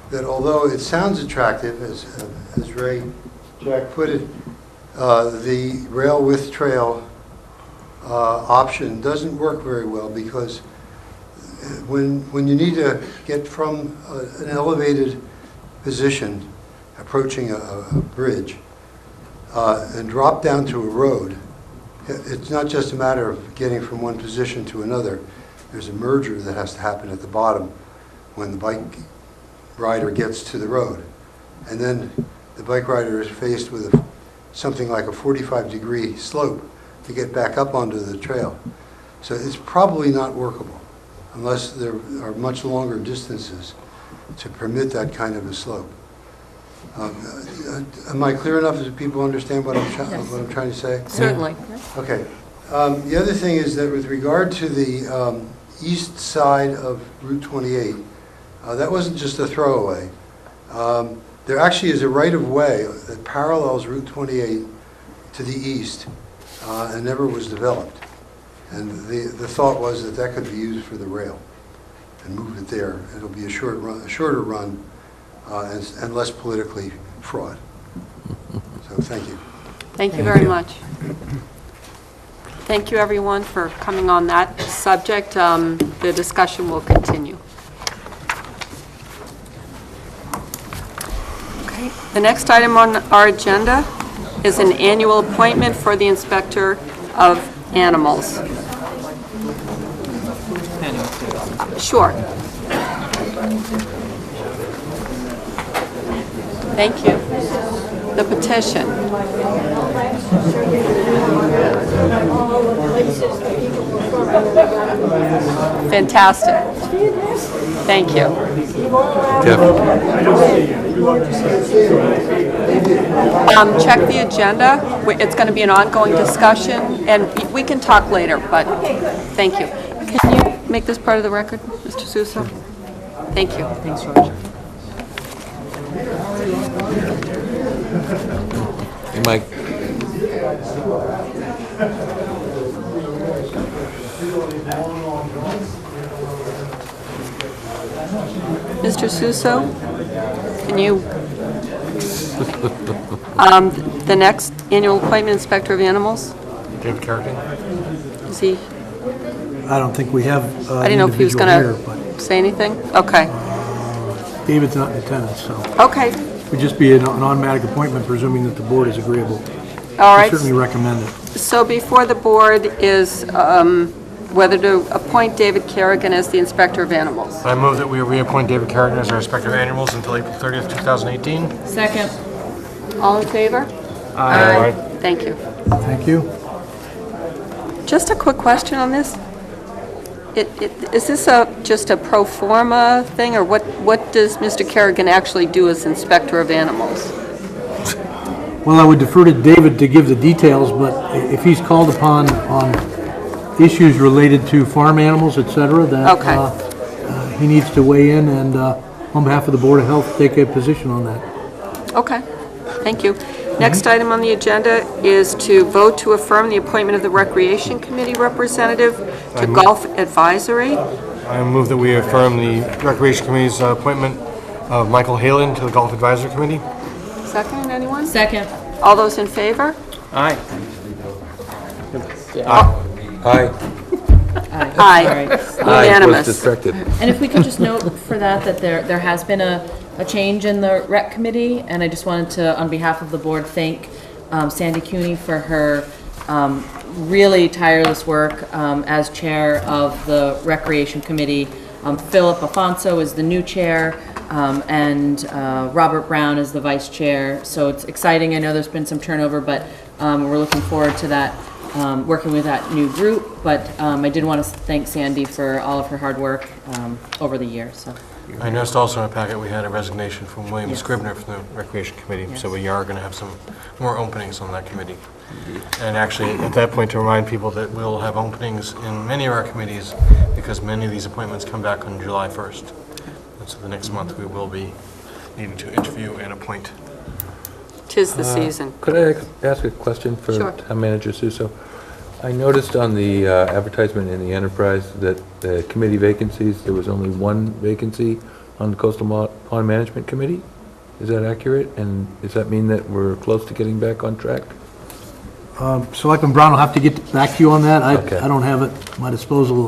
that although it sounds attractive, as Ray Jack put it, the rail with trail option doesn't work very well, because when you need to get from an elevated position approaching a bridge and drop down to a road, it's not just a matter of getting from one position to another. There's a merger that has to happen at the bottom when the bike rider gets to the road. And then the bike rider is faced with something like a 45-degree slope to get back up onto the trail. So it's probably not workable unless there are much longer distances to permit that kind of a slope. Am I clear enough that people understand what I'm trying to say? Certainly. Okay. The other thing is that with regard to the east side of Route 28, that wasn't just a throwaway. There actually is a right-of-way that parallels Route 28 to the east and never was developed. And the thought was that that could be used for the rail and move it there. It'll be a shorter run and less politically fraught. So thank you. Thank you very much. Thank you, everyone, for coming on that subject. The discussion will continue. Okay. The next item on our agenda is an annual appointment for the Inspector of Animals. Sure. Thank you. The petition. Fantastic. Thank you. Check the agenda. It's going to be an ongoing discussion, and we can talk later, but thank you. Can you make this part of the record, Mr. Suso? Thank you. Thanks, George. Hey, Mike. Mr. Suso, can you, the next annual appointment, Inspector of Animals? David Carrigan? Is he? I don't think we have I didn't know if he was going to say anything. Okay. David's not in attendance, so. Okay. It would just be an automatic appointment, presuming that the board is agreeable. All right. We certainly recommend it. So before the board is whether to appoint David Carrigan as the Inspector of Animals. I move that we reappoint David Carrigan as our Inspector of Animals until April 30th, 2018. Second. All in favor? Aye. Thank you. Thank you. Just a quick question on this. Is this just a pro forma thing, or what does Mr. Carrigan actually do as Inspector of Animals? Well, I would defer to David to give the details, but if he's called upon on issues related to farm animals, et cetera, that he needs to weigh in and, on behalf of the Board of Health, take a position on that. Okay, thank you. Next item on the agenda is to vote to affirm the appointment of the Recreation Committee representative to Golf Advisory. I move that we affirm the Recreation Committee's appointment of Michael Halen to the Golf Advisory Committee. Second, anyone? Second. All those in favor? Aye. Aye. Aye. I was Unanimous. distracted. And if we could just note for that there has been a change in the rec committee, and I just wanted to, on behalf of the board, thank Sandy Cooney for her really tireless work as chair of the recreation committee. Philip Afonso is the new chair, and Robert Brown is the vice chair. So it's exciting. I know there's been some turnover, but we're looking forward to that, working with that new group. But I did want to thank Sandy for all of her hard work over the years. So. I noticed also in the packet we had a resignation from William Scribner from the Recreation Committee, so we are going to have some more openings on that committee. And actually, at that point, to remind people that we'll have openings in many of our committees because many of these appointments come back on July 1st. And so the next month we will be needing to interview and appoint. 'Tis the season. Could I ask a question for Sure. Town Manager Suso? I noticed on the advertisement in the Enterprise that the committee vacancies, there was only one vacancy on the Coastal Pond Management Committee. Is that accurate? And does that mean that we're close to getting back on track? Selectman Brown will have to get back to you on that. Okay. I don't have at my disposal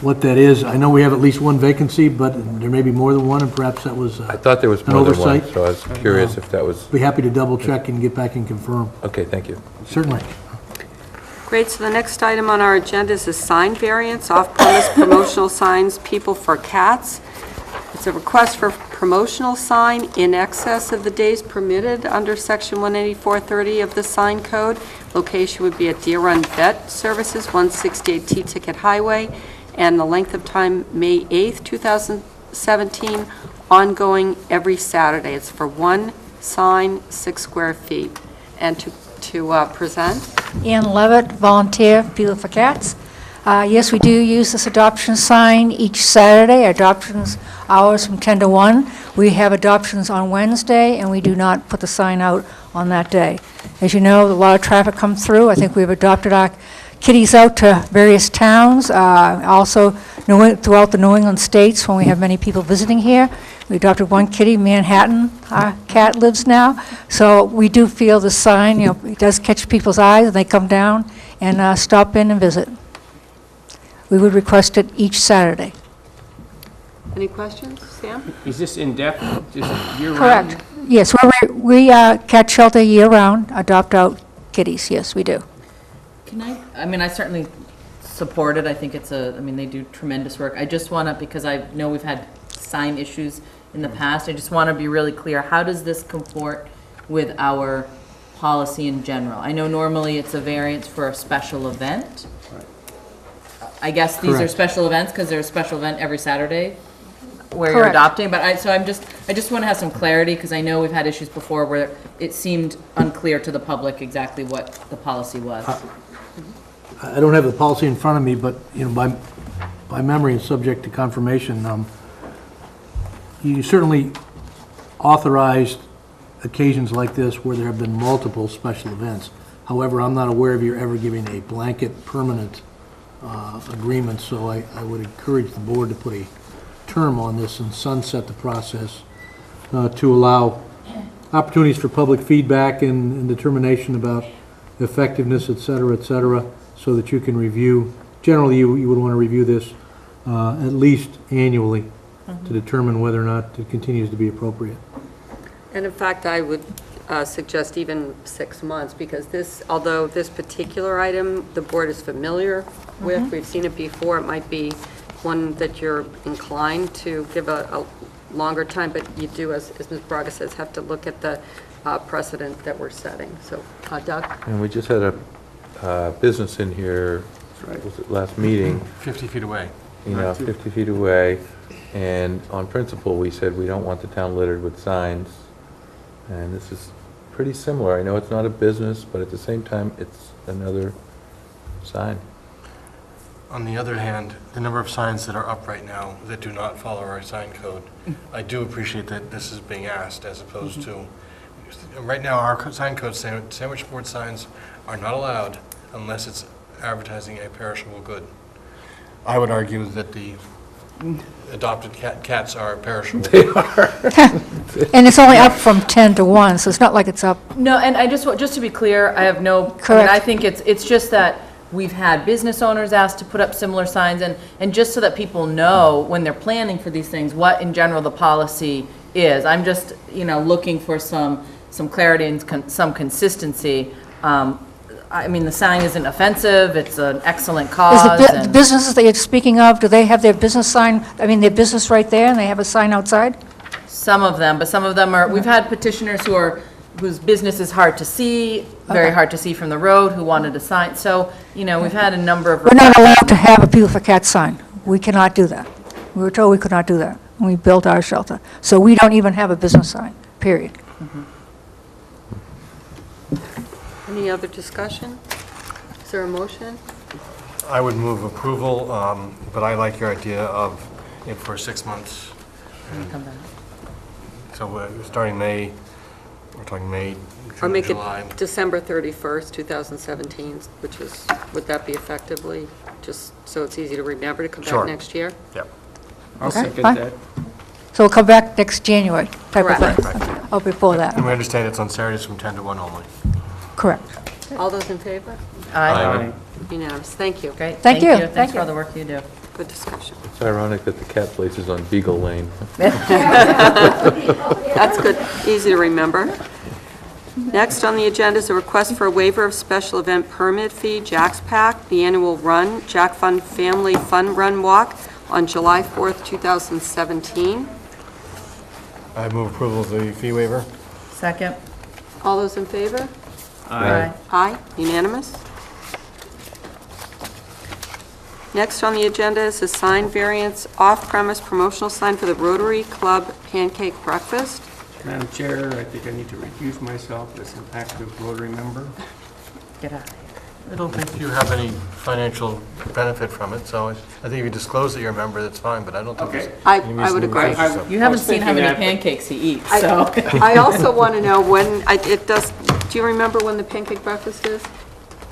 what that is. I know we have at least one vacancy, but there may be more than one, and perhaps that was I thought there was an more than one, oversight. so I was curious if that was... Be happy to double check and get back and confirm. Okay, thank you. Certainly. Great, so the next item on our agenda is a sign variance, off-premise promotional signs, People for Cats. It's a request for promotional sign in excess of the days permitted under Section 18430 of the sign code. Location would be at Deer Run Vet Services, 168 T-Ticket Highway, and the length of time, May 8th, 2017, ongoing every Saturday. It's for one sign, 6 square feet. And to present, Ann Levitt, volunteer, People for Cats. Yes, we do use this adoption sign each Saturday. Our adoptions hours from 10 to 1. We have adoptions on Wednesday, and we do not put the sign out on that day. As you know, a lot of traffic comes through. I think we've adopted our kitties out to various towns, also throughout the New England states when we have many people visiting here. We adopted one kitty, Manhattan, our cat lives now. So we do feel the sign, it does catch people's eyes, and they come down and stop in and visit. We would request it each Saturday. any questions, Sam? Is this in-depth, just year-round? Correct. Yes, we cat shelter year-round, adopt out kitties, yes, we do. Can I mean, I certainly support it. I think it's they do tremendous work. I just want to, because I know we've had sign issues in the past, I just want to be really clear. How does this comport with our policy in general? I know normally it's a variance for a special event. I guess these are special events because there's a special event every Saturday where you're adopting, but I just want to have some clarity because I know we've had issues before where it seemed unclear to the public exactly what the policy was. I don't have the policy in front of me, but, by memory and subject to confirmation, you certainly authorized occasions like this where there have been multiple special events. However, I'm not aware of you ever giving a blanket permanent agreement, so I would encourage the board to put a term on this and sunset the process to allow opportunities for public feedback and determination about effectiveness, et cetera, so that you can review. Generally, you would want to review this at least annually to determine whether or not it continues to be appropriate. And in fact, I would suggest even 6 months, because although this particular item, the board is familiar with, we've seen it before, it might be one that you're inclined to give a longer time, but you do, as Ms. Braga says, have to look at the precedent that we're setting. So, Doug? And we just had a business in here, was it last meeting? 50 feet away. 50 feet away, and on principle, we said we don't want the town littered with signs, and this is pretty similar. I know it's not a business, but at the same time, it's another sign. On the other hand, the number of signs that are up right now that do not follow our sign code, I do appreciate that this is being asked as opposed to, right now, our sign code sandwich board signs are not allowed unless it's advertising a perishable good. I would argue that the adopted cats are perishable. They are. And it's only up from 10 to 1, so it's not like it's up. No, and I just to be clear, I have no, I mean, Correct. I think it's just that we've had business owners asked to put up similar signs, and just so that people know when they're planning for these things, what in general the policy is. I'm just, looking for some clarity and some consistency. I mean, the sign isn't offensive, it's an excellent cause. Is the businesses that you're speaking of, do they have their business sign, their business right there, and they have a sign outside? Some of them, but some of them are, we've had petitioners whose business is hard to see, very hard to see from the road, who wanted a sign. So, we've had a number of. We're not allowed to have a People for Cats sign. We cannot do that. We were told we could not do that when we built our shelter. So we don't even have a business sign, period. Any other discussion? Is there a motion? I would move approval, but I like your idea of it for 6 months. Come back. So we're starting May, we're talking May, Or June, make July. it December 31st, 2017, which is, would that be effectively, just so it's easy to remember to come Sure. back next year? Yep. I'll Okay, second fine. that. So we'll come back next January, type of Correct. thing. Oh, before And that, we understand it's on Saturdays from 10 to 1 only. correct. All those in favor? Aye. Unanimous, thank you. Great, Thank you. Thanks Thank for you. all the work you do. Good discussion. It's ironic that the cat place is on Beagle Lane. That's good, easy to remember. Next on the agenda is a request for a waiver of special event permit fee, Jack's Pack, the annual run, Jack Fun Family Fun Run Walk on July 4th, 2017. I move approval of the fee waiver. Second? All those in favor? Aye. Aye, unanimous. Next on the agenda is a sign variance, off-premise promotional sign for the Rotary Club Pancake Breakfast. Madam Chair, I think I need to recuse myself as an active Rotary member. Get out of here. I don't think you have any financial benefit from it, so I think if you disclose that you're a member, that's fine, but I don't think there's I any would reason to agree. recuse yourself. You haven't was seen how thinking many that, but- pancakes he eats, so. I also want to know when, do you remember when the pancake breakfast is?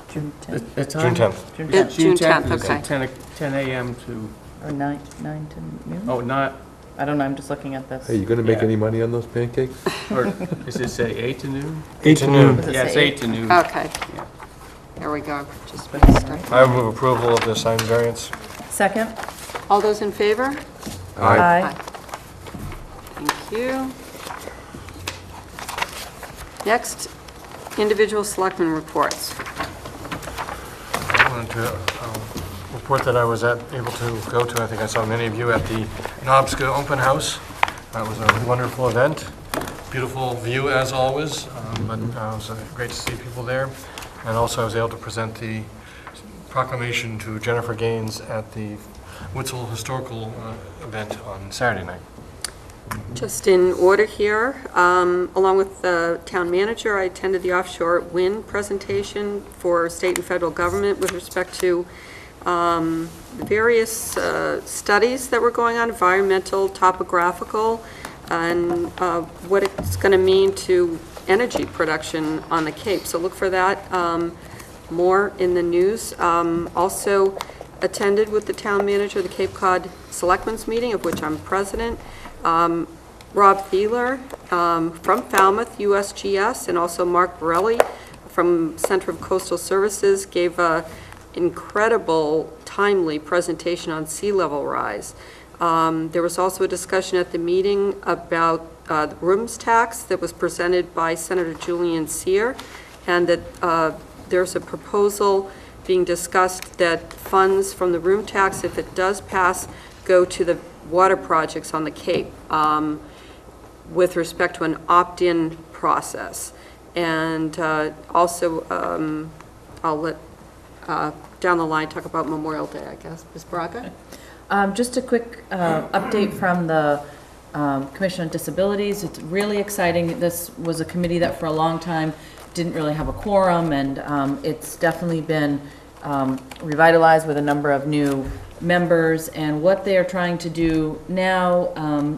June 10th, The June time? 10th. Yeah, June 10th, is okay. 10 a.m. to, or 9 to noon? oh, not, I don't know, I'm just looking at this. Hey, you gonna make Yeah. any money on those pancakes? or does it say 8 to noon? 8 to noon. Does it Yeah, it's say 8 to noon. Okay. Yeah. There we go. Just I would move approval of the sign variance. Second? All those in favor? Aye. Thank you. Next, individual selectmen reports. I wanted to report that I was able to go to, I think I saw many of you at the Knobska Open House. It was a wonderful event, beautiful view as always, but it was great to see people there. And also I was able to present the proclamation to Jennifer Gaines at the Witzel Historical event on Saturday night. Just in order here, along with the town manager, I attended the offshore wind presentation for state and federal government with respect to various studies that were going on, environmental, topographical, and what it's going to mean to energy production on the Cape. So look for that more in the news. Also attended with the town manager the Cape Cod Selectmen's meeting, of which I'm president. Rob Thieler from Falmouth, USGS, and also Mark Borelli from Center of Coastal Services gave a incredible, timely presentation on sea level rise. There was also a discussion at the meeting about the rooms tax that was presented by Senator Julian Sear, and that there's a proposal being discussed that funds from the room tax, if it does pass, go to the water projects on the Cape with respect to an opt-in process. And also, I'll let down the line talk about Memorial Day, I guess. Ms. Braga? Just a quick update from the Commission on Disabilities. It's really exciting. This was a committee that for a long time didn't really have a quorum, and it's definitely been revitalized with a number of new members. And what they are trying to do now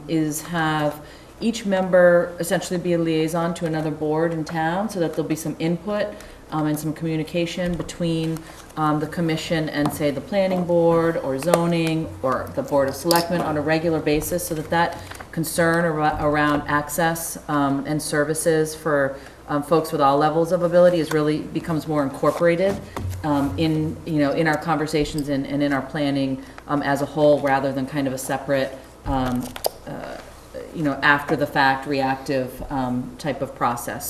is have each member essentially be a liaison to another board in town, so that there'll be some input and some communication between the commission and, say, the planning board or zoning or the Board of Selectmen on a regular basis, so that that concern around access and services for folks with all levels of ability is really becomes more incorporated in, you know, in our conversations and in our planning as a whole, rather than kind of a separate, you know, after the fact reactive type of process.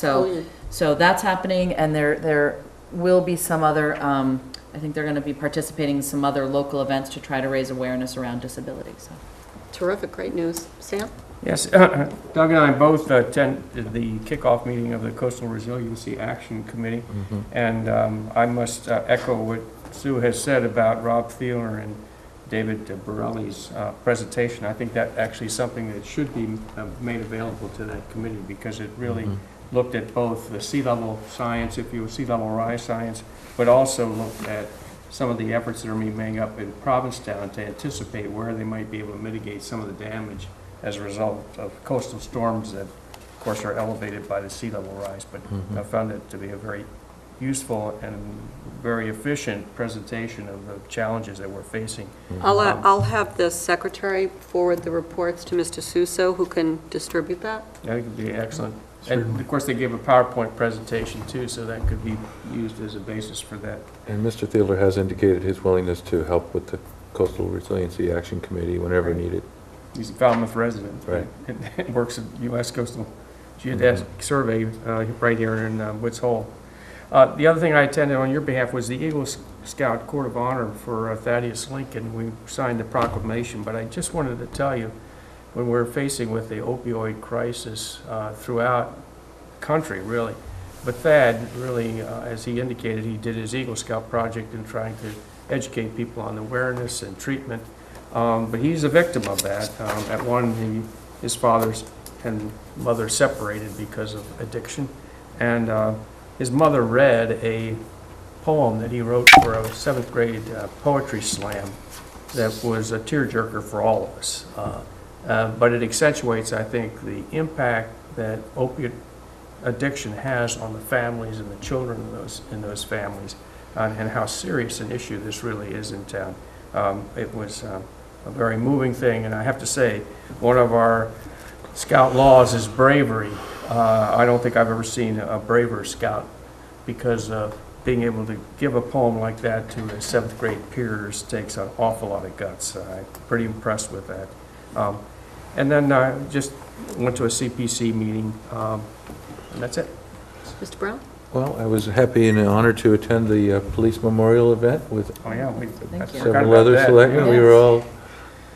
So that's happening, and there will be some other, I think they're going to be participating in some other local events to try to raise awareness around disability. So. Terrific, great news. Sam? Yes, Doug and I both attended the kickoff meeting of the Coastal Resiliency Action Committee, and I must echo what Sue has said about Rob Thieler and David Borelli's presentation. I think that actually is something that should be made available to that committee, because it really looked at both the sea level science, if you will, sea level rise science, but also looked at some of the efforts that are being made up in Provincetown to anticipate where they might be able to mitigate some of the damage as a result of coastal storms that, of course, are elevated by the sea level rise. But I found it to be a very useful and very efficient presentation of the challenges that we're facing. I'll have the secretary forward the reports to Mr. Suso, who can distribute that. I think it'd be excellent. And of course, they gave a PowerPoint presentation too, so that could be used as a basis for that. And Mr. Thieler has indicated his willingness to help with the Coastal Resiliency Action Committee whenever needed. He's a Falmouth resident. Right. And works at U.S. Coastal Geodetic Survey right here in Woods Hole. The other thing I attended on your behalf was the Eagle Scout Court of Honor for Thaddeus Lincoln. We signed the proclamation, but I just wanted to tell you, when we're facing with the opioid crisis throughout the country, really. But Thad really, as he indicated, he did his Eagle Scout project in trying to educate people on awareness and treatment. But he's a victim of that. At one, his father and mother separated because of addiction. And his mother read a poem that he wrote for a 7th grade poetry slam that was a tearjerker for all of us. But it accentuates, I think, the impact that opiate addiction has on the families and the children in those families, and how serious an issue this really is in town. It was a very moving thing, and I have to say, one of our scout laws is bravery. I don't think I've ever seen a braver scout, because being able to give a poem like that to his 7th grade peers takes an awful lot of guts. I'm pretty impressed with that. And then just went to a CPC meeting, and that's it. Mr. Brown? Well, I was happy and honored to attend the police memorial event with several other selectmen. Yeah. We were all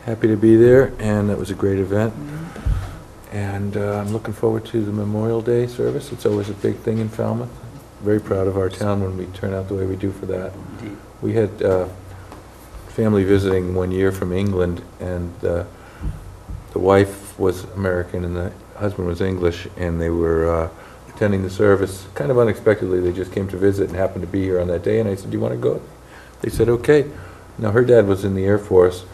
happy to be there, and it was a great event. And I'm looking forward to the Memorial Day service. It's always a big thing in Falmouth. Very proud of our town when we turn out the way we do for that. Indeed. We had family visiting one year from England, and the wife was American and the husband was English, and they were attending the service. Kind of unexpectedly, they just came to visit and happened to be here on that day, and I said, "Do you want to go?" They said, "Okay." Now, her dad was in the Air Force.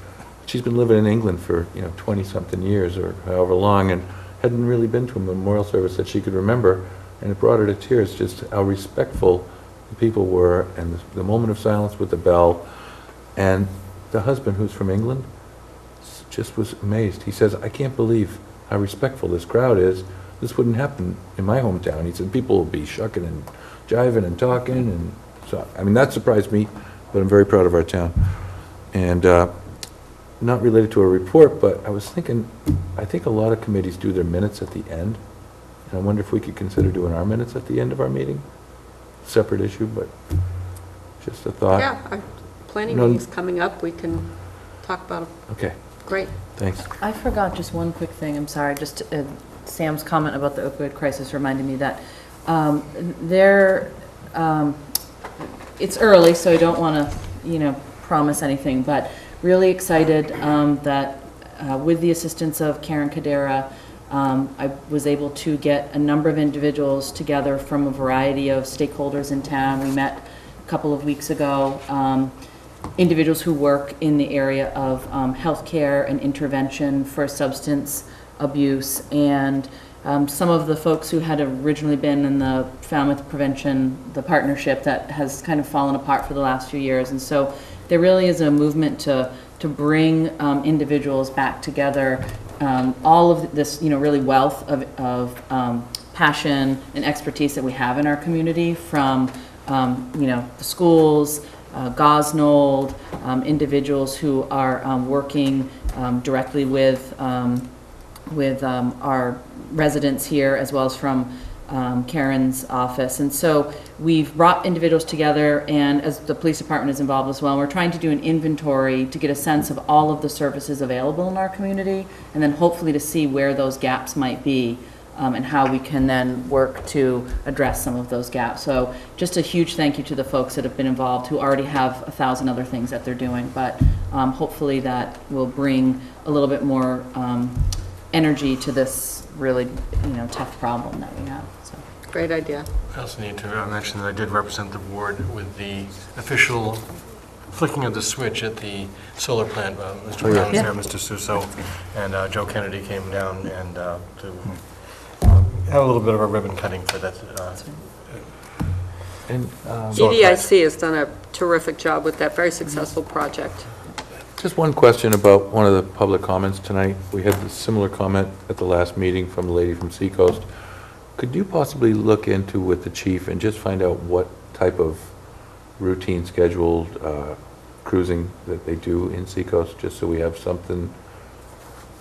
She's been living in England for, 20-something years or however long, and hadn't really been to a memorial service that she could remember, and it brought her to tears, just how respectful the people were, and the moment of silence with the bell. And the husband, who's from England, just was amazed. He says, "I can't believe how respectful this crowd is. This wouldn't happen in my hometown." He said, "People would be shucking and jiving and talking," and so, that surprised me, but I'm very proud of our town. And not related to a report, but I was thinking, I think a lot of committees do their minutes at the end, and I wonder if we could consider doing our minutes at the end of our meeting. Separate issue, but just a thought. Yeah, our planning meeting's coming up. We can talk about it. Okay. Great. Thanks. I forgot just one quick thing, I'm sorry, just Sam's comment about the opioid crisis reminded me that it's early, so I don't want to, promise anything, but really excited that with the assistance of Karen Cadera, I was able to get a number of individuals together from a variety of stakeholders in town. We met a couple of weeks ago, individuals who work in the area of healthcare and intervention for substance abuse, and some of the folks who had originally been in the Falmouth Prevention, the partnership that has kind of fallen apart for the last few years. And so there really is a movement to bring individuals back together. All of this, really wealth of passion and expertise that we have in our community from, the schools, Gosnold, individuals who are working directly with our residents here, as well as from Karen's office. And so we've brought individuals together, and as the police department is involved as well, we're trying to do an inventory to get a sense of all of the services available in our community, and then hopefully to see where those gaps might be, and how we can then work to address some of those gaps. So just a huge thank you to the folks that have been involved, who already have 1,000 other things that they're doing, but hopefully that will bring a little bit more energy to this really, tough problem that we have. So. Great idea. I also need to mention that I did represent the board with the official flicking of the switch at the solar plant. Mr. Brown was there, Mr. Suso, and Joe Kennedy came down and to have a little bit of a ribbon cutting for that. EDIC has done a terrific job with that, very successful project. Just one question about one of the public comments tonight. We had a similar comment at the last meeting from the lady from Seacoast. Could you possibly look into with the chief and just find out what type of routine scheduled cruising that they do in Seacoast, just so we have something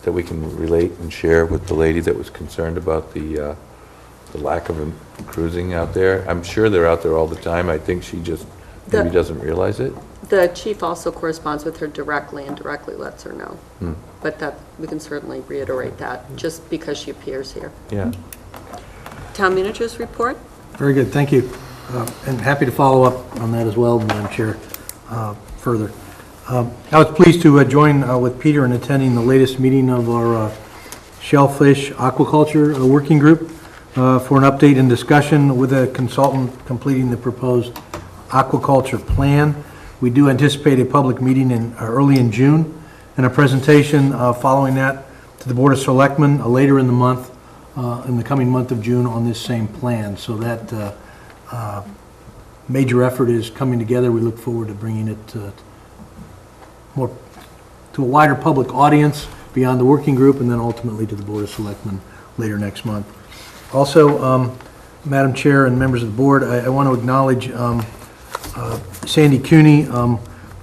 that we can relate and share with the lady that was concerned about the lack of cruising out there? I'm sure they're out there all the time. I think she just maybe doesn't realize it. The chief also corresponds with her directly and directly lets her know. But that we can certainly reiterate that, just because she appears here. Yeah. Town Manager's report? Very good, thank you. And happy to follow up on that as well, Madam Chair, further. I was pleased to join with Peter in attending the latest meeting of our shellfish aquaculture working group for an update and discussion with a consultant completing the proposed aquaculture plan. We do anticipate a public meeting early in June, and a presentation following that to the Board of Selectmen later in the month, in the coming month of June, on this same plan. So that major effort is coming together. We look forward to bringing it to a wider public audience beyond the working group, and then ultimately to the Board of Selectmen later next month. Also, Madam Chair and members of the board, I want to acknowledge Sandy Cooney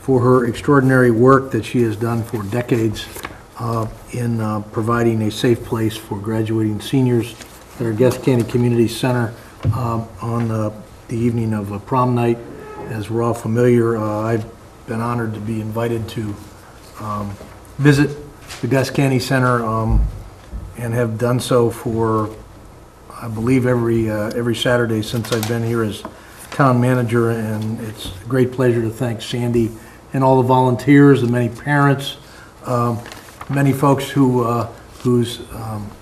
for her extraordinary work that she has done for decades in providing a safe place for graduating seniors at our Guest County Community Center on the evening of prom night. As we're all familiar, I've been honored to be invited to visit the Gus County Center and have done so for, I believe, every Saturday since I've been here as town manager, and it's a great pleasure to thank Sandy and all the volunteers, the many parents, many folks whose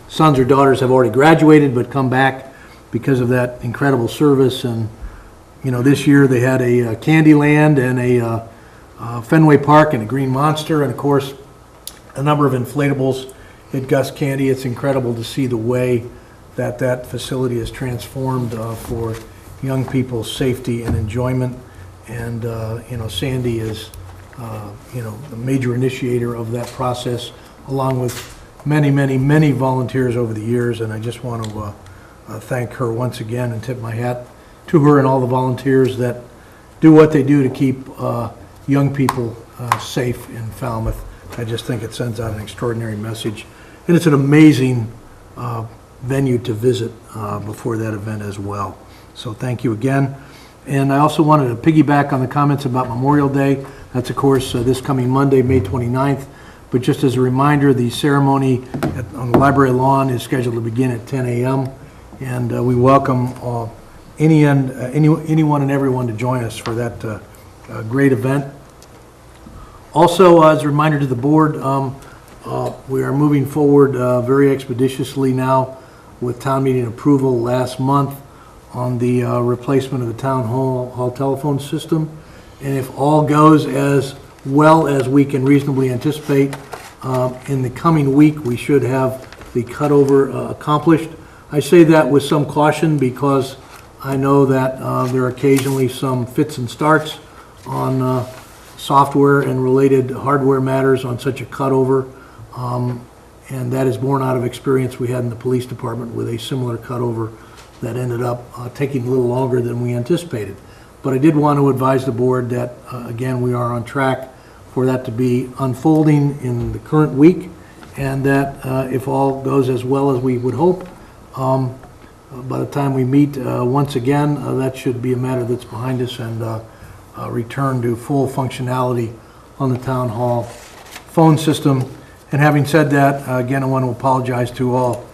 sons or daughters have already graduated but come back because of that incredible service. And this year they had a Candyland and a Fenway Park and a Green Monster, and of course a number of inflatables at Gus Candy. It's incredible to see the way that facility is transformed for young people's safety and enjoyment. And Sandy is the major initiator of that process, along with many volunteers over the years. And I just want to thank her once again and tip my hat to her and all the volunteers that do what they do to keep young people safe in Falmouth. I just think it sends out an extraordinary message, and it's an amazing venue to visit before that event as well. So thank you again. And I also wanted to piggyback on the comments about Memorial Day. That's, of course, this coming Monday, May 29th. But just as a reminder, the ceremony on the library lawn is scheduled to begin at 10 a.m. And we welcome anyone and everyone to join us for that great event. Also, as a reminder to the board, We are moving forward very expeditiously now with town meeting approval last month on the replacement of the town hall telephone system. And if all goes as well as we can reasonably anticipate, in the coming week, we should have the cutover accomplished. I say that with some caution because I know that there are occasionally some fits and starts on software and related hardware matters on such a cutover. And that is born out of experience we had in the police department with a similar cutover that ended up taking a little longer than we anticipated. But I did want to advise the board that, again, we are on track for that to be unfolding in the current week, and that if all goes as well as we would hope, by the time we meet once again, that should be a matter that's behind us and return to full functionality on the town hall phone system. And having said that, again, I want to apologize to all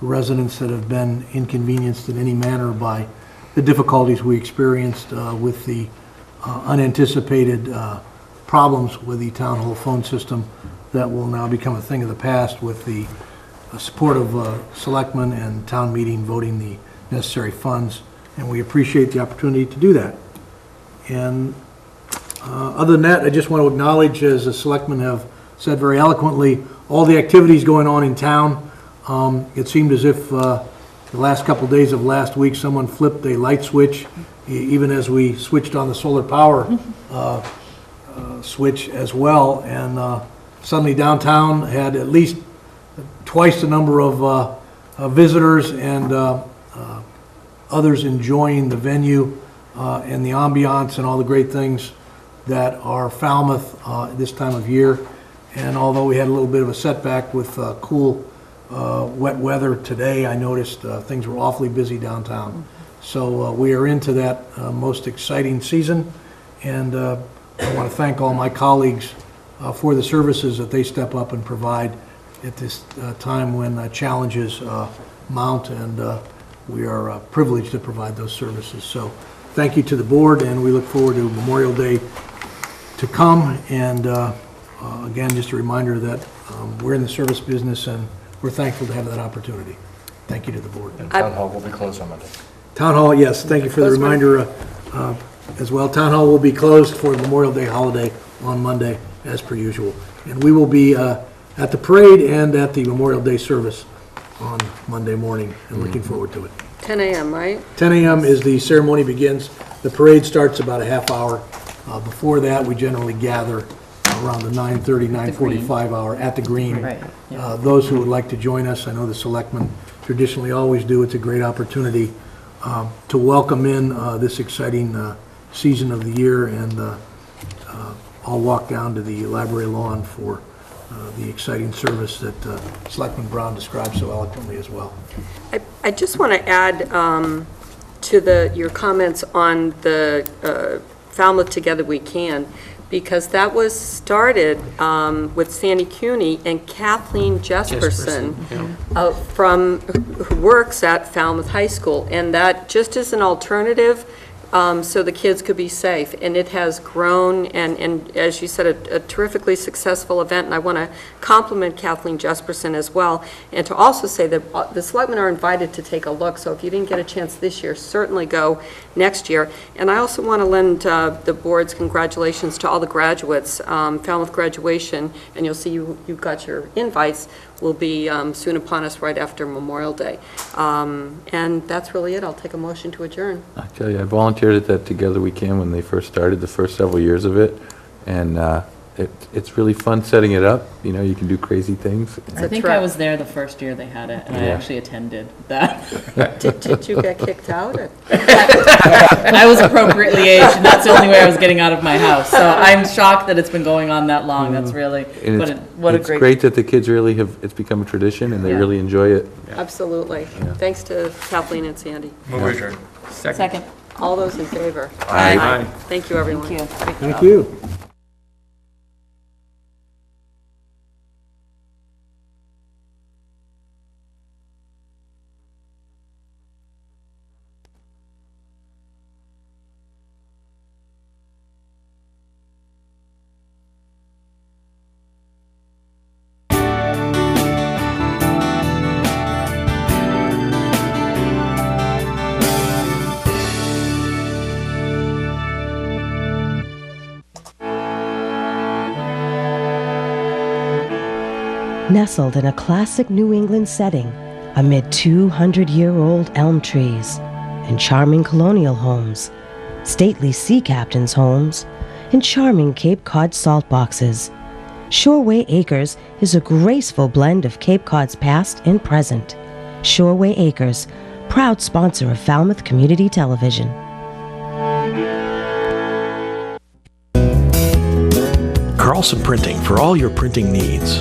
residents that have been inconvenienced in any manner by the difficulties we experienced with the unanticipated problems with the town hall phone system that will now become a thing of the past with the support of selectmen and town meeting voting the necessary funds. And we appreciate the opportunity to do that. And other than that, I just want to acknowledge, as the selectmen have said very eloquently, all the activities going on in town. It seemed as if the last couple of days of last week, someone flipped a light switch, even as we switched on the solar power switch as well. And suddenly downtown had at least twice the number of visitors and others enjoying the venue and the ambiance and all the great things that are Falmouth this time of year. And although we had a little bit of a setback with cool, wet weather today, I noticed things were awfully busy downtown. So we are into that most exciting season, and I want to thank all my colleagues for the services that they step up and provide at this time when challenges mount, and we are privileged to provide those services. So thank you to the board, and we look forward to Memorial Day to come. And again, just a reminder that we're in the service business, and we're thankful to have that opportunity. Thank you to the board. And Town Hall will be closed on Monday. Town Hall, yes, thank you for the reminder as well. Town Hall will be closed for the Memorial Day holiday on Monday, as per usual. And we will be at the parade and at the Memorial Day service on Monday morning, and looking forward to it. 10 a.m., right? 10 a.m. is the ceremony begins. The parade starts about a half hour. Before that, we generally gather around the 9:30, 9:45 hour at the Green. Right, yeah. Those who would like to join us, I know the selectmen traditionally always do. It's a great opportunity to welcome in this exciting season of the year, and I'll walk down to the library lawn for the exciting service that Selectman Brown described so eloquently as well. I just want to add to your comments on the Falmouth Together We Can, because that was started with Sandy Cuny and Kathleen Jesperson, who works at Falmouth High School, and that just as an alternative so the kids could be safe. And it has grown, and as you said, a terrifically successful event, and I want to compliment Kathleen Jesperson as well, and to also say that the selectmen are invited to take a look, so if you didn't get a chance this year, certainly go next year. And I also want to lend the board's congratulations to all the graduates. Falmouth graduation, and you'll see you got your invites, will be soon upon us right after Memorial Day. And that's really it. I'll take a motion to adjourn. I tell you, I volunteered at that Together We Can when they first started, the first several years of it, and it's really fun setting it up. You know, you can do crazy things. I think I was there the first year they had it, and I actually attended that. Did you get kicked out? I was appropriately aged, and that's the only way I was getting out of my house. So I'm shocked that it's been going on that long. That's really, what a great... It's great that the kids really it's become a tradition, and they really enjoy it. Absolutely. Yeah. Thanks to Kathleen and Sandy. Move adjourned. Second. All those in favor? Aye. Thank you, everyone. Thank you. Thank you. Nestled in a classic New England setting amid 200-year-old elm trees and charming colonial homes, stately sea captains' homes, and charming Cape Cod salt boxes, Shoreway Acres is a graceful blend of Cape Cod's past and present. Shoreway Acres, proud sponsor of Falmouth Community Television. Carlson Printing for all your printing needs.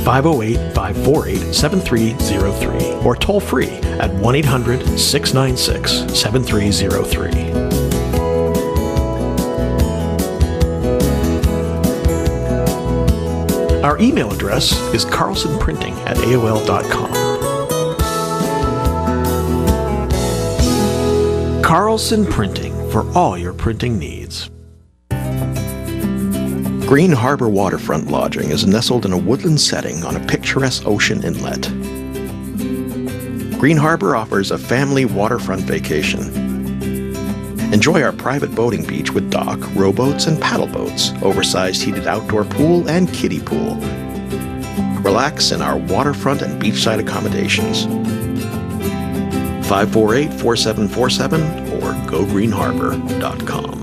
508-548-7303 or toll free at 1-800-696-7303. Our email address is carlsonprinting@aol.com. Carlson Printing for all your printing needs. Green Harbor Waterfront Lodging is nestled in a woodland setting on a picturesque ocean inlet. Green Harbor offers a family waterfront vacation. Enjoy our private boating beach with dock, rowboats, and paddle boats, oversized heated outdoor pool, and kiddie pool. Relax in our waterfront and beachside accommodations. 548-4747 or gogreenharbor.com.